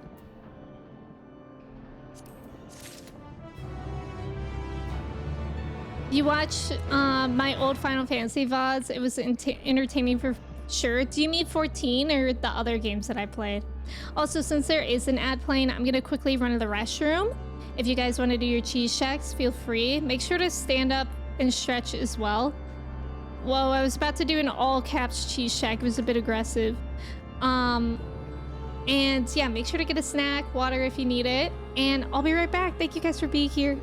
You watch my old Final Fantasy VODs, it was entertaining for sure. Do you mean 14 or the other games that I played? Also, since there is an ad playing, I'm gonna quickly run to the restroom. If you guys want to do your cheese checks, feel free. Make sure to stand up and stretch as well. Whoa, I was about to do an all caps cheese check. It was a bit aggressive. And yeah, make sure to get a snack, water if you need it. And I'll be right back. Thank you guys for being here.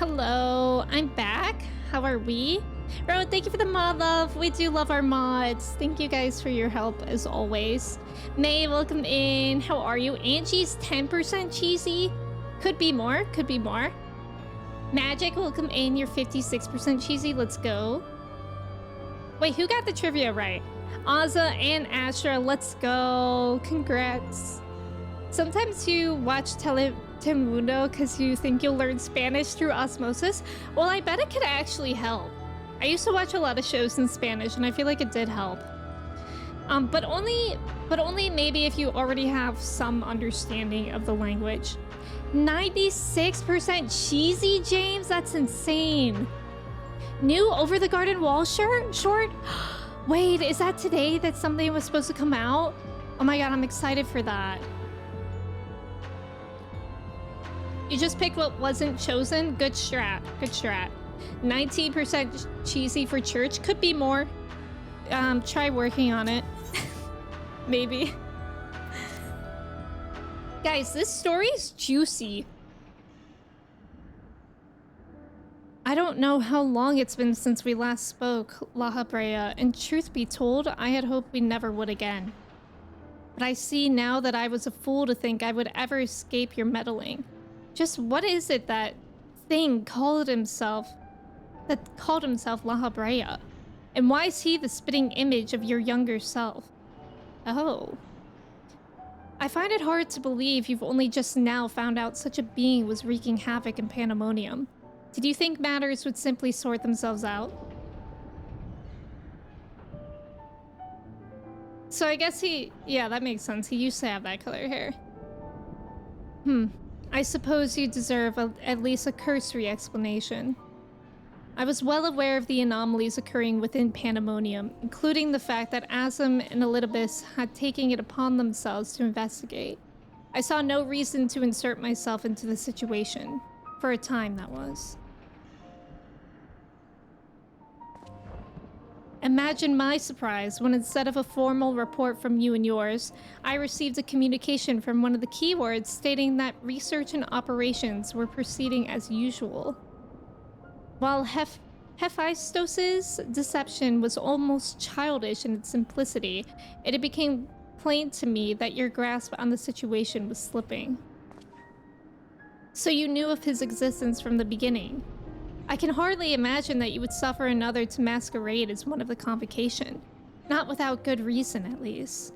Hello, I'm back. How are we? Ro, thank you for the mod love. We do love our mods. Thank you guys for your help as always. May, welcome in. How are you? Angie's 10% cheesy. Could be more, could be more. Magic, welcome in. You're 56% cheesy. Let's go. Wait, who got the trivia right? Azza and Astra, let's go. Congrats. Sometimes you watch Telemundo because you think you'll learn Spanish through osmosis. Well, I bet it could actually help. I used to watch a lot of shows in Spanish and I feel like it did help. But only maybe if you already have some understanding of the language. 96% cheesy, James? That's insane. New Over the Garden Wall short? Wait, is that today that something was supposed to come out? Oh my god, I'm excited for that. You just picked what wasn't chosen? Good strat, good strat. 19% cheesy for church. Could be more. Try working on it. Maybe. Guys, this story is juicy. I don't know how long it's been since we last spoke, La Habrea, and truth be told, I had hoped we never would again. But I see now that I was a fool to think I would ever escape your meddling. Just what is it that thing called himself La Habrea? And why is he the spitting image of your younger self? Oh. I find it hard to believe you've only just now found out such a being was wreaking havoc in Pandaemonium. Did you think matters would simply sort themselves out? So I guess yeah, that makes sense. He used to have that color hair. I suppose you deserve at least a cursory explanation. I was well aware of the anomalies occurring within Pandaemonium, including the fact that Azim and Elidibus had taken it upon themselves to investigate. I saw no reason to insert myself into the situation. For a time, that was. Imagine my surprise when instead of a formal report from you and yours, I received a communication from one of the keywords stating that research and operations were proceeding as usual. While Hephaistos's deception was almost childish in its simplicity, it became plain to me that your grasp on the situation was slipping. So you knew of his existence from the beginning. I can hardly imagine that you would suffer another to masquerade as one of the convocation. Not without good reason, at least.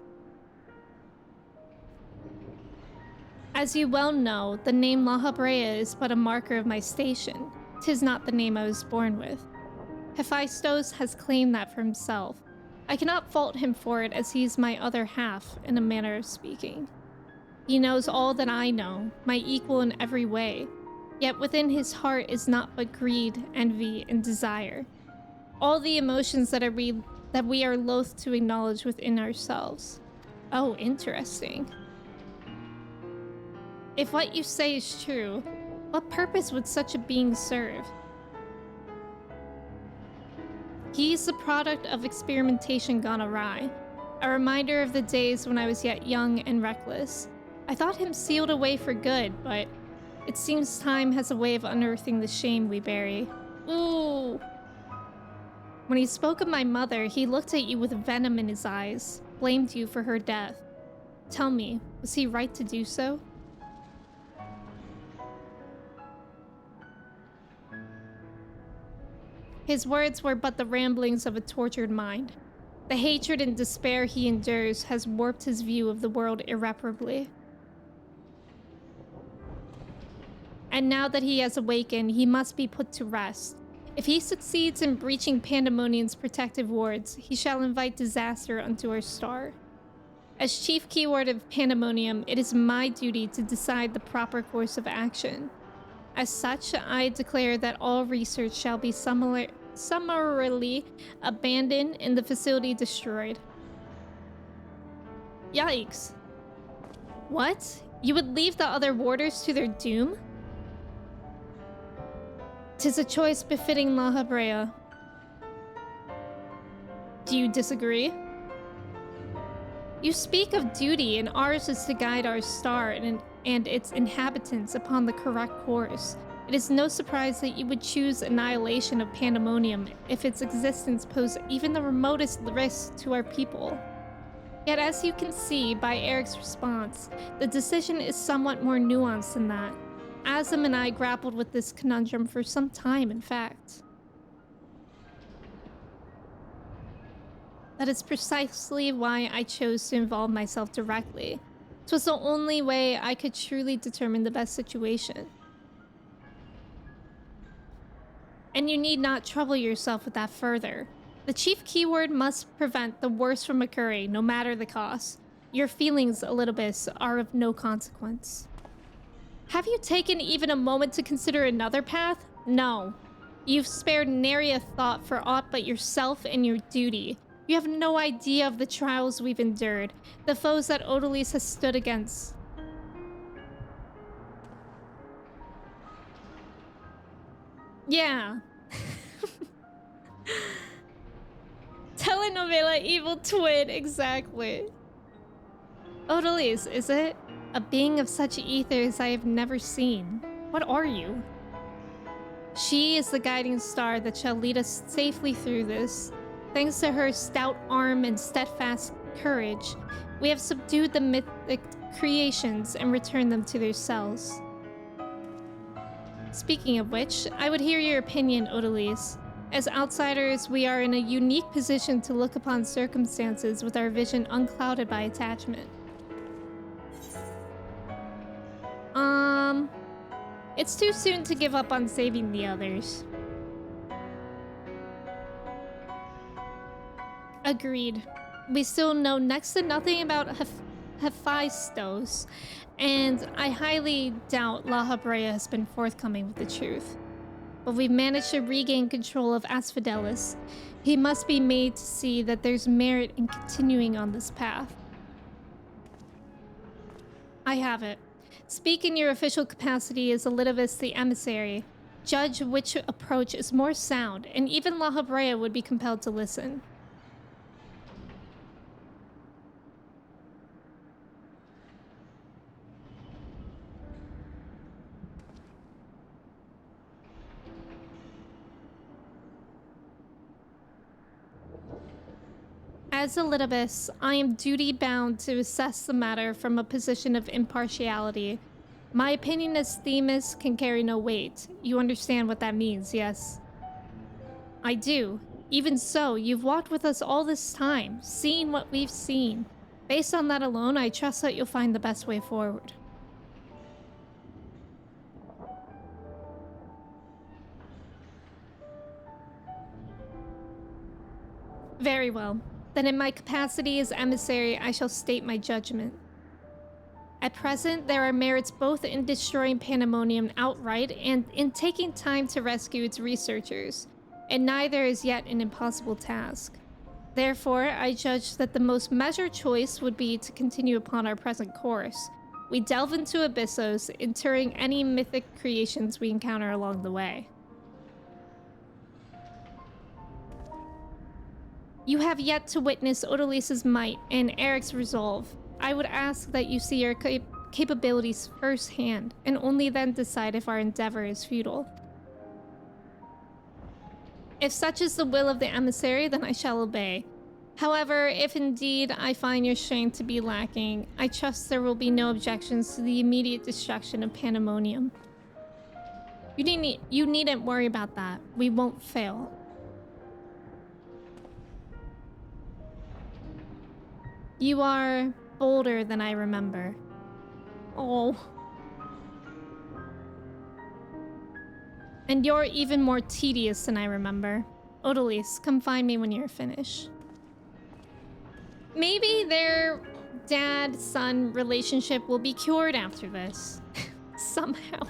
As you well know, the name La Habrea is but a marker of my station. 'Tis not the name I was born with. Hephaistos has claimed that for himself. I cannot fault him for it, as he is my other half, in a manner of speaking. He knows all that I know, my equal in every way. Yet within his heart is not but greed, envy, and desire. All the emotions that we are loath to acknowledge within ourselves. Oh, interesting. If what you say is true, what purpose would such a being serve? He is the product of experimentation gone awry, a reminder of the days when I was yet young and reckless. I thought him sealed away for good, but it seems time has a way of unearthing the shame we bury. Ooh. When he spoke of my mother, he looked at you with venom in his eyes, blamed you for her death. Tell me, was he right to do so? His words were but the ramblings of a tortured mind. The hatred and despair he endures has warped his view of the world irreparably. And now that he has awakened, he must be put to rest. If he succeeds in breaching Pandaemonium's protective wards, he shall invite disaster unto our star. As chief keyword of Pandaemonium, it is my duty to decide the proper course of action. As such, I declare that all research shall be summarily abandoned and the facility destroyed. Yikes. What? You would leave the other warders to their doom? 'Tis a choice befitting La Habrea. Do you disagree? You speak of duty, and ours is to guide our star in and its inhabitants upon the correct course. It is no surprise that you would choose annihilation of Pandaemonium if its existence posed even the remotest risk to our people. Yet as you can see by Eric's response, the decision is somewhat more nuanced than that. Azam and I grappled with this conundrum for some time, in fact. That is precisely why I chose to involve myself directly. It was the only way I could truly determine the best situation. And you need not trouble yourself with that further. The chief keyword must prevent the worst from occurring, no matter the cost. Your feelings, Elidibus, are of no consequence. Have you taken even a moment to consider another path? No. You've spared nary a thought for aught but yourself and your duty. You have no idea of the trials we've endured, the foes that Odalise has stood against. Yeah. Telenovela evil twin, exactly. Odalise, is it? A being of such ethers I have never seen. What are you? She is the guiding star that shall lead us safely through this. Thanks to her stout arm and steadfast courage, we have subdued the mythic creations and returned them to their cells. Speaking of which, I would hear your opinion, Odalise. As outsiders, we are in a unique position to look upon circumstances with our vision unclouded by attachment. It's too soon to give up on saving the others. Agreed. We still know next to nothing about Hephaestus, and I highly doubt La Habrea has been forthcoming with the truth. But we've managed to regain control of Asphodelis. He must be made to see that there's merit in continuing on this path. I have it. Speak in your official capacity as Elidibus the Emissary. Judge which approach is more sound, and even La Habrea would be compelled to listen. As Elidibus, I am duty-bound to assess the matter from a position of impartiality. My opinion as Themis can carry no weight. You understand what that means, yes? I do. Even so, you've walked with us all this time, seen what we've seen. Based on that alone, I trust that you'll find the best way forward. Very well. Then in my capacity as emissary, I shall state my judgment. At present, there are merits both in destroying Pandaemonium outright and in taking time to rescue its researchers, and neither is yet an impossible task. Therefore, I judge that the most measured choice would be to continue upon our present course. We delve into Abyssos, interring any mythic creations we encounter along the way. You have yet to witness Odalise's might and Eric's resolve. I would ask that you see your capabilities firsthand, and only then decide if our endeavor is futile. If such is the will of the emissary, then I shall obey. However, if indeed I find your strength to be lacking, I trust there will be no objections to the immediate destruction of Pandaemonium. You needn't worry about that. We won't fail. You are bolder than I remember. Oh. And you're even more tedious than I remember. Odalise, come find me when you're finished. Maybe their dad-son relationship will be cured after this. Somehow.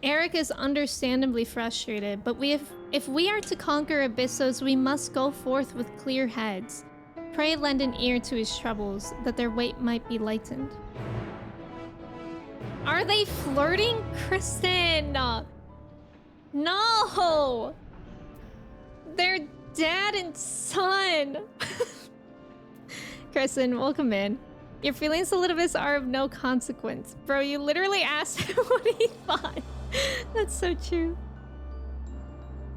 Eric is understandably frustrated, but if we are to conquer Abyssos, we must go forth with clear heads. Pray lend an ear to his troubles, that their weight might be lightened. Are they flirting, Kristen? No! They're dad and son. Kristen, welcome in. Your feelings a little bit are of no consequence. Bro, you literally asked him what he thought. That's so true.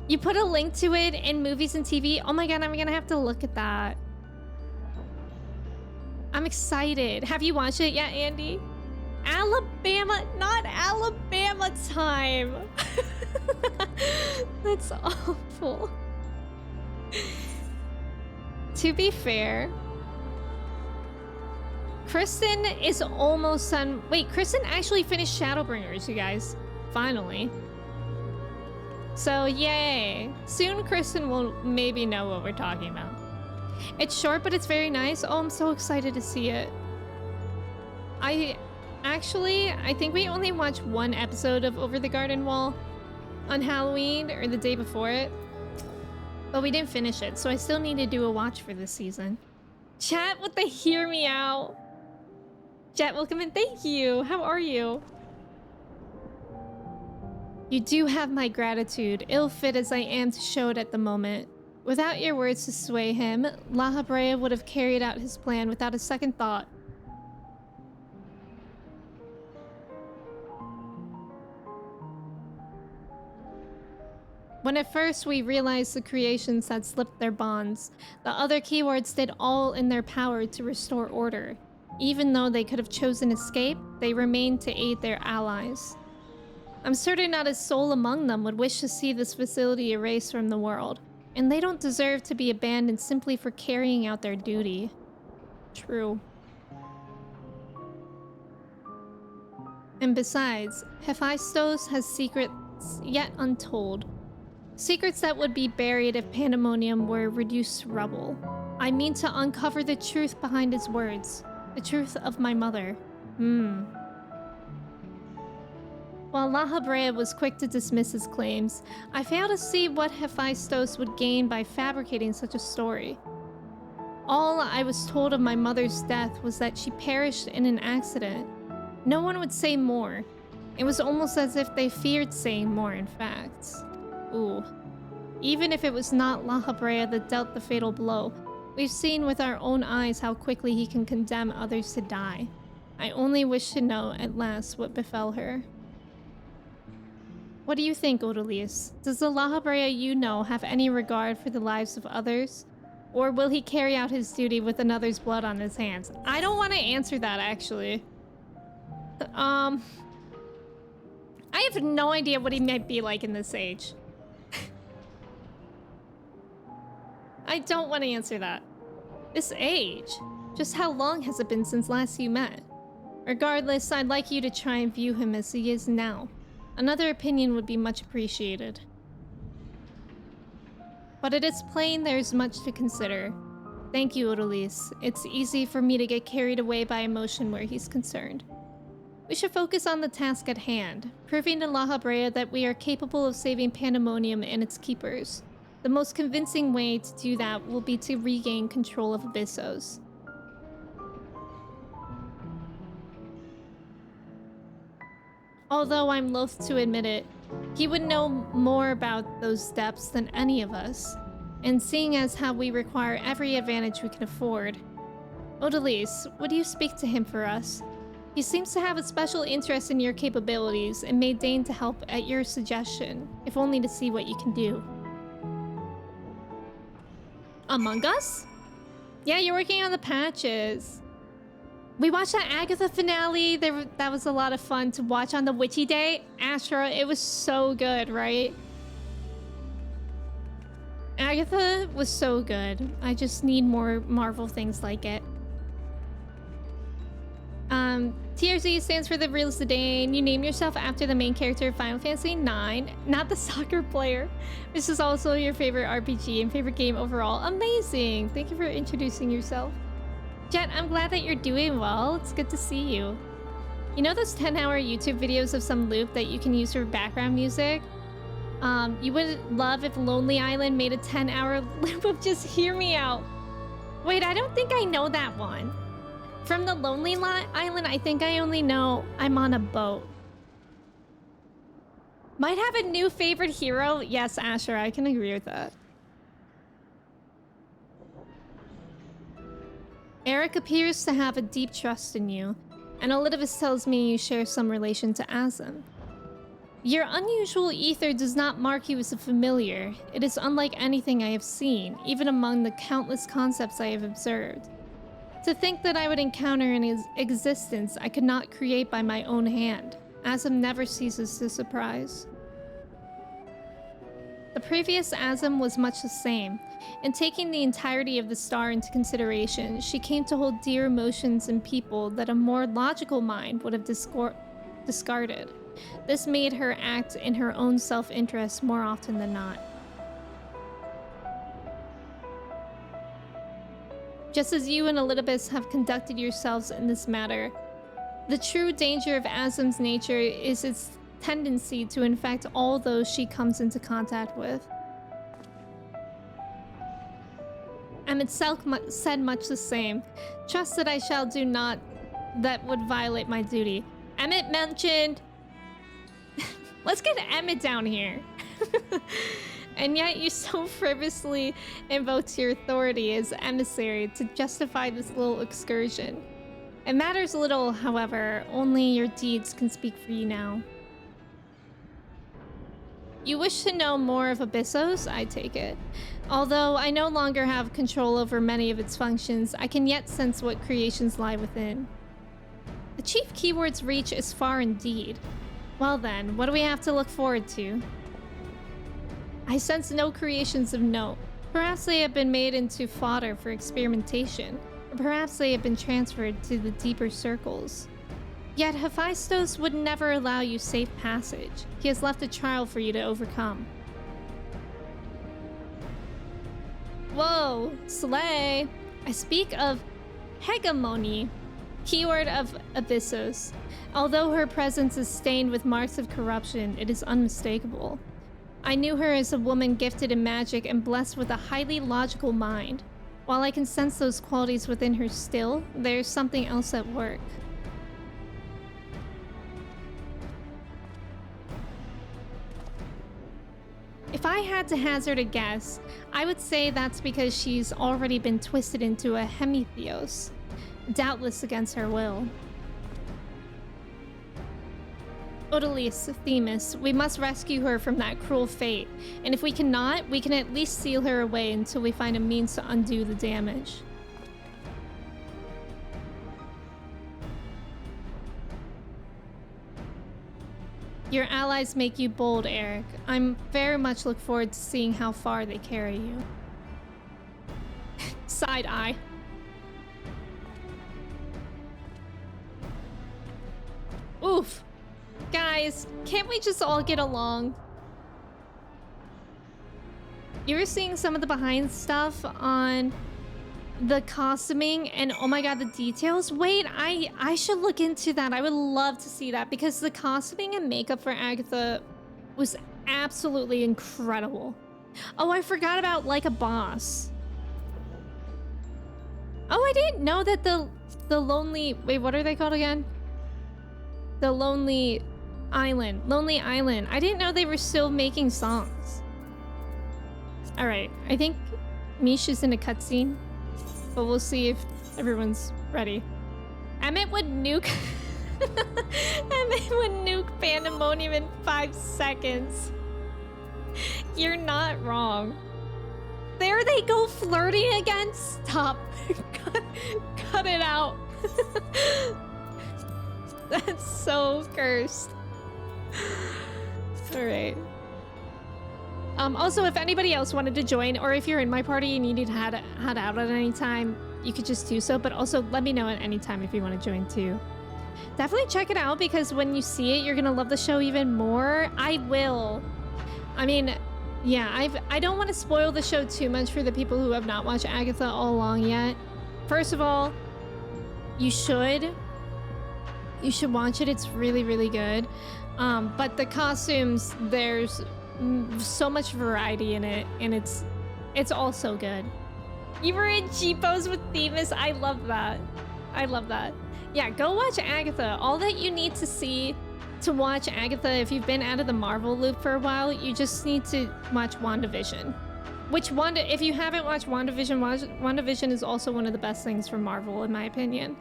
You put a link to it in movies and TV. Oh my god, I'm gonna have to look at that. I'm excited. Have you watched it yet, Andy? Alabama, not Alabama time. That's awful. To be fair, Kristen is almost done. Wait, Kristen actually finished Shadowbringers, you guys. Finally. So, yay. Soon Kristen will maybe know what we're talking about. It's short, but it's very nice. Oh, I'm so excited to see it. I think we only watched one episode of Over the Garden Wall on Halloween or the day before it. But we didn't finish it, so I still need to do a watch for this season. Chat with the hear me out. Chat, welcome in. Thank you. How are you? You do have my gratitude, ill-fit as I am to show it at the moment. Without your words to sway him, La Habrea would have carried out his plan without a second thought. When at first we realized the creations had slipped their bonds, the other keywords did all in their power to restore order. Even though they could have chosen escape, they remained to aid their allies. I'm certain not a soul among them would wish to see this facility erased from the world, and they don't deserve to be abandoned simply for carrying out their duty. True. And besides, Hephaestus has secrets yet untold. Secrets that would be buried if Pandaemonium were reduced to rubble. I mean to uncover the truth behind his words. The truth of my mother. While La Habrea was quick to dismiss his claims, I failed to see what Hephaestus would gain by fabricating such a story. All I was told of my mother's death was that she perished in an accident. No one would say more. It was almost as if they feared saying more, in fact. Ooh. Even if it was not La Habrea that dealt the fatal blow, we've seen with our own eyes how quickly he can condemn others to die. I only wish to know at last what befell her. What do you think, Odalisque? Does the La Habrea you know have any regard for the lives of others? Or will he carry out his duty with another's blood on his hands? I don't want to answer that, actually. I have no idea what he might be like in this age. I don't want to answer that. This age? Just how long has it been since last you met? Regardless, I'd like you to try and view him as he is now. Another opinion would be much appreciated. But it is plain there is much to consider. Thank you, Odalisque. It's easy for me to get carried away by emotion where he's concerned. We should focus on the task at hand, proving to La Habrea that we are capable of saving Pandaemonium and its keepers. The most convincing way to do that will be to regain control of Abyssos. Although I'm loath to admit it, he would know more about those depths than any of us, and seeing as how we require every advantage we can afford. Odalisque, would you speak to him for us? He seems to have a special interest in your capabilities and may deign to help at your suggestion, if only to see what you can do. Among Us? Yeah, you're working on the patches. We watched that Agatha finale. That was a lot of fun to watch on the Witchy Day. Astra, it was so good, right? Agatha was so good. I just need more Marvel things like it. TRZ stands for the real Zidane. You name yourself after the main character of Final Fantasy IX, not the soccer player. This is also your favorite RPG and favorite game overall. Amazing! Thank you for introducing yourself. Jet, I'm glad that you're doing well. It's good to see you. You know those 10-hour YouTube videos of some loop that you can use for background music? You would love if Lonely Island made a 10-hour loop of Just Hear Me Out. Wait, I don't think I know that one. From the Lonely Island, I think I only know I'm on a boat. Might have a new favorite hero? Yes, Asher, I can agree with that. Eric appears to have a deep trust in you, and Elidibus tells me you share some relation to Asm. Your unusual ether does not mark you as a familiar. It is unlike anything I have seen, even among the countless concepts I have observed. To think that I would encounter an existence I could not create by my own hand. Asm never ceases to surprise. The previous Asm was much the same. In taking the entirety of the star into consideration, she came to hold dear emotions in people that a more logical mind would have discarded. This made her act in her own self-interest more often than not. Just as you and Elidibus have conducted yourselves in this matter, the true danger of Asm's nature is its tendency to infect all those she comes into contact with. Emmett Selk said much the same. Trust that I shall do naught that would violate my duty. Emmett mentioned... Let's get Emmett down here. And yet you so frivolously invoked your authority as emissary to justify this little excursion. It matters little, however, only your deeds can speak for you now. You wish to know more of Abyssos, I take it. Although I no longer have control over many of its functions, I can yet sense what creations lie within. The chief keyword's reach is far indeed. Well then, what do we have to look forward to? I sense no creations of note. Perhaps they have been made into fodder for experimentation, or perhaps they have been transferred to the deeper circles. Yet Hephaestus would never allow you safe passage. He has left a trial for you to overcome. Whoa, slay! I speak of hegemony, keyword of Abyssos. Although her presence is stained with marks of corruption, it is unmistakable. I knew her as a woman gifted in magic and blessed with a highly logical mind. While I can sense those qualities within her still, there's something else at work. If I had to hazard a guess, I would say that's because she's already been twisted into a hemitheos, doubtless against her will. Odalisque, Themis, we must rescue her from that cruel fate, and if we cannot, we can at least seal her away until we find a means to undo the damage. Your allies make you bold, Eric. I'm very much look forward to seeing how far they carry you. Side eye. Oof. Guys, can't we just all get along? You were seeing some of the behind stuff on the costuming and oh my god, the details. Wait, I should look into that. I would love to see that because the costuming and makeup for Agatha was absolutely incredible. Oh, I forgot about Like a Boss. Oh, I didn't know that the lonely... Wait, what are they called again? The Lonely Island. Lonely Island. I didn't know they were still making songs. Alright, I think Misha's in a cutscene. But we'll see if everyone's ready. Emmett would nuke... Emmett would nuke Pandaemonium in 5 seconds. You're not wrong. There they go flirting again? Stop. Cut it out. That's so cursed. Alright. Also, if anybody else wanted to join, or if you're in my party and you need to head out at any time, you could just do so. But also, let me know at any time if you want to join too. Definitely check it out, because when you see it, you're gonna love the show even more. I will. I mean, yeah, I don't want to spoil the show too much for the people who have not watched Agatha all along yet. First of all, you should watch it. It's really, really good. But the costumes, there's so much variety in it, and it's all so good. You were in Jeepos with Themis. I love that. I love that. Yeah, go watch Agatha. All that you need to see to watch Agatha, if you've been out of the Marvel loop for a while, you just need to watch WandaVision. Which one? If you haven't watched WandaVision, WandaVision is also one of the best things from Marvel, in my opinion.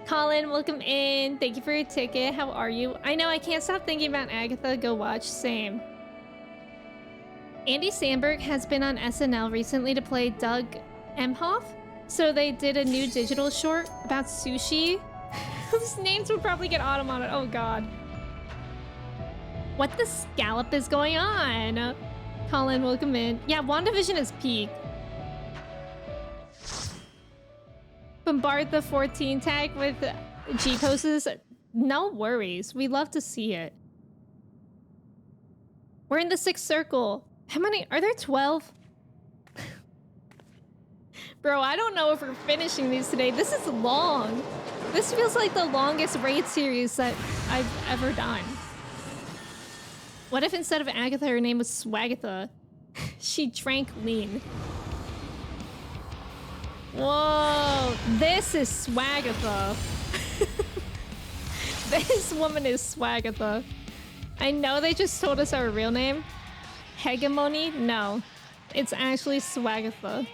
Colin, welcome in. Thank you for your ticket. How are you? I know, I can't stop thinking about Agatha. Go watch. Same. Andy Samberg has been on SNL recently to play Doug Emhoff. So they did a new digital short about sushi, whose names would probably get autumn on it. Oh god. What the scallop is going on? Colin, welcome in. Yeah, WandaVision is peak. Bombard the 14 tag with G-poses. No worries. We love to see it. We're in the 6th circle. How many? Are there 12? Bro, I don't know if we're finishing these today. This is long. This feels like the longest raid series that I've ever done. What if instead of Agatha, her name was Swagatha? She drank lean. Whoa, this is Swagatha. This woman is Swagatha. I know they just told us our real name. Hegemony? No, it's actually Swagatha.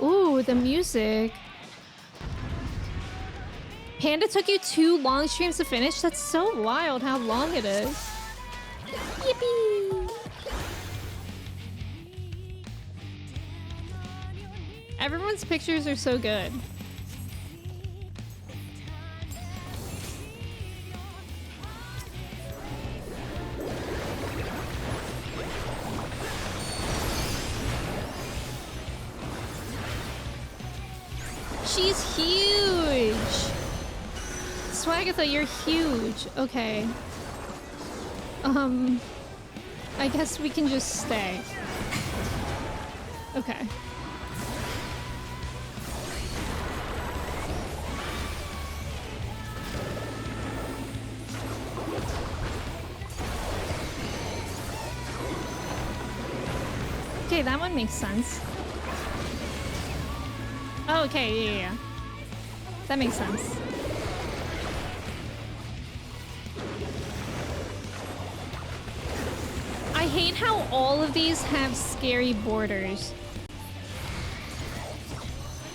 Ooh, the music. Panda took you 2 long streams to finish? That's so wild how long it is. Yippee! Everyone's pictures are so good. She's huge! Swagatha, you're huge. Okay. I guess we can just stay. Okay. Okay, that one makes sense. Oh, okay, yeah. That makes sense. I hate how all of these have scary borders.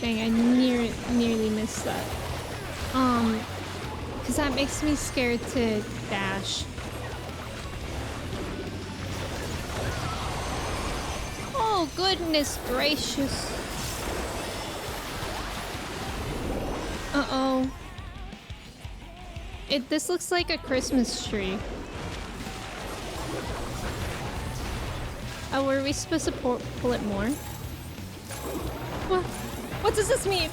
Dang, I nearly missed that. Because that makes me scared to dash. Oh, goodness gracious. Uh-oh. This looks like a Christmas tree. Oh, were we supposed to pull it more? What does this mean?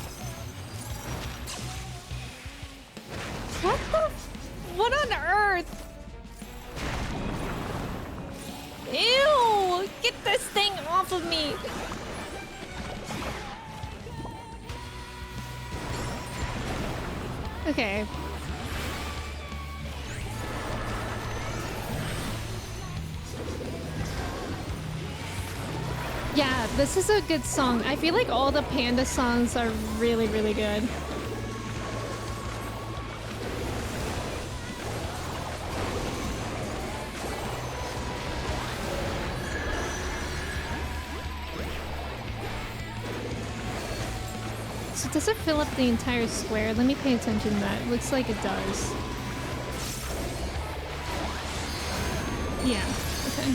What the? What on earth? Ew! Get this thing off of me! Okay. Yeah, this is a good song. I feel like all the Panda songs are really, really good. So does it fill up the entire square? Let me pay attention to that. It looks like it does. Yeah, okay.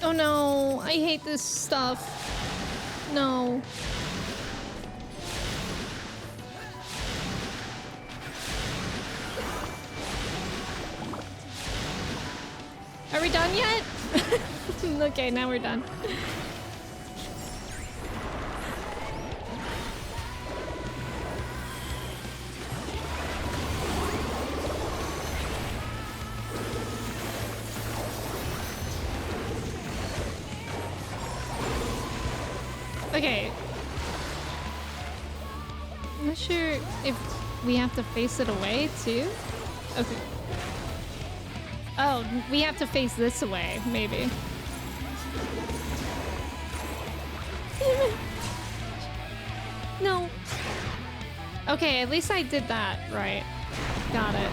Oh no, I hate this stuff. No. Are we done yet? Okay, now we're done. Okay. I'm not sure if we have to face it away too. Okay. Oh, we have to face this away, maybe. No. Okay, at least I did that right. Got it.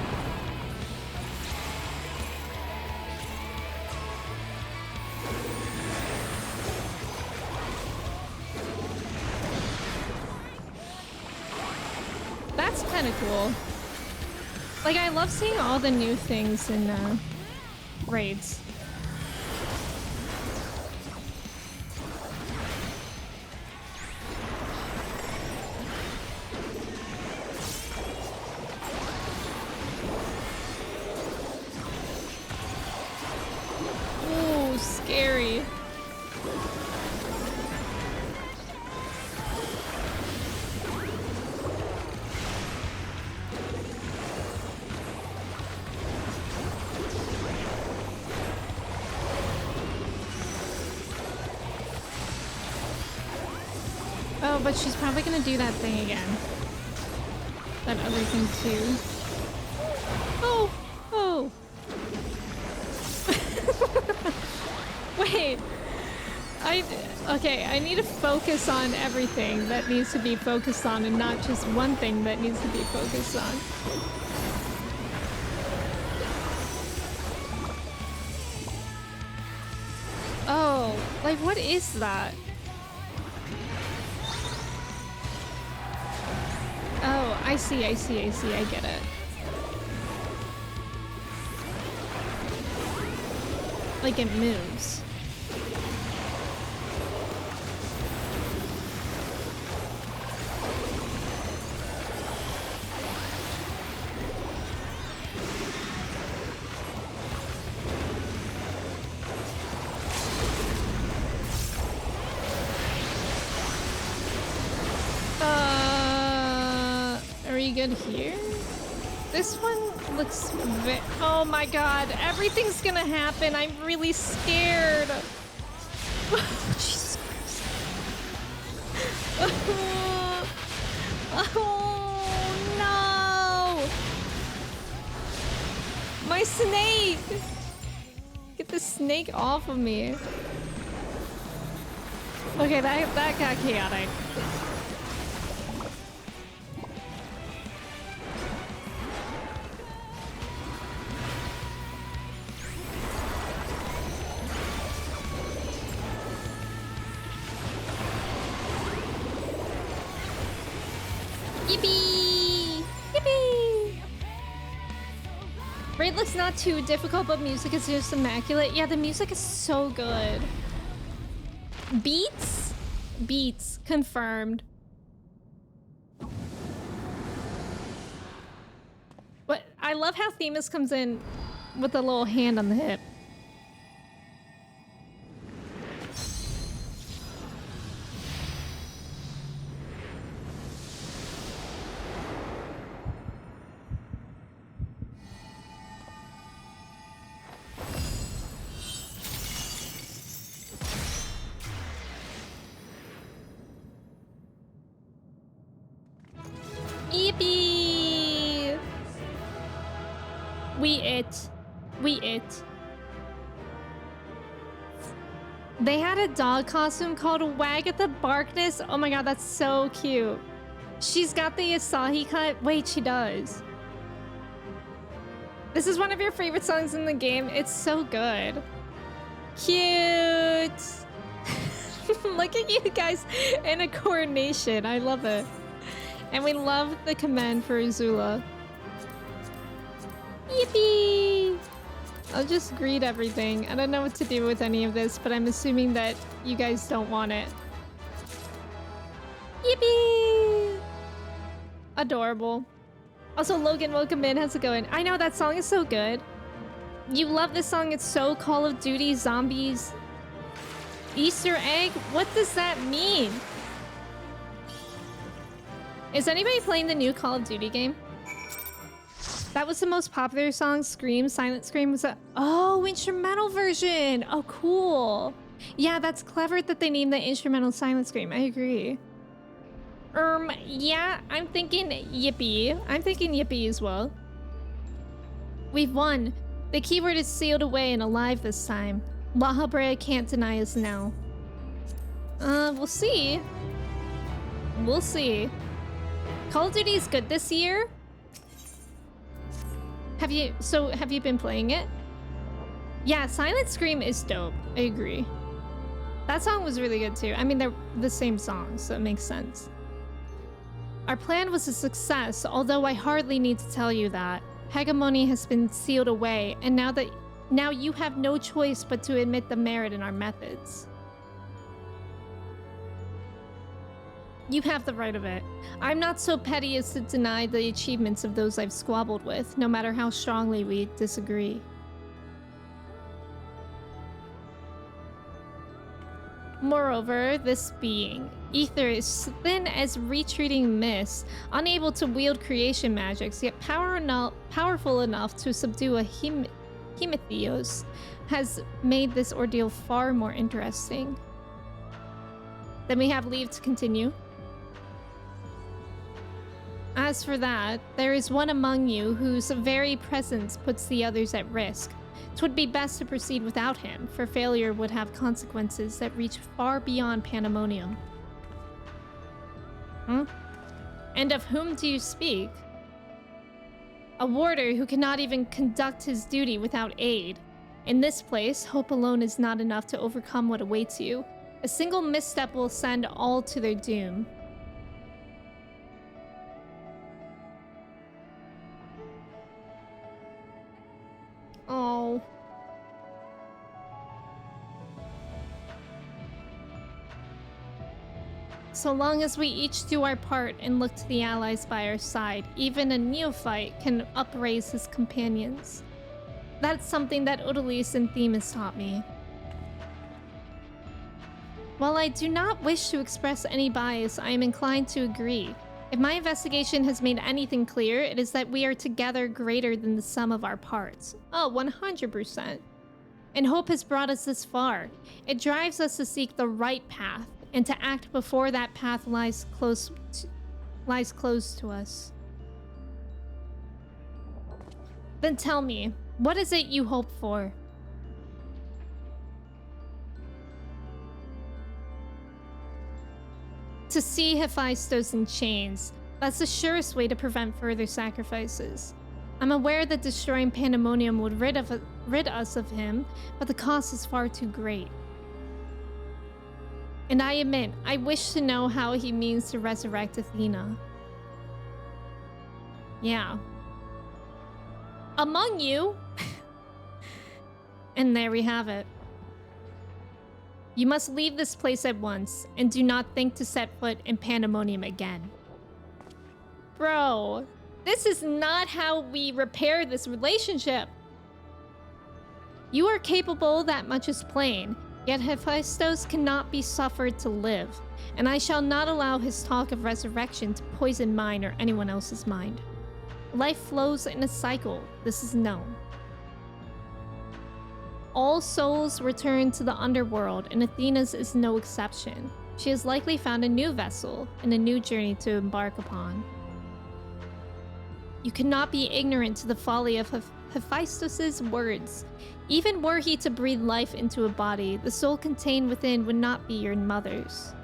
That's kind of cool. Like, I love seeing all the new things in raids. Ooh, scary. Oh, but she's probably gonna do that thing again. That other thing too. Oh! Oh! Wait! Okay, I need to focus on everything that needs to be focused on and not just one thing that needs to be focused on. Oh, like what is that? Oh, I see, I get it. Like it moves. Are you good here? This one looks oh my god, everything's gonna happen. I'm really scared. Jesus Christ. Oh no! My snake! Get the snake off of me. Okay, that got chaotic. Yippee! Yippee! Raid looks not too difficult, but music is just immaculate. Yeah, the music is so good. Beats? Beats. Confirmed. But I love how Themis comes in with a little hand on the hip. Yippee! We it. They had a dog costume called Wagatha Barkness. Oh my god, that's so cute. She's got the Asahi cut. Wait, she does. This is one of your favorite songs in the game. It's so good. Cute. Look at you guys in a coordination. I love it. And we love the command for Azula. Yippee! I'll just greet everything. I don't know what to do with any of this, but I'm assuming that you guys don't want it. Yippee! Adorable. Also, Logan, welcome in. How's it going? I know, that song is so good. You love this song. It's so Call of Duty Zombies Easter egg? What does that mean? Is anybody playing the new Call of Duty game? That was the most popular song. Scream, Silent Scream was a... Oh, instrumental version. Oh, cool. Yeah, that's clever that they named the instrumental Silent Scream. I agree. Yeah, I'm thinking yippee. I'm thinking yippee as well. We've won. The keyword is sealed away and alive this time. La Habrea can't deny us now. We'll see. We'll see. Call of Duty is good this year. Have you been playing it? Yeah, Silent Scream is dope. I agree. That song was really good too. I mean, they're the same song, so it makes sense. Our plan was a success, although I hardly need to tell you that. Hegemony has been sealed away, and now you have no choice but to admit the merit in our methods. You have the right of it. I'm not so petty as to deny the achievements of those I've squabbled with, no matter how strongly we disagree. Moreover, this being, Ether, is thin as retreating mist, unable to wield creation magics, yet powerful enough to subdue a Hemetheos, has made this ordeal far more interesting. Then we have leave to continue. As for that, there is one among you whose very presence puts the others at risk. 'Twould be best to proceed without him, for failure would have consequences that reach far beyond Pandaemonium. And of whom do you speak? A warder who cannot even conduct his duty without aid. In this place, hope alone is not enough to overcome what awaits you. A single misstep will send all to their doom. Oh. So long as we each do our part and look to the allies by our side, even a neophyte can upraise his companions. That's something that Odalise and Themis taught me. While I do not wish to express any bias, I am inclined to agree. If my investigation has made anything clear, it is that we are together greater than the sum of our parts. Oh, 100%. And hope has brought us this far. It drives us to seek the right path, and to act before that path lies close to us. Then tell me, what is it you hope for? To see Hephaestus in chains, that's the surest way to prevent further sacrifices. I'm aware that destroying Pandaemonium would rid us of him, but the cost is far too great. And I admit, I wish to know how he means to resurrect Athena. Yeah. Among you! And there we have it. You must leave this place at once, and do not think to set foot in Pandaemonium again. Bro, this is not how we repair this relationship. You are capable, that much is plain, yet Hephaestus cannot be suffered to live, and I shall not allow his talk of resurrection to poison mine or anyone else's mind. Life flows in a cycle, this is known. All souls return to the underworld, and Athena's is no exception. She has likely found a new vessel and a new journey to embark upon. You cannot be ignorant to the folly of Hephaestus's words. Even were he to breathe life into a body, the soul contained within would not be your mother's.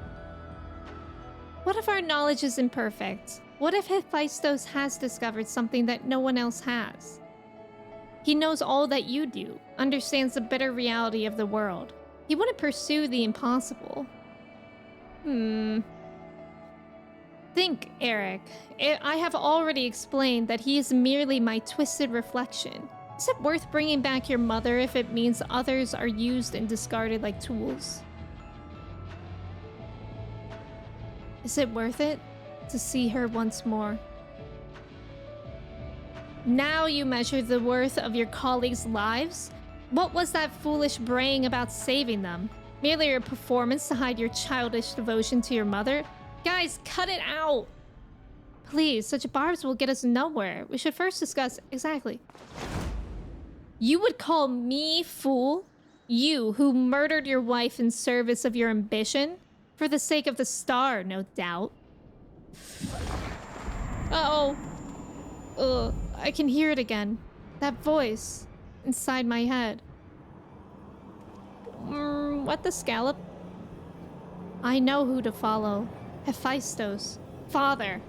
What if our knowledge is imperfect? What if Hephaestus has discovered something that no one else has? He knows all that you do, understands the bitter reality of the world. He wouldn't pursue the impossible. Think, Eric. I have already explained that he is merely my twisted reflection. Is it worth bringing back your mother if it means others are used and discarded like tools? Is it worth it to see her once more? Now you measure the worth of your colleagues' lives? What was that foolish braying about saving them? Merely a performance to hide your childish devotion to your mother? Guys, cut it out! Please, such barbs will get us nowhere. We should first discuss exactly. You would call me fool? You, who murdered your wife in service of your ambition? For the sake of the star, no doubt. Uh-oh. Ugh, I can hear it again. That voice inside my head. What the scallop? I know who to follow. Hephaestus. Father.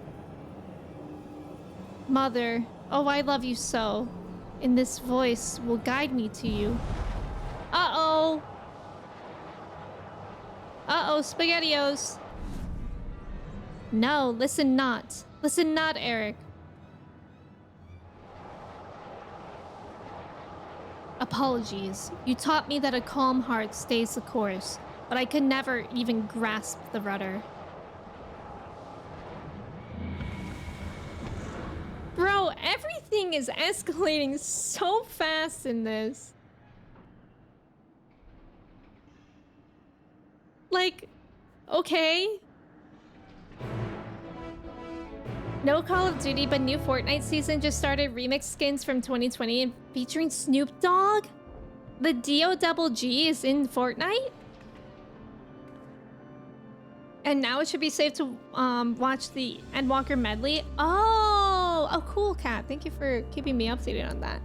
Mother, oh, I love you so. And this voice will guide me to you. Uh-oh. Uh-oh, SpaghettiOs. No, listen not. Listen not, Eric. Apologies. You taught me that a calm heart stays the course, but I could never even grasp the rudder. Bro, everything is escalating so fast in this. Like, okay. No Call of Duty, but new Fortnite season just started. Remix skins from 2020 and featuring Snoop Dogg. The D-O-double-G is in Fortnite? And now it should be safe to watch the Endwalker medley. Oh, cool, Cat. Thank you for keeping me updated on that.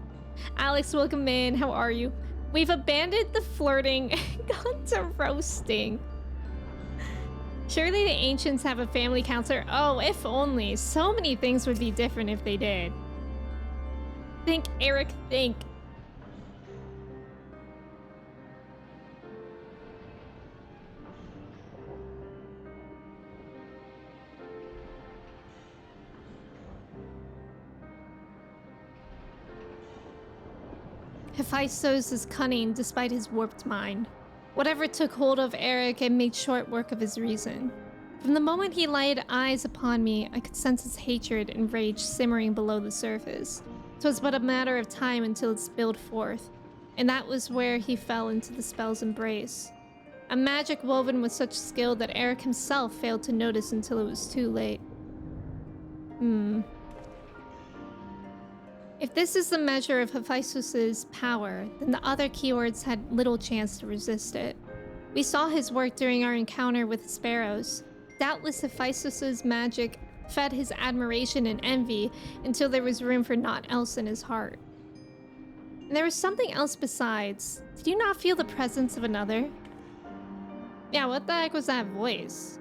Alex, welcome in. How are you? We've abandoned the flirting and gone to roasting. Surely the ancients have a family counselor. Oh, if only. So many things would be different if they did. Think, Eric, think. Hephaestus is cunning despite his warped mind. Whatever took hold of Eric and made short work of his reason. From the moment he laid eyes upon me, I could sense his hatred and rage simmering below the surface. 'Twas but a matter of time until it spilled forth, and that was where he fell into the spell's embrace. A magic woven with such skill that Eric himself failed to notice until it was too late. If this is the measure of Hephaestus's power, then the other keywords had little chance to resist it. We saw his work during our encounter with the sparrows. Doubtless Hephaestus's magic fed his admiration and envy until there was room for naught else in his heart. And there was something else besides. Did you not feel the presence of another? Yeah, what the heck was that voice?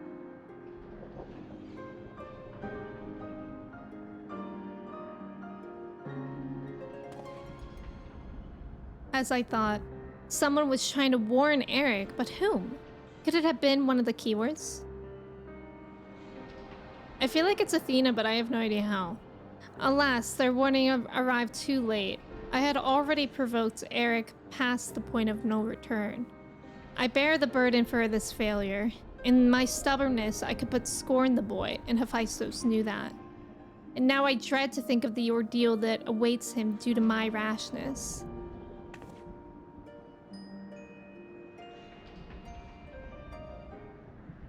As I thought, someone was trying to warn Eric, but whom? Could it have been one of the keywords? I feel like it's Athena, but I have no idea how. Alas, their warning arrived too late. I had already provoked Eric past the point of no return. I bear the burden for this failure. In my stubbornness, I could but scorn the boy, and Hephaestus knew that. And now I dread to think of the ordeal that awaits him due to my rashness.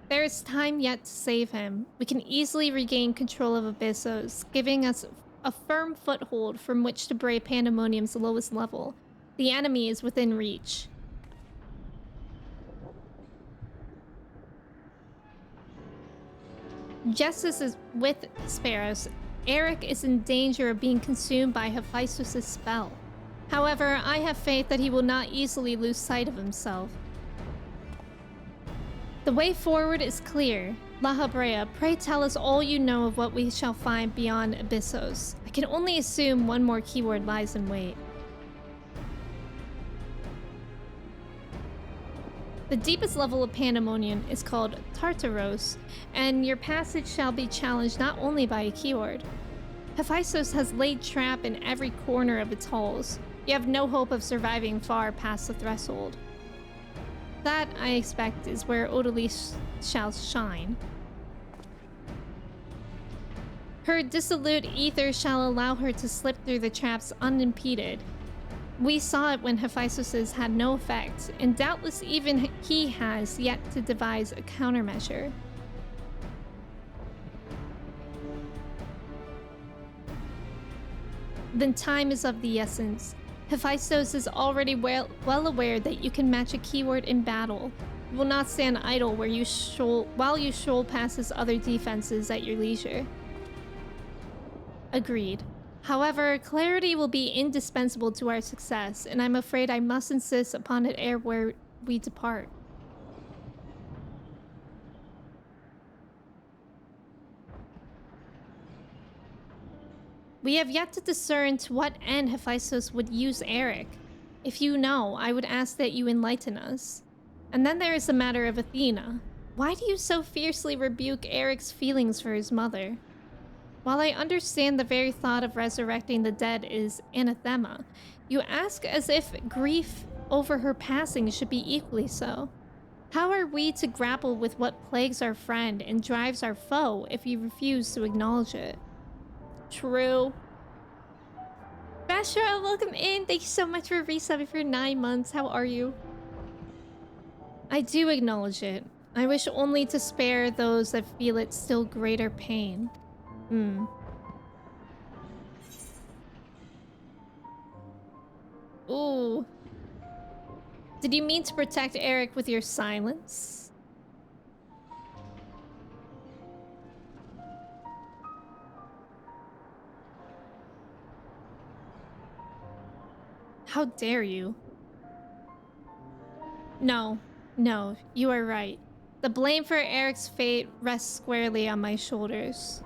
There is time yet to save him. We can easily regain control of Abyssos, giving us a firm foothold from which to brave Pandaemonium's lowest level. The enemy is within reach. Just as is with Sparrows, Eric is in danger of being consumed by Hephaestus' spell. However, I have faith that he will not easily lose sight of himself. The way forward is clear. La Habrea, pray tell us all you know of what we shall find beyond Abyssos. I can only assume one more keyword lies in wait. The deepest level of Pandaemonium is called Tartaros, and your passage shall be challenged not only by a keyword. Hephaestus has laid trap in every corner of its halls. You have no hope of surviving far past the threshold. That, I expect, is where Odalise shall shine. Her dissolute ether shall allow her to slip through the traps unimpeded. We saw it when Hephaestus had no effect, and doubtless even he has yet to devise a countermeasure. Then time is of the essence. Hephaestus is already well aware that you can match a keyword in battle. You will not stand idle while you shoal past his other defenses at your leisure. Agreed. However, clarity will be indispensable to our success, and I'm afraid I must insist upon it ere where we depart. We have yet to discern to what end Hephaestus would use Eric. If you know, I would ask that you enlighten us. And then there is the matter of Athena. Why do you so fiercely rebuke Eric's feelings for his mother? While I understand the very thought of resurrecting the dead is anathema, you ask as if grief over her passing should be equally so. How are we to grapple with what plagues our friend and drives our foe if you refuse to acknowledge it? True. Bashra, welcome in. Thank you so much for resubbing for 9 months. How are you? I do acknowledge it. I wish only to spare those that feel it still greater pain. Ooh. Did you mean to protect Eric with your silence? How dare you? No, you are right. The blame for Eric's fate rests squarely on my shoulders.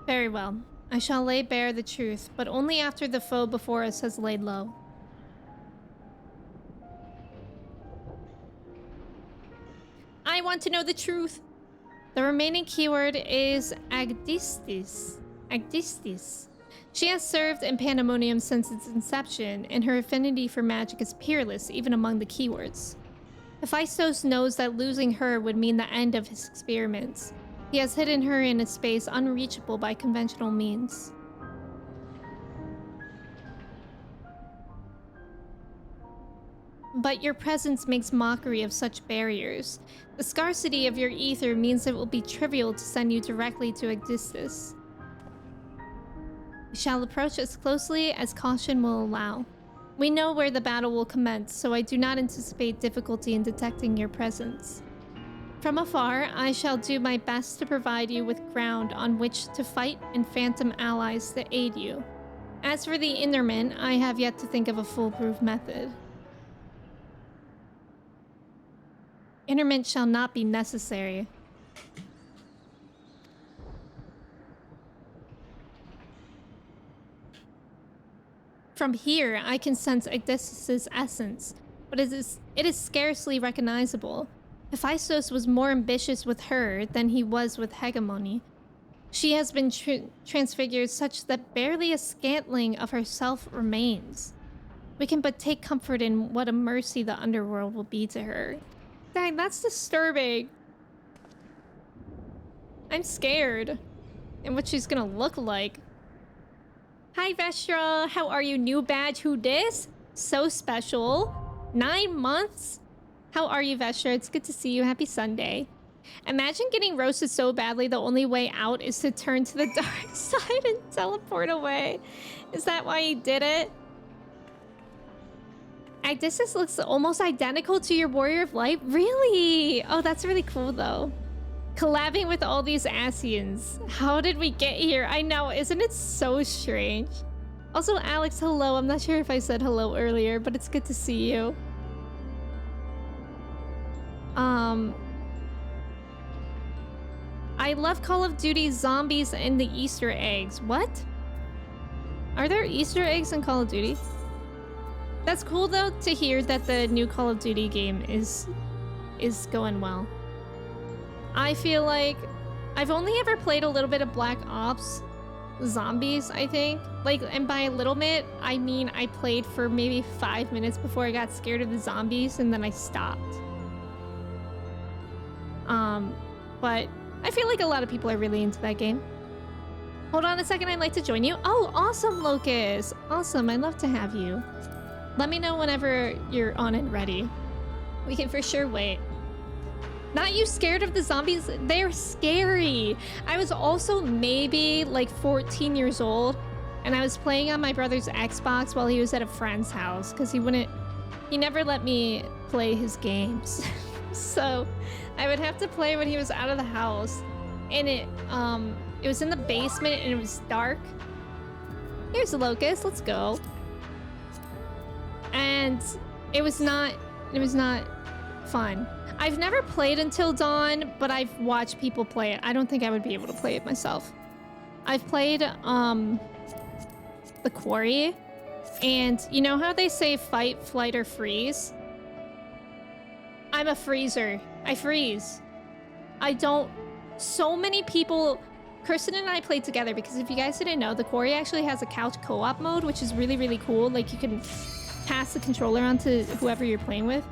Very well. I shall lay bare the truth, but only after the foe before us has laid low. I want to know the truth. The remaining keyword is Agdistis. Agdistis. She has served in Pandaemonium since its inception, and her affinity for magic is peerless even among the keywords. Hephaestus knows that losing her would mean the end of his experiments. He has hidden her in a space unreachable by conventional means. But your presence makes mockery of such barriers. The scarcity of your ether means it will be trivial to send you directly to Agdistis. We shall approach as closely as caution will allow. We know where the battle will commence, so I do not anticipate difficulty in detecting your presence. From afar, I shall do my best to provide you with ground on which to fight and phantom allies to aid you. As for the Innerman, I have yet to think of a foolproof method. Interment shall not be necessary. From here, I can sense Agdistis' essence, but it is scarcely recognizable. Hephaestus was more ambitious with her than he was with Hegemony. She has been transfigured such that barely a scantling of herself remains. We can but take comfort in what a mercy the underworld will be to her. Dang, that's disturbing. I'm scared. And what she's gonna look like. Hi, Vestra. How are you? New badge. Who dis? So special. 9 months? How are you, Vestra? It's good to see you. Happy Sunday. Imagine getting roasted so badly the only way out is to turn to the dark side and teleport away. Is that why you did it? Agdistis looks almost identical to your Warrior of Light. Really? Oh, that's really cool, though. Collabing with all these Asians. How did we get here? I know, isn't it so strange? Also, Alex, hello. I'm not sure if I said hello earlier, but it's good to see you. I love Call of Duty zombies and the Easter eggs. What? Are there Easter eggs in Call of Duty? That's cool, though, to hear that the new Call of Duty game is going well. I feel like I've only ever played a little bit of Black Ops Zombies, I think. Like, and by a little bit, I mean I played for maybe 5 minutes before I got scared of the zombies, and then I stopped. But I feel like a lot of people are really into that game. Hold on a second, I'd like to join you. Oh, awesome, Locust. Awesome, I'd love to have you. Let me know whenever you're on and ready. We can for sure wait. Not you scared of the zombies? They're scary. I was also maybe like 14 years old, and I was playing on my brother's Xbox while he was at a friend's house because he never let me play his games. So I would have to play when he was out of the house, and it was in the basement and it was dark. Here's the Locust, let's go. And it was not fun. I've never played Until Dawn, but I've watched people play it. I don't think I would be able to play it myself. I've played the Quarry, and you know how they say fight, flight, or freeze? I'm a freezer. I freeze. I don't... So many people... Kirsten and I played together because if you guys didn't know, the Quarry actually has a couch co-op mode, which is really, really cool. Like, you can pass the controller on to whoever you're playing with.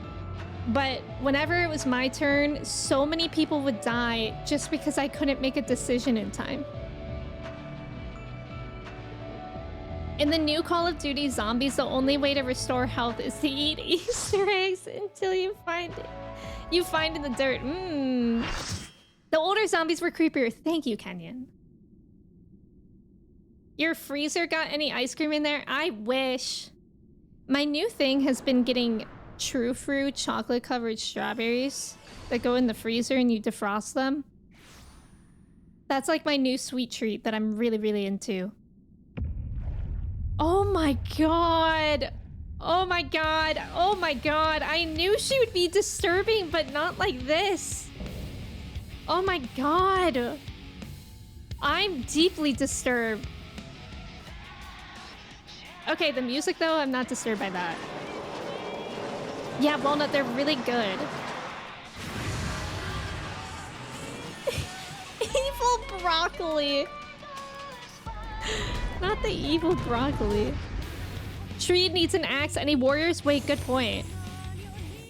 But whenever it was my turn, so many people would die just because I couldn't make a decision in time. In the new Call of Duty Zombies, the only way to restore health is to eat Easter eggs until you find it. You find in the dirt. The older zombies were creepier. Thank you, Kenyon. Your freezer got any ice cream in there? I wish. My new thing has been getting true fruit chocolate covered strawberries that go in the freezer and you defrost them. That's like my new sweet treat that I'm really, really into. Oh my god. Oh my god. Oh my god. I knew she would be disturbing, but not like this. Oh my god. I'm deeply disturbed. Okay, the music though, I'm not disturbed by that. Yeah, Walnut, they're really good. Evil broccoli. Not the evil broccoli. Tree needs an axe. Any warriors? Wait, good point.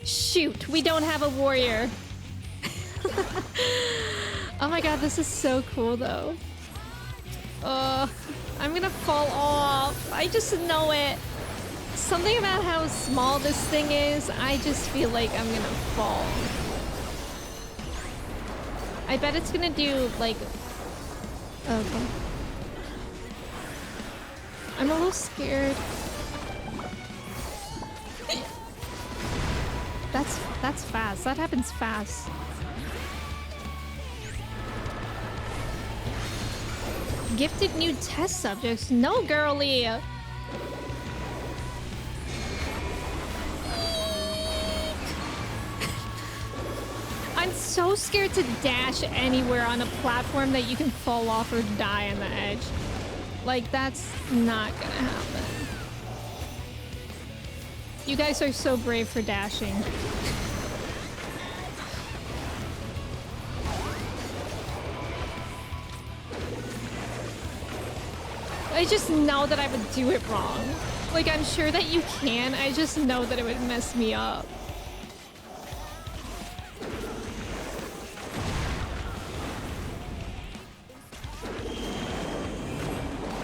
Shoot, we don't have a warrior. Oh my god, this is so cool though. I'm gonna fall off. I just know it. Something about how small this thing is, I just feel like I'm gonna fall. I bet it's gonna do like... Okay. I'm a little scared. That's fast. That happens fast. Gifted new test subjects? No, girly! I'm so scared to dash anywhere on a platform that you can fall off or die on the edge. Like, that's not gonna happen. You guys are so brave for dashing. I just know that I would do it wrong. Like, I'm sure that you can. I just know that it would mess me up.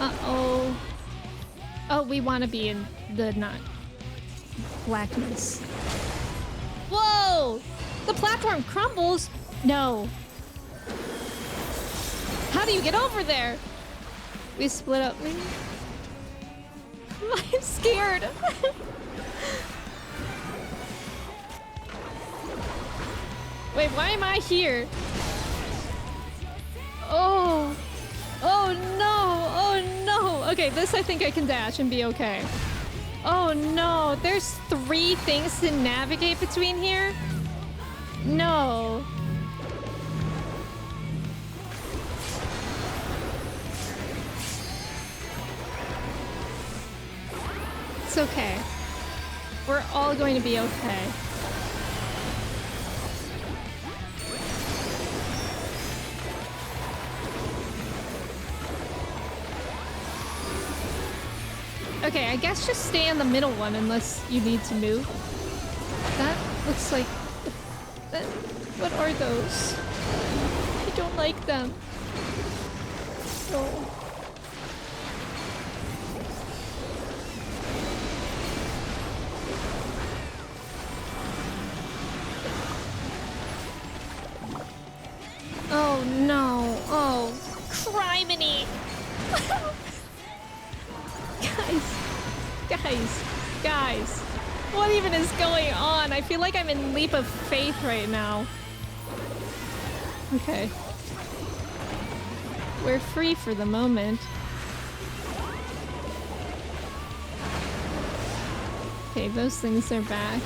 Uh-oh. Oh, we want to be in the not blackness. Whoa! The platform crumbles? No. How do you get over there? We split up. I'm scared. Wait, why am I here? Oh. Oh no. Oh no. Okay, this I think I can dash and be okay. Oh no. There's 3 things to navigate between here? No. It's okay. We're all going to be okay. Okay, I guess just stay on the middle one unless you need to move. That looks like... what are those? I don't like them. Oh. Oh no. Oh, criminy. Guys. What even is going on? I feel like I'm in leap of faith right now. Okay. We're free for the moment. Okay, those things are back.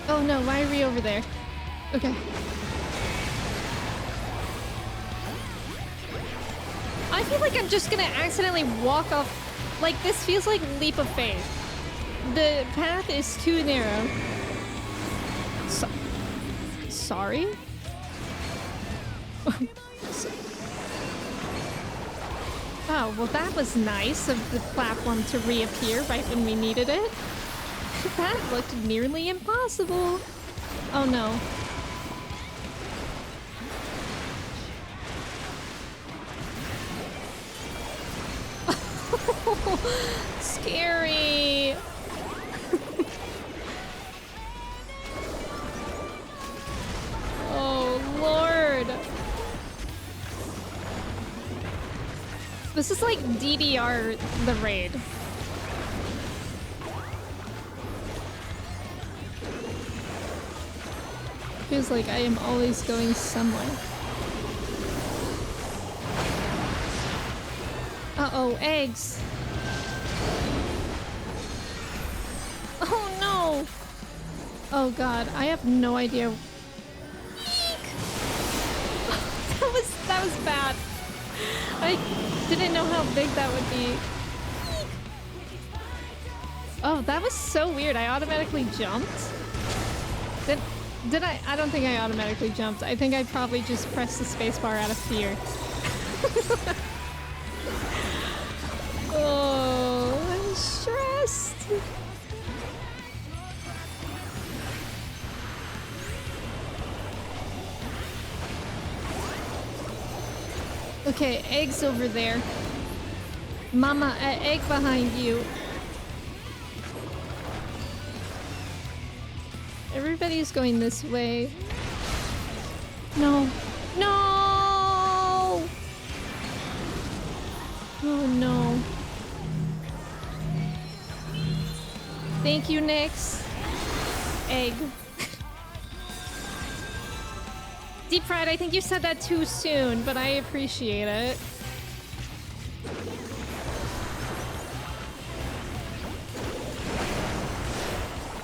Oh no, why are we over there? Okay. I feel like I'm just gonna accidentally walk off. Like, this feels like leap of faith. The path is too narrow. Sorry? Oh, well that was nice of the platform to reappear right when we needed it. That looked nearly impossible. Oh no. Scary. Oh, Lord. This is like DDR the raid. Feels like I am always going somewhere. Uh-oh, eggs. Oh no! Oh god, I have no idea. That was bad. I didn't know how big that would be. Oh, that was so weird. I automatically jumped. Did I? I don't think I automatically jumped. I think I probably just pressed the spacebar out of fear. Oh, I'm stressed. Okay, eggs over there. Mama, an egg behind you. Everybody's going this way. No. No! Oh no. Thank you, Nyx. Egg. Deep fried, I think you said that too soon, but I appreciate it.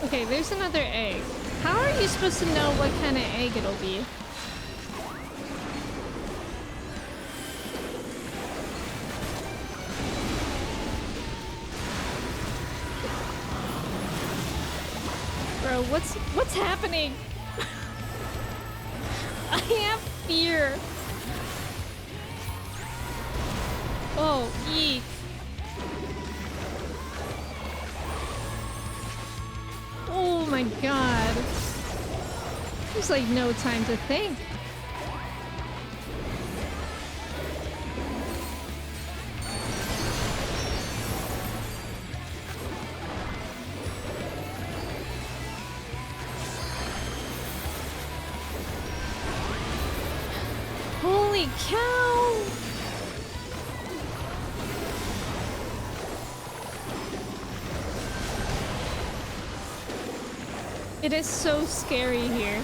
Okay, there's another egg. How are you supposed to know what kind of egg it'll be? Bro, what's happening? I have fear. Oh, eek. Oh my god. There's like no time to think. Holy cow! It is so scary here.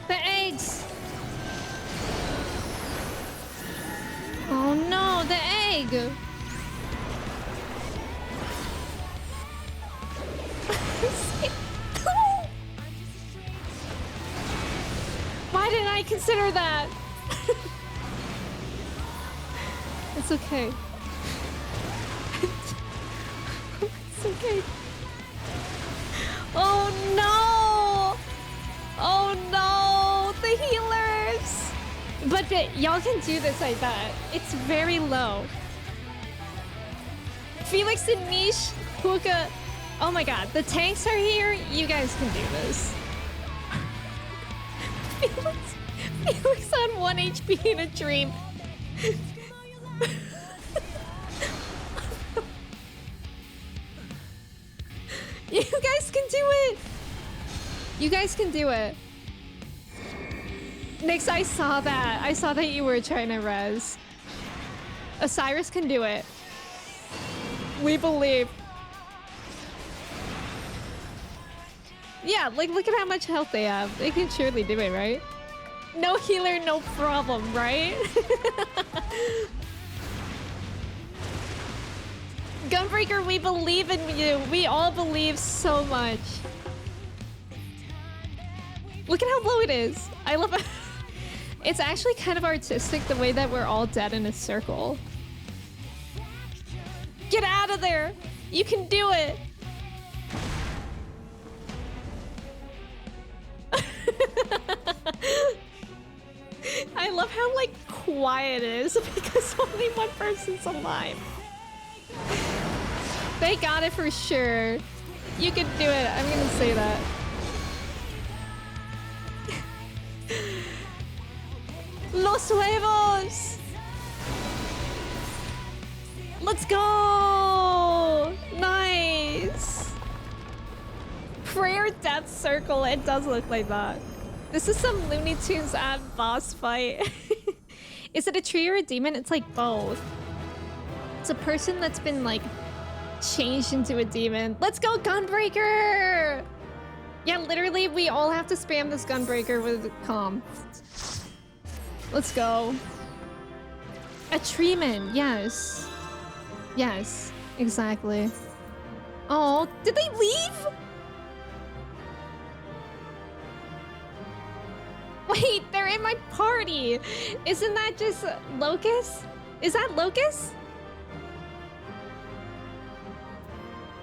The eggs! Oh no, the egg! Why didn't I consider that? It's okay. It's okay. Oh no! Oh no! The healers! But y'all can do this, I bet. It's very low. Felix and Niche, Puka. Oh my god, the tanks are here. You guys can do this. Felix on 1 HP in a dream. You guys can do it. You guys can do it. Nyx, I saw that. I saw that you were trying to res. Osiris can do it. We believe. Yeah, like look at how much health they have. They can surely do it, right? No healer, no problem, right? Gunbreaker, we believe in you. We all believe so much. Look at how low it is. I love it. It's actually kind of artistic the way that we're all dead in a circle. Get out of there. You can do it. I love how like quiet it is because only one person's alive. They got it for sure. You can do it. I'm gonna say that. Los huevos! Let's go! Nice! Prayer Death Circle. It does look like that. This is some Looney Tunes ad boss fight. Is it a tree or a demon? It's like both. It's a person that's been like changed into a demon. Let's go, Gunbreaker! Yeah, literally, we all have to spam this Gunbreaker with calm. Let's go. A treeman, yes. Yes, exactly. Oh, did they leave? Wait, they're in my party. Isn't that just Locust? Is that Locust?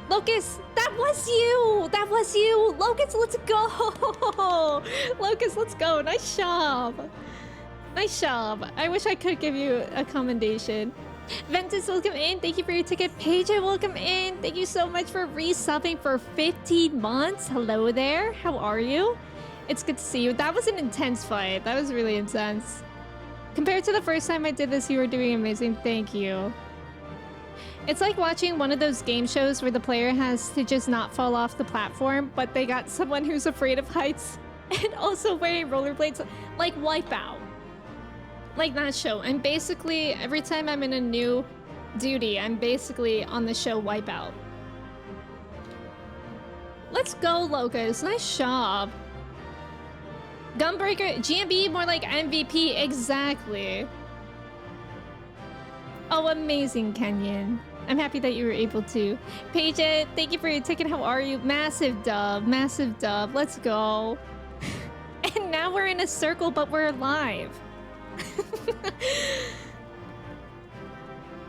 Locust, that was you! That was you! Locust, let's go! Locust, let's go. Nice job. Nice job. I wish I could give you a commendation. Ventus, welcome in. Thank you for your ticket. Paige, welcome in. Thank you so much for resubbing for 15 months. Hello there. How are you? It's good to see you. That was an intense fight. That was really intense. Compared to the first time I did this, you were doing amazing. Thank you. It's like watching one of those game shows where the player has to just not fall off the platform, but they got someone who's afraid of heights and also wearing rollerblades, like Wipeout. Like that show. I'm basically, every time I'm in a new duty, I'm basically on the show Wipeout. Let's go, Locust. Nice job. Gunbreaker, GMB, more like MVP. Exactly. Oh, amazing, Kenyon. I'm happy that you were able to. Paige, thank you for your ticket. How are you? Massive dub. Massive dub. Let's go. And now we're in a circle, but we're alive.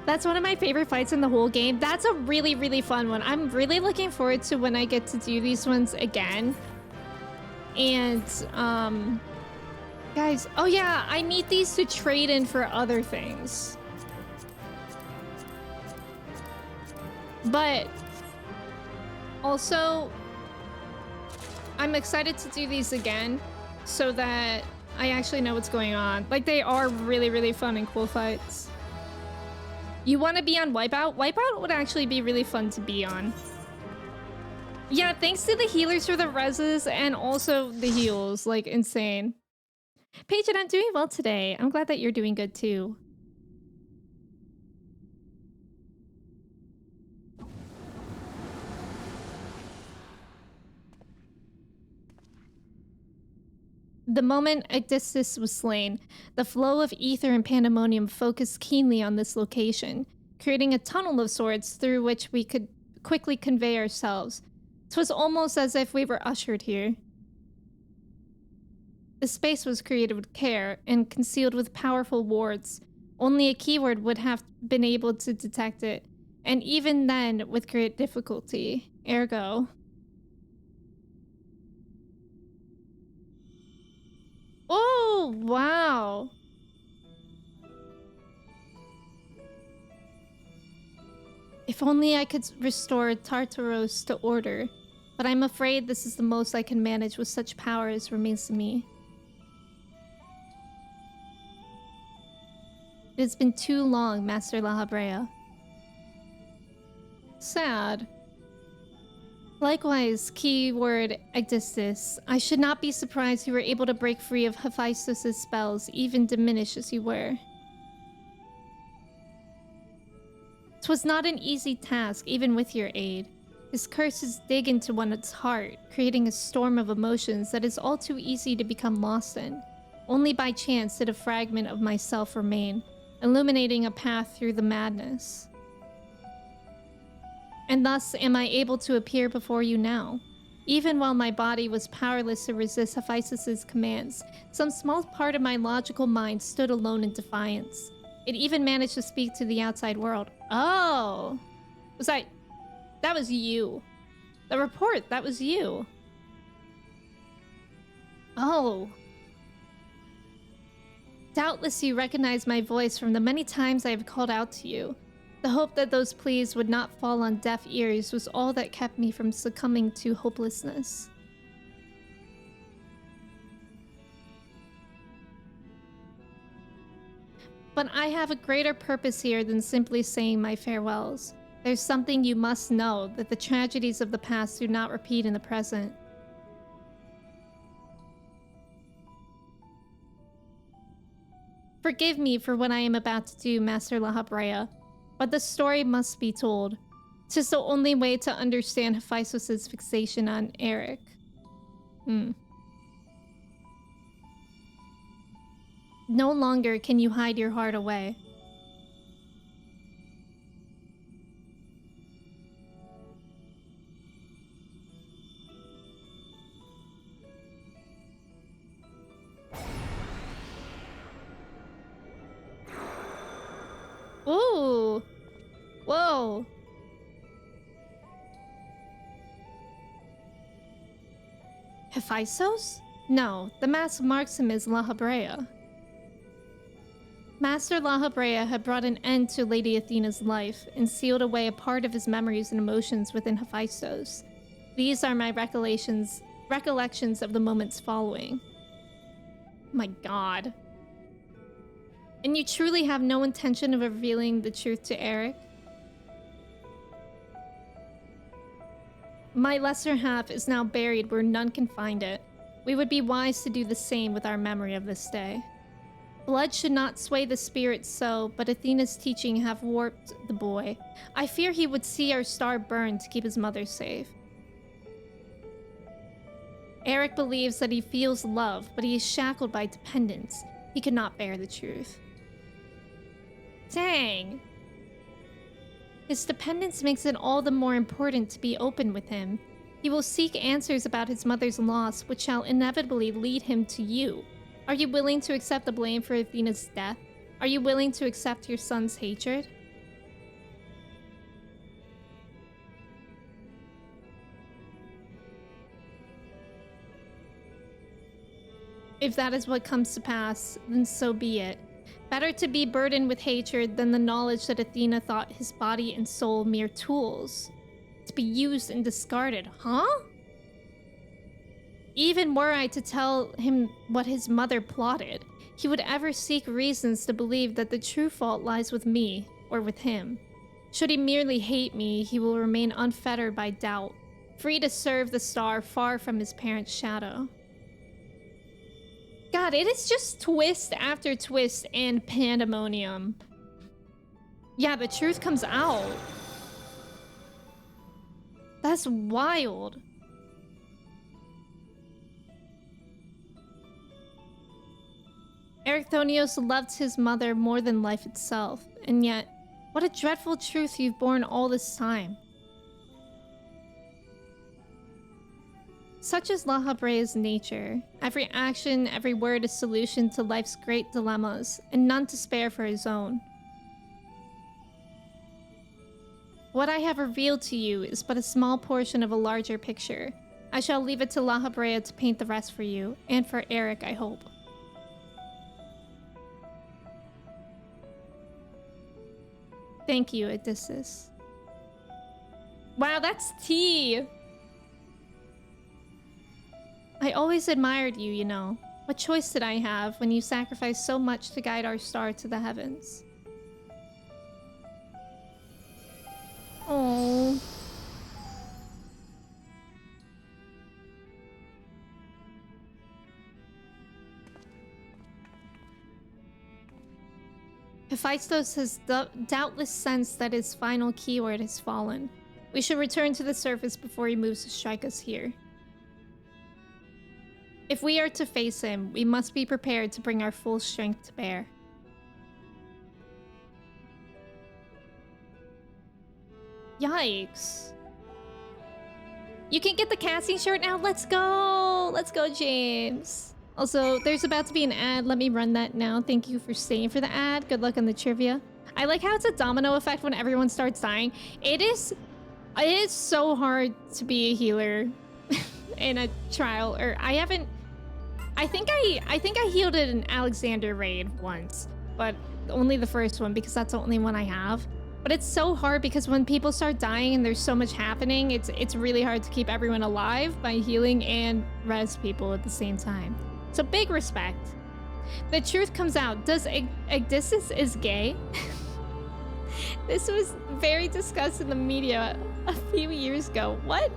That's one of my favorite fights in the whole game. That's a really, really fun one. I'm really looking forward to when I get to do these ones again. And, guys, oh yeah, I need these to trade in for other things. But also, I'm excited to do these again so that I actually know what's going on. Like, they are really, really fun and cool fights. You want to be on Wipeout? Wipeout would actually be really fun to be on. Yeah, thanks to the healers for the reses and also the heals. Like, insane. Paige, I'm doing well today. I'm glad that you're doing good too. The moment Odysseus was slain, the flow of ether and Pandaemonium focused keenly on this location, creating a tunnel of sorts through which we could quickly convey ourselves. 'Twas almost as if we were ushered here. The space was created with care and concealed with powerful wards. Only a keyword would have been able to detect it, and even then with great difficulty. Ergo... Oh, wow. If only I could restore Tartaros to order, but I'm afraid this is the most I can manage with such power as remains to me. It has been too long, Master La Habrea. Sad. Likewise, keyword Odysseus. I should not be surprised you were able to break free of Hephaestus' spells, even diminished as you were. 'Twas not an easy task, even with your aid. His curses dig into one's heart, creating a storm of emotions that is all too easy to become lost in. Only by chance did a fragment of myself remain, illuminating a path through the madness. and thus am I able to appear before you now. Even while my body was powerless to resist Hephaestus's commands, some small part of my logical mind stood alone in defiance. It even managed to speak to the outside world. Oh! That was you. The report, that was you. Oh. Doubtless you recognize my voice from the many times I have called out to you. The hope that those pleas would not fall on deaf ears was all that kept me from succumbing to hopelessness. But I have a greater purpose here than simply saying my farewells. There's something you must know, that the tragedies of the past do not repeat in the present. Forgive me for what I am about to do, Master La Habrea, but the story must be told. 'Tis the only way to understand Hephaestus' fixation on Eric. No longer can you hide your heart away. Ooh! Whoa! Hephaestus? No, the mask marks him as La Habrea. Master La Habrea had brought an end to Lady Athena's life and sealed away a part of his memories and emotions within Hephaestus. These are my recollections of the moments following. My god. And you truly have no intention of revealing the truth to Eric? My lesser half is now buried where none can find it. We would be wise to do the same with our memory of this day. Blood should not sway the spirit so, but Athena's teaching have warped the boy. I fear he would see our star burn to keep his mother safe. Eric believes that he feels love, but he is shackled by dependence. He cannot bear the truth. Dang. His dependence makes it all the more important to be open with him. He will seek answers about his mother's loss, which shall inevitably lead him to you. Are you willing to accept the blame for Athena's death? Are you willing to accept your son's hatred? If that is what comes to pass, then so be it. Better to be burdened with hatred than the knowledge that Athena thought his body and soul mere tools, to be used and discarded, huh? Even were I to tell him what his mother plotted, he would ever seek reasons to believe that the true fault lies with me, or with him. Should he merely hate me, he will remain unfettered by doubt, free to serve the star far from his parent's shadow. God, it is just twist after twist and Pandaemonium. Yeah, the truth comes out. That's wild. Erechthonios loved his mother more than life itself, and yet, what a dreadful truth you've borne all this time. Such is La Habrea's nature. Every action, every word is solution to life's great dilemmas, and none to spare for his own. What I have revealed to you is but a small portion of a larger picture. I shall leave it to La Habrea to paint the rest for you, and for Eric, I hope. Thank you, Odysseus. Wow, that's tea! I always admired you, you know. What choice did I have when you sacrificed so much to guide our star to the heavens? Oh. Hephaestus has doubtless sensed that his final keyword has fallen. We should return to the surface before he moves to strike us here. If we are to face him, we must be prepared to bring our full strength to bear. Yikes. You can get the casting shirt now. Let's go. Let's go, James. Also, there's about to be an ad. Let me run that now. Thank you for staying for the ad. Good luck on the trivia. I like how it's a domino effect when everyone starts dying. It is so hard to be a healer in a trial. Or I think I healed it in Alexander raid once, but only the first one because that's the only one I have. But it's so hard because when people start dying and there's so much happening, it's really hard to keep everyone alive by healing and res people at the same time. So big respect. The truth comes out. Does Odysseus is gay? This was very discussed in the media a few years ago. What?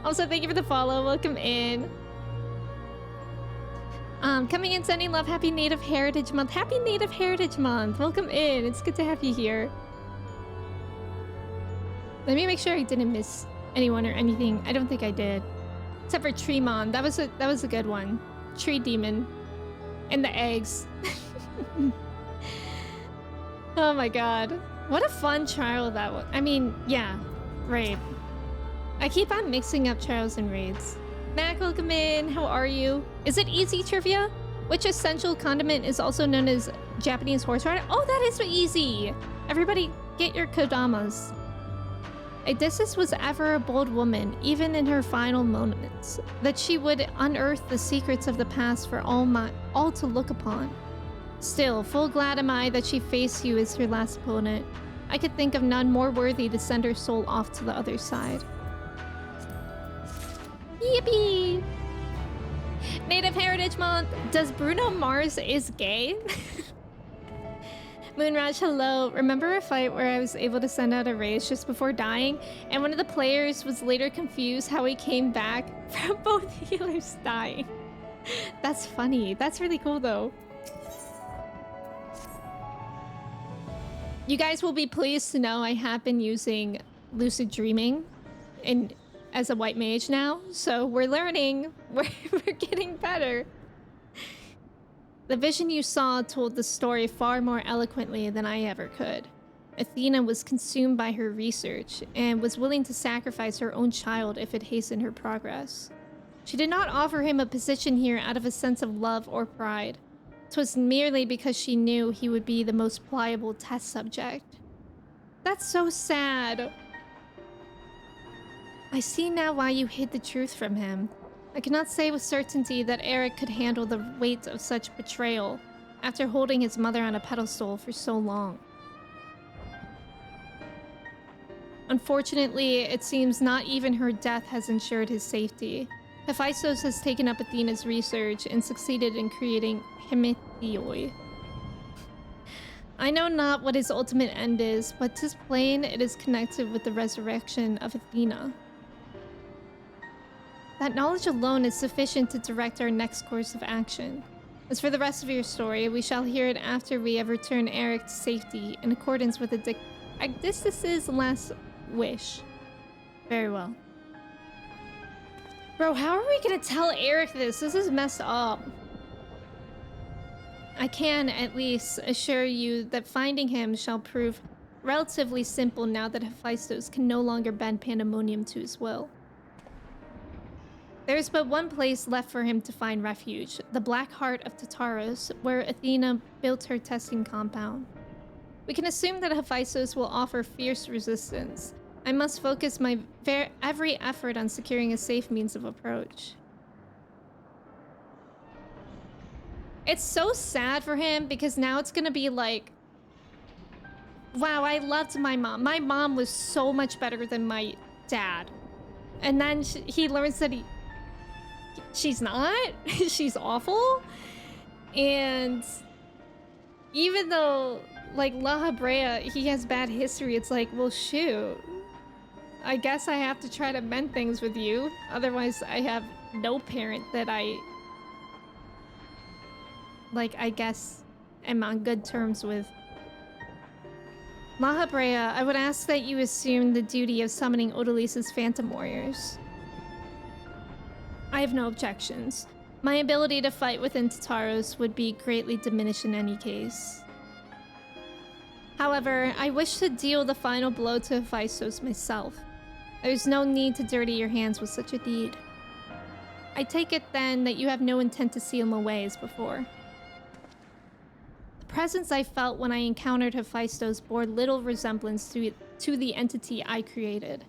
Also, thank you for the follow. Welcome in. Coming in, sending love. Happy Native Heritage Month. Happy Native Heritage Month. Welcome in. It's good to have you here. Let me make sure I didn't miss anyone or anything. I don't think I did. Except for Tremon. That was a good one. Tree Demon. And the eggs. Oh my god. What a fun trial that was. I mean, yeah. Raid. I keep on mixing up trials and raids. Mac, welcome in. How are you? Is it easy trivia? Which essential condiment is also known as Japanese horse rider? Oh, that is easy. Everybody get your kodamas. Odysseus was ever a bold woman, even in her final moments, that she would unearth the secrets of the past for all to look upon. Still, full glad am I that she faced you as her last opponent. I could think of none more worthy to send her soul off to the other side. Yippee! Native Heritage Month! Does Bruno Mars is gay? Moonraj, hello. Remember a fight where I was able to send out a raise just before dying, and one of the players was later confused how he came back from both healers dying? That's funny. That's really cool, though. You guys will be pleased to know I have been using lucid dreaming as a white mage now, so we're learning. We're getting better. The vision you saw told the story far more eloquently than I ever could. Athena was consumed by her research and was willing to sacrifice her own child if it hastened her progress. She did not offer him a position here out of a sense of love or pride. 'Twas merely because she knew he would be the most pliable test subject. That's so sad. I see now why you hid the truth from him. I cannot say with certainty that Eric could handle the weight of such betrayal after holding his mother on a pedestal for so long. Unfortunately, it seems not even her death has ensured his safety. Hephaestus has taken up Athena's research and succeeded in creating Hemetioi. I know not what his ultimate end is, but 'tis plain it is connected with the resurrection of Athena. That knowledge alone is sufficient to direct our next course of action. As for the rest of your story, we shall hear it after we have returned Eric to safety in accordance with Odysseus' last wish. Very well. Bro, how are we gonna tell Eric this? This is messed up. I can, at least, assure you that finding him shall prove relatively simple now that Hephaestus can no longer bend Pandaemonium to his will. There is but one place left for him to find refuge, the Black Heart of Tartarus, where Athena built her testing compound. We can assume that Hephaestus will offer fierce resistance. I must focus my every effort on securing a safe means of approach. It's so sad for him because now it's gonna be like, wow, I loved my mom. My mom was so much better than my dad. And then he learns that she's not. She's awful. And even though, like, La Habrea, he has bad history, it's like, well, shoot. I guess I have to try to mend things with you. Otherwise, I have no parent that I guess am on good terms with. La Habrea, I would ask that you assume the duty of summoning Odalis's Phantom Warriors. I have no objections. My ability to fight within Tartarus would be greatly diminished in any case. However, I wish to deal the final blow to Hephaestus myself. There's no need to dirty your hands with such a deed. I take it then that you have no intent to seal him away as before. The presence I felt when I encountered Hephaestus bore little resemblance to the entity I created.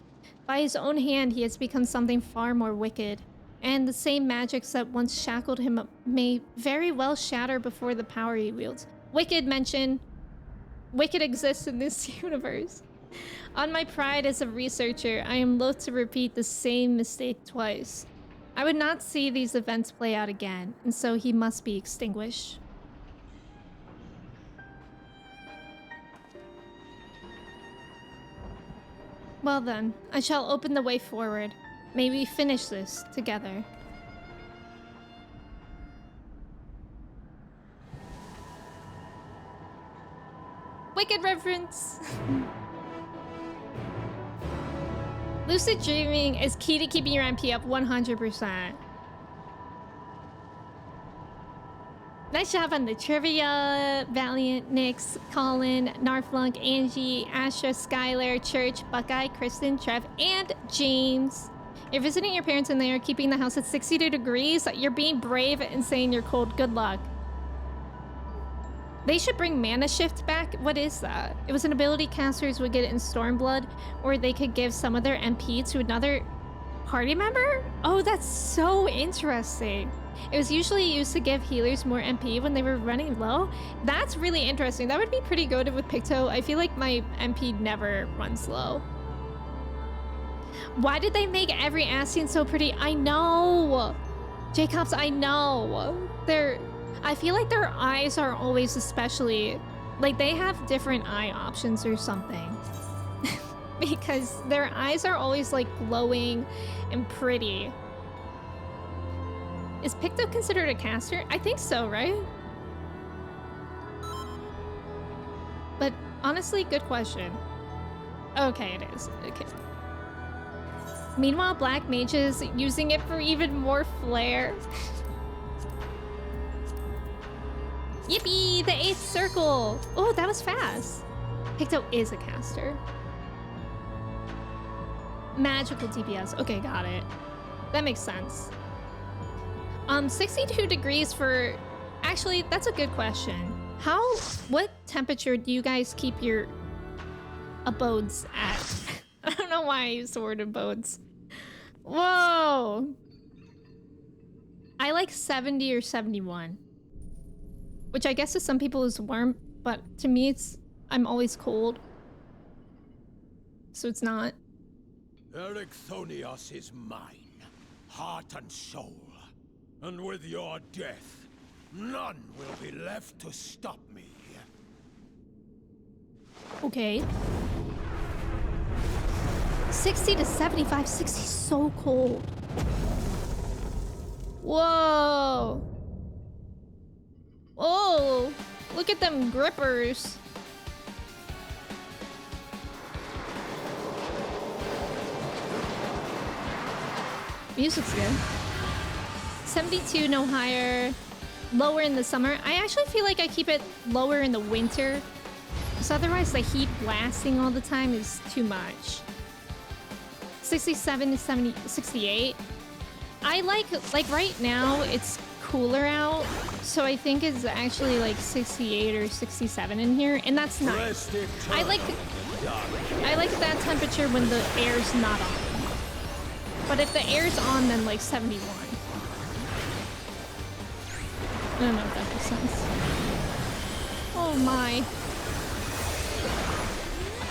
By his own hand, he has become something far more wicked, and the same magics that once shackled him may very well shatter before the power he wields. Wicked mention. Wicked exists in this universe. On my pride as a researcher, I am loath to repeat the same mistake twice. I would not see these events play out again, and so he must be extinguished. Well then, I shall open the way forward. May we finish this together. Wicked reference! Lucid dreaming is key to keeping your MP up 100%. Nice job on the trivia. Valiant, Nix, Colin, Narflunk, Angie, Astra, Skylar, Church, Buckeye, Kristen, Trev, and James. You're visiting your parents and they are keeping the house at 62 degrees. You're being brave and saying you're cold. Good luck. They should bring Mana Shift back. What is that? It was an ability casters would get in Stormblood, or they could give some of their MP to another party member? Oh, that's so interesting. It was usually used to give healers more MP when they were running low. That's really interesting. That would be pretty good with Picto. I feel like my MP never runs low. Why did they make every Ascian so pretty? I know. Jacobs, I know. I feel like their eyes are always especially... Like, they have different eye options or something. Because their eyes are always, like, glowing and pretty. Is Picto considered a caster? I think so, right? But honestly, good question. Okay, it is. Okay. Meanwhile, black mages using it for even more flair. Yippee! The 8th circle! Oh, that was fast. Picto is a caster. Magical DPS. Okay, got it. That makes sense. 62 degrees for... Actually, that's a good question. What temperature do you guys keep your abodes at? I don't know why I used the word abodes. Whoa! I like 70 or 71. Which I guess to some people is warm, but to me I'm always cold. So it's not. Erichthonios is mine, heart and soul. And with your death, none will be left to stop me. Okay. 60 to 75, 60 so cold. Whoa. Oh, look at them grippers. Music's good. 72, no higher. Lower in the summer. I actually feel like I keep it lower in the winter. Because otherwise the heat blasting all the time is too much. 67 to 70, 68. I like right now it's cooler out. So I think it's actually like 68 or 67 in here. And that's nice. I like that temperature when the air's not on. But if the air's on, then like 71. I don't know if that makes sense. Oh my.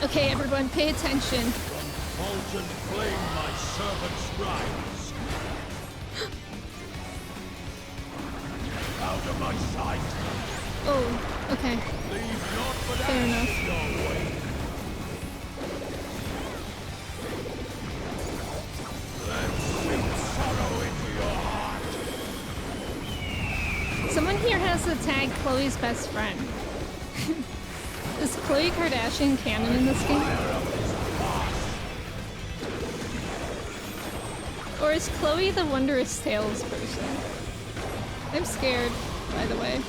Okay, everyone, pay attention. Fulgent flame my servants rise. Out of my sight. Oh, okay. Leave not but fair enough. Your way. Let sink sorrow into your heart. Someone here has the tag Chloe's best friend. Is Khloe Kardashian canon in this game? Or is Chloe the Wondrous Tales person? I'm scared, by the way.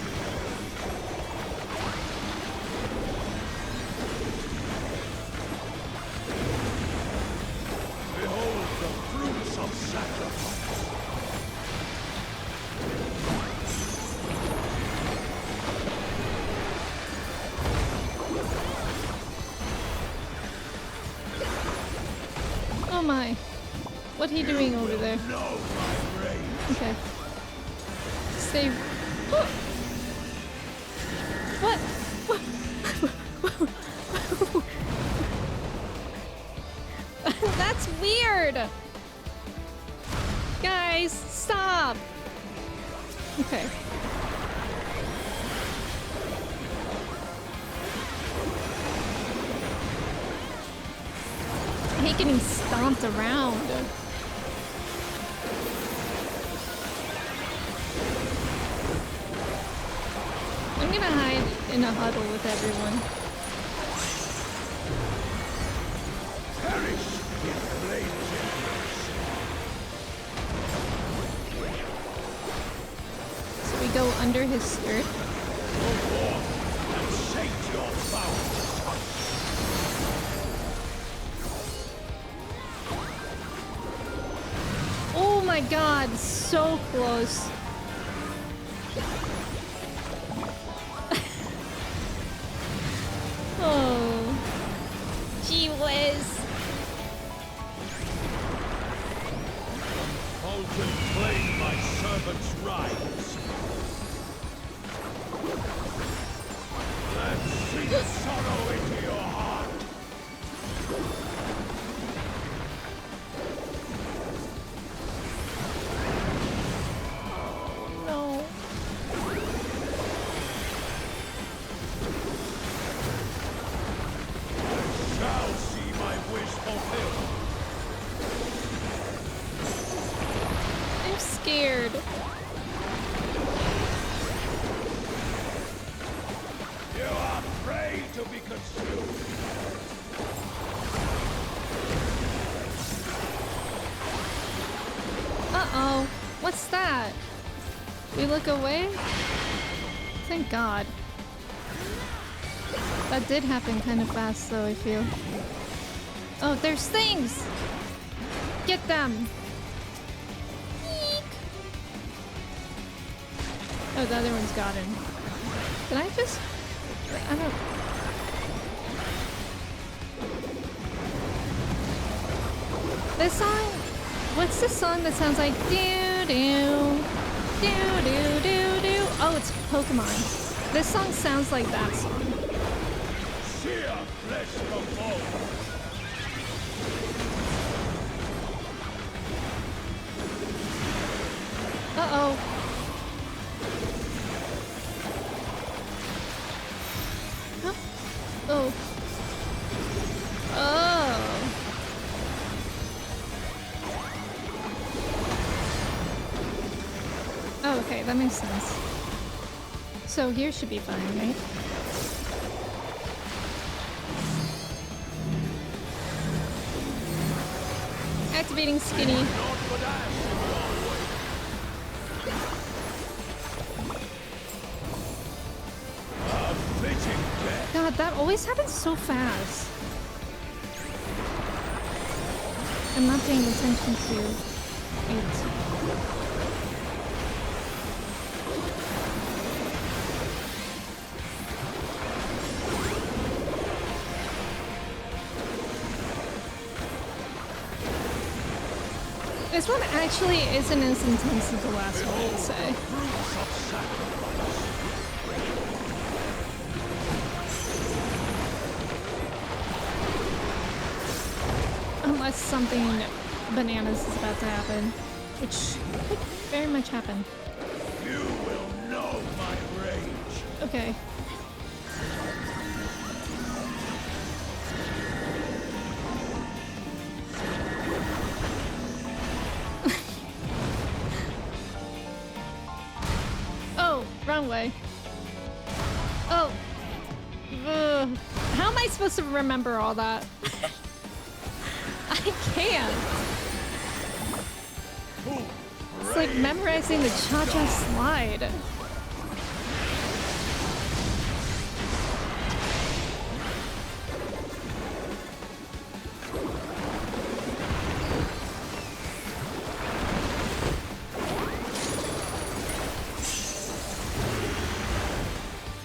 What are you doing over there? Know my rage. Okay. Stay. What? That's weird. Guys, stop. Okay. I hate getting stomped around. I'm gonna hide in a huddle with everyone. Perish in flames. So we go under his skirt. Go forth and shake your foul. Oh my god, so close. Oh. Gee whiz. Contemplate my servant's rights. Let's sink sorrow into your heart. No. Shall see my wish fulfilled. I'm scared. You are prey to be consumed. Uh-oh. What's that? We look away? Thank God. That did happen kind of fast though, I feel. Oh, there's things! Get them! Eek. Oh, the other one's got him. Did I just... I don't... This song? What's the song that sounds like doo-doo? Doo-doo-doo-doo? Oh, it's Pokemon. This song sounds like that song. Sheer flesh from bone. Uh-oh. Huh? Oh. Oh. Oh, okay, that makes sense. So here should be fine, right? Activating Skinny. Not what I a fitting death. God, that always happens so fast. I'm not paying attention to it. This one actually isn't as intense as the last one, I'd say. Unless something bananas is about to happen, which could very much happen. You will know my rage. Okay. Oh, wrong way. Oh. Ugh. How am I supposed to remember all that? I can't. It's like memorizing the cha-cha slide.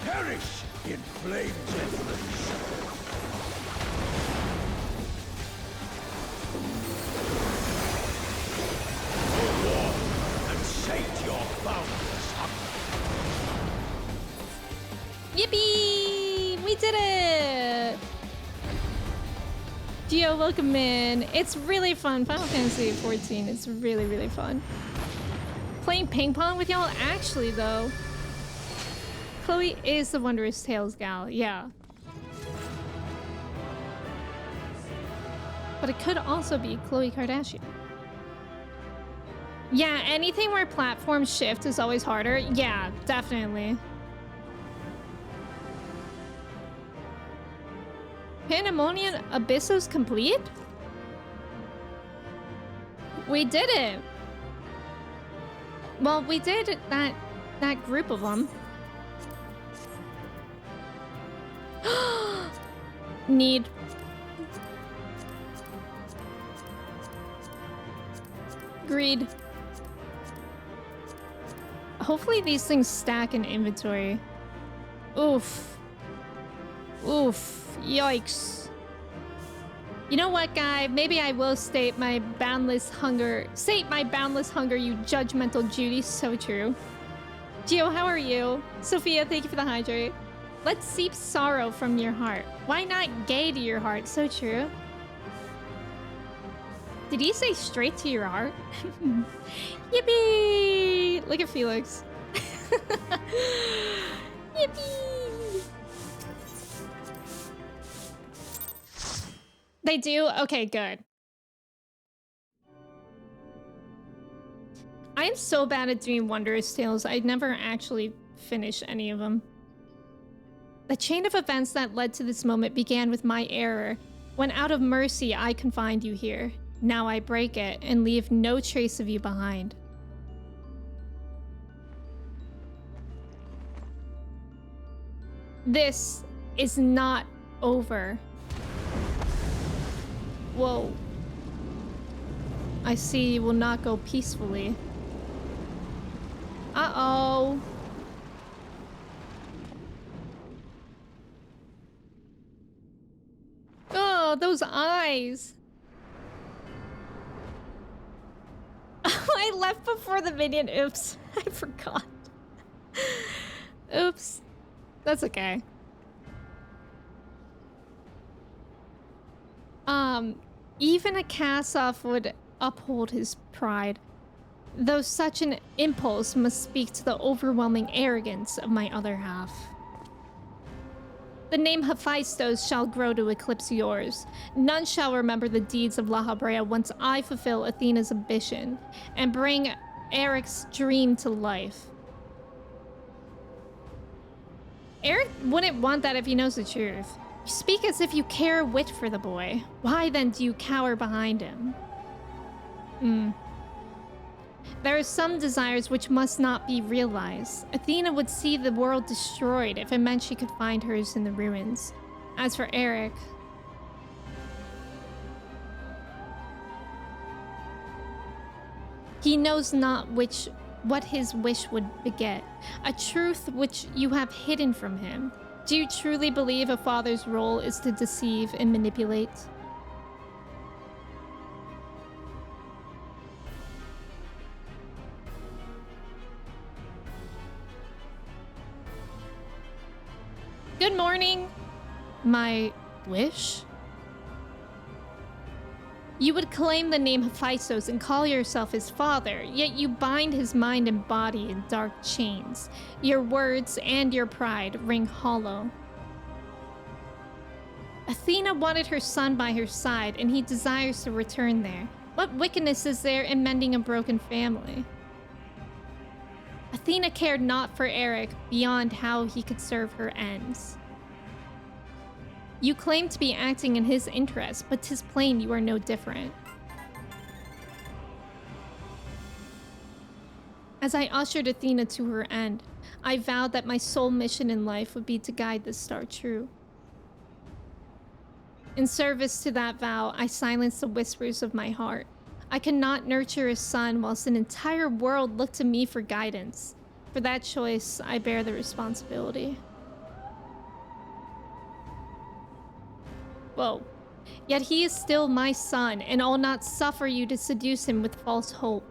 Perish in flames and flames. boundless hunger. Yippee! We did it! Gio, welcome in. It's really fun. Final Fantasy 14 is really, really fun. Playing ping pong with y'all? Actually, though, Chloe is the Wondrous Tales gal. Yeah. But it could also be Khloe Kardashian. Yeah, anything where platform shift is always harder. Yeah, definitely. Pandaemonium Abyssos complete? We did it. Well, we did that group of them. Need. Greed. Hopefully these things stack in inventory. Oof. Oof. Yikes. You know what, guy? Maybe I will state my boundless hunger. Sate my boundless hunger, you judgmental Judy. So true. Gio, how are you? Sophia, thank you for the hydrate. Let's seep sorrow from your heart. Why not gay to your heart? So true. Did he say straight to your heart? Yippee! Look at Felix. Yippee! They do? Okay, good. I am so bad at doing Wondrous Tales. I'd never actually finish any of them. The chain of events that led to this moment began with my error. When out of mercy, I confined you here. Now I break it and leave no trace of you behind. This is not over. Whoa. I see you will not go peacefully. Uh-oh. Oh, those eyes. I left before the minion. Oops. I forgot. Oops. That's okay. Even a cast-off would uphold his pride, though such an impulse must speak to the overwhelming arrogance of my other half. The name Hephaestus shall grow to eclipse yours. None shall remember the deeds of La Habrea once I fulfill Athena's ambition and bring Eric's dream to life. Eric wouldn't want that if he knows the truth. You speak as if you care a whit for the boy. Why then do you cower behind him? There are some desires which must not be realized. Athena would see the world destroyed if it meant she could find hers in the ruins. As for Eric... he knows not what his wish would beget, a truth which you have hidden from him. Do you truly believe a father's role is to deceive and manipulate? Good morning. My wish? You would claim the name Hephaestus and call yourself his father, yet you bind his mind and body in dark chains. Your words and your pride ring hollow. Athena wanted her son by her side, and he desires to return there. What wickedness is there in mending a broken family? Athena cared not for Eric beyond how he could serve her ends. You claim to be acting in his interest, but 'tis plain you are no different. As I ushered Athena to her end, I vowed that my sole mission in life would be to guide this star true. In service to that vow, I silenced the whispers of my heart. I cannot nurture a son whilst an entire world looked to me for guidance. For that choice, I bear the responsibility. Whoa. Yet he is still my son, and I'll not suffer you to seduce him with false hope.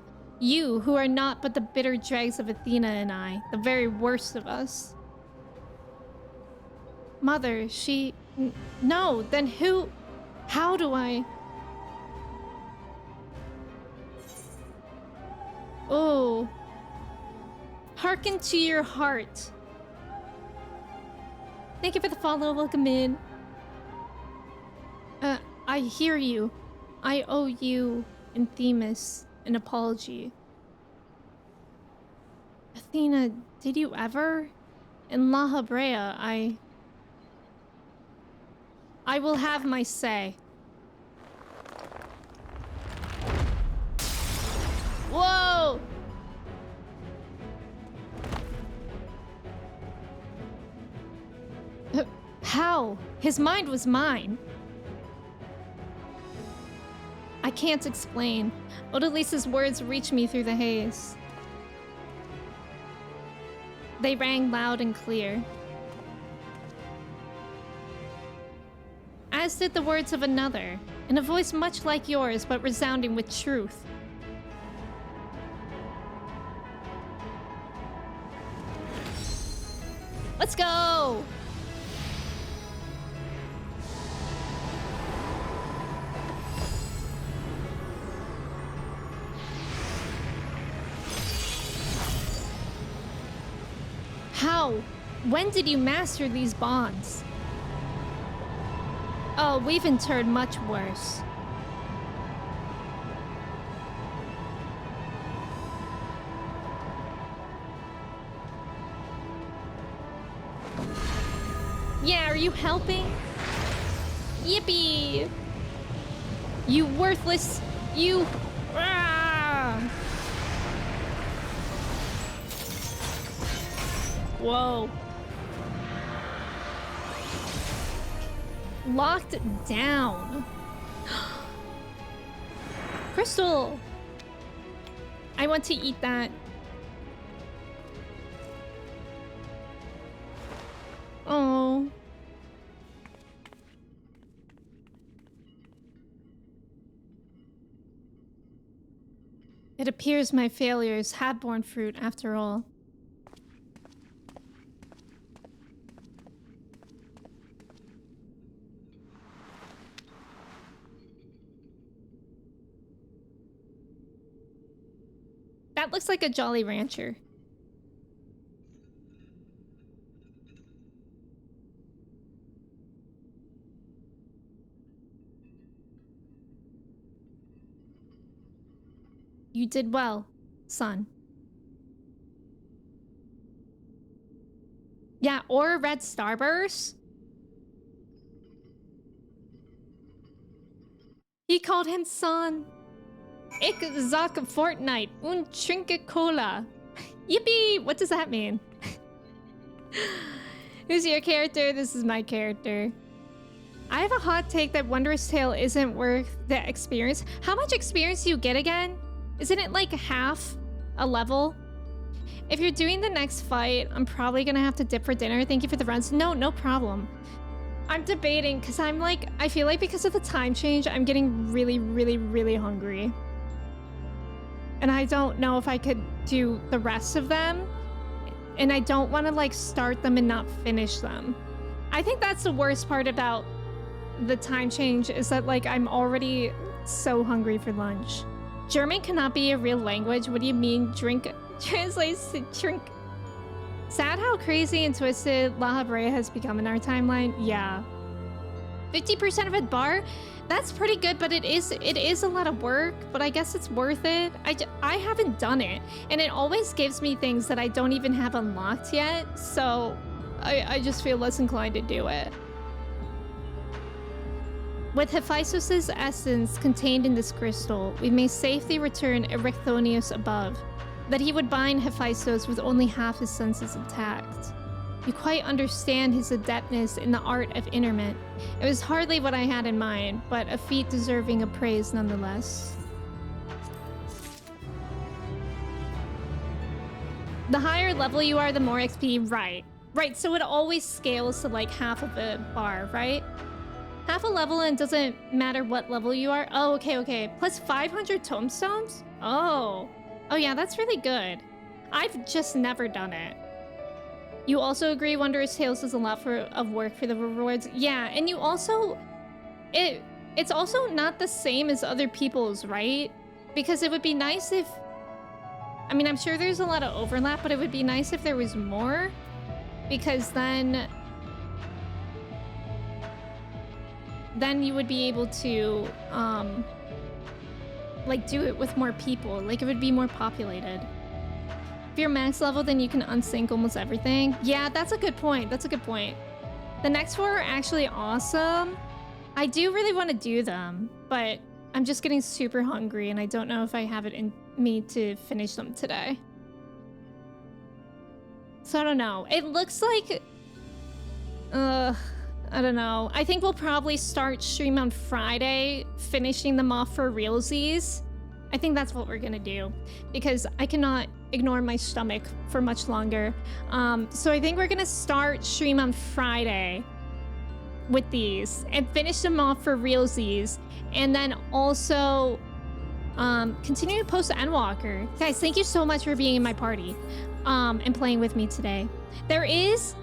You, who are not but the bitter dregs of Athena and I, the very worst of us. Mother, she... No, then who... How do I... Oh. Hearken to your heart. Thank you for the follow. Welcome in. I hear you. I owe you and Themis an apology. Athena, did you ever? In La Habrea, I will have my say. Whoa! How? His mind was mine. I can't explain. Odalisa's words reached me through the haze. They rang loud and clear. As did the words of another, in a voice much like yours but resounding with truth. Let's go! How? When did you master these bonds? Oh, we've endured much worse. Yeah, are you helping? Yippee! You worthless... You... Ah! Whoa. Locked down. Crystal! I want to eat that. Oh. It appears my failures have borne fruit after all. That looks like a Jolly Rancher. You did well, son. Yeah, or a red starburst. He called him son. Ik zag Fortnite, un trinket cola. Yippee! What does that mean? Who's your character? This is my character. I have a hot take that Wondrous Tale isn't worth the experience. How much experience do you get again? Isn't it like half a level? If you're doing the next fight, I'm probably gonna have to dip for dinner. Thank you for the runs. No problem. I'm debating because I'm like, I feel like because of the time change, I'm getting really hungry. And I don't know if I could do the rest of them. And I don't want to like start them and not finish them. I think that's the worst part about the time change is that like I'm already so hungry for lunch. German cannot be a real language. What do you mean drink translates to drink? Sad how crazy and twisted La Habrea has become in our timeline. Yeah. 50% of a bar? That's pretty good, but it is a lot of work, but I guess it's worth it. I haven't done it, and it always gives me things that I don't even have unlocked yet, so I just feel less inclined to do it. With Hephaestus' essence contained in this crystal, we may safely return Erechthonius above, that he would bind Hephaestus with only half his senses intact. You quite understand his adeptness in the art of interment. It was hardly what I had in mind, but a feat deserving of praise nonetheless. The higher level you are, the more XP, right. Right, so it always scales to like half of a bar, right? Half a level and it doesn't matter what level you are. Oh, okay. Plus 500 tomestones? Oh. Oh yeah, that's really good. I've just never done it. You also agree Wondrous Tales is a lot of work for the rewards? Yeah, and you also... It's also not the same as other people's, right? Because it would be nice if... I mean, I'm sure there's a lot of overlap, but it would be nice if there was more. Because then you would be able to, like, do it with more people. Like, it would be more populated. If you're max level, then you can unsync almost everything. Yeah, that's a good point. That's a good point. The next four are actually awesome. I do really want to do them, but I'm just getting super hungry, and I don't know if I have it in me to finish them today. So I don't know. It looks like... I don't know. I think we'll probably start stream on Friday, finishing them off for realsies. I think that's what we're gonna do, because I cannot ignore my stomach for much longer. So I think we're gonna start stream on Friday with these and finish them off for realsies, and then also continue to post Endwalker. Guys, thank you so much for being in my party and playing with me today. There is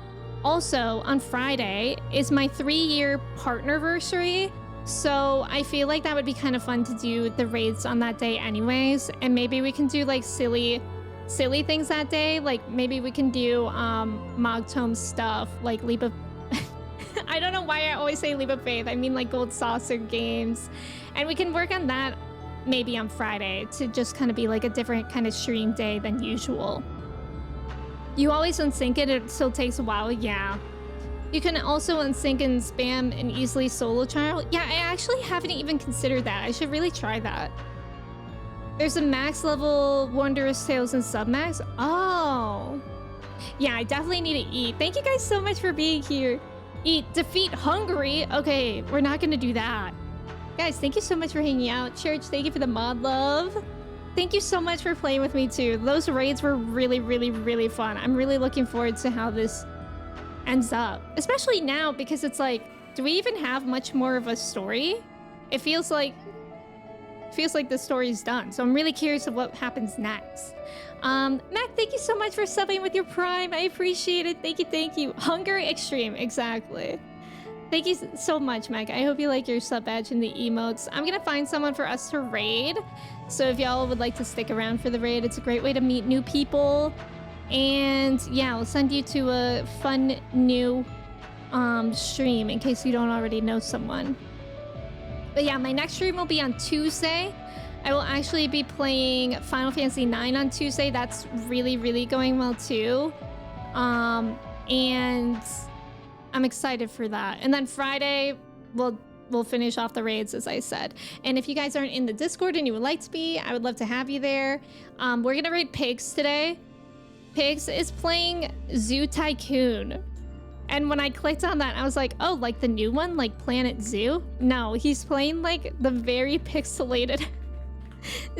also on Friday is my 3-year partnerversary. So I feel like that would be kind of fun to do the raids on that day anyways. And maybe we can do like silly things that day. Like maybe we can do Mogtome stuff, like Leap of... I don't know why I always say Leap of Faith. I mean like Gold Saucer games. And we can work on that maybe on Friday to just kind of be like a different kind of stream day than usual. You always unsync it, it still takes a while, yeah. You can also unsync and spam an easily solo trial. Yeah, I actually haven't even considered that. I should really try that. There's a max level Wondrous Tales and submax. Oh. Yeah, I definitely need to eat. Thank you guys so much for being here. Eat, defeat Hungary. Okay, we're not gonna do that. Guys, thank you so much for hanging out. Church, thank you for the mod love. Thank you so much for playing with me too. Those raids were really, really, really fun. I'm really looking forward to how this ends up. Especially now, because it's like, do we even have much more of a story? It feels like the story's done. So I'm really curious of what happens next. Mac, thank you so much for subbing with your Prime. I appreciate it. Thank you, thank you. Hunger Extreme, exactly. Thank you so much, Mac. I hope you like your sub badge and the emotes. I'm gonna find someone for us to raid. So if y'all would like to stick around for the raid, it's a great way to meet new people. And yeah, I'll send you to a fun new stream in case you don't already know someone. But yeah, my next stream will be on Tuesday. I will actually be playing Final Fantasy IX on Tuesday. That's really, really going well too. And I'm excited for that. And then Friday, we'll finish off the raids, as I said. And if you guys aren't in the Discord and you would like to be, I would love to have you there. We're gonna raid Pigs today. Pigs is playing Zoo Tycoon. And when I clicked on that, I was like, oh, like the new one, like Planet Zoo? No, he's playing like the very pixelated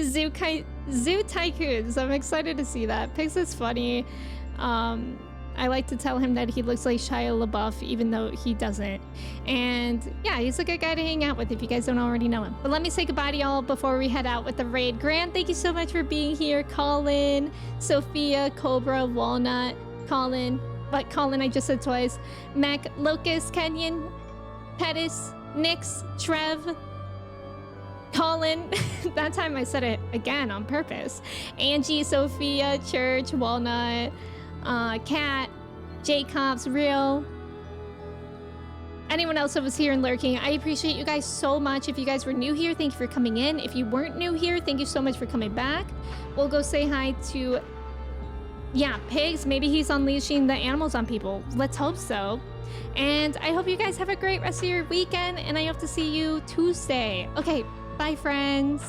Zoo Tycoon. So I'm excited to see that. Pigs is funny. I like to tell him that he looks like Shia LaBeouf, even though he doesn't. And yeah, he's a good guy to hang out with if you guys don't already know him. But let me say goodbye to y'all before we head out with the raid. Grant, thank you so much for being here. Colin, Sophia, Cobra, Walnut, Colin. But Colin, I just said twice. Mac, Locust, Kenyon, Pettis, Nix, Trev, Colin. That time I said it again on purpose. Angie, Sophia, Church, Walnut, Kat, Jacobs, Real, anyone else that was here and lurking. I appreciate you guys so much. If you guys were new here, thank you for coming in. If you weren't new here, thank you so much for coming back. We'll go say hi to, yeah, Pigs. Maybe he's unleashing the animals on people. Let's hope so. And I hope you guys have a great rest of your weekend, and I hope to see you Tuesday. Okay, bye friends.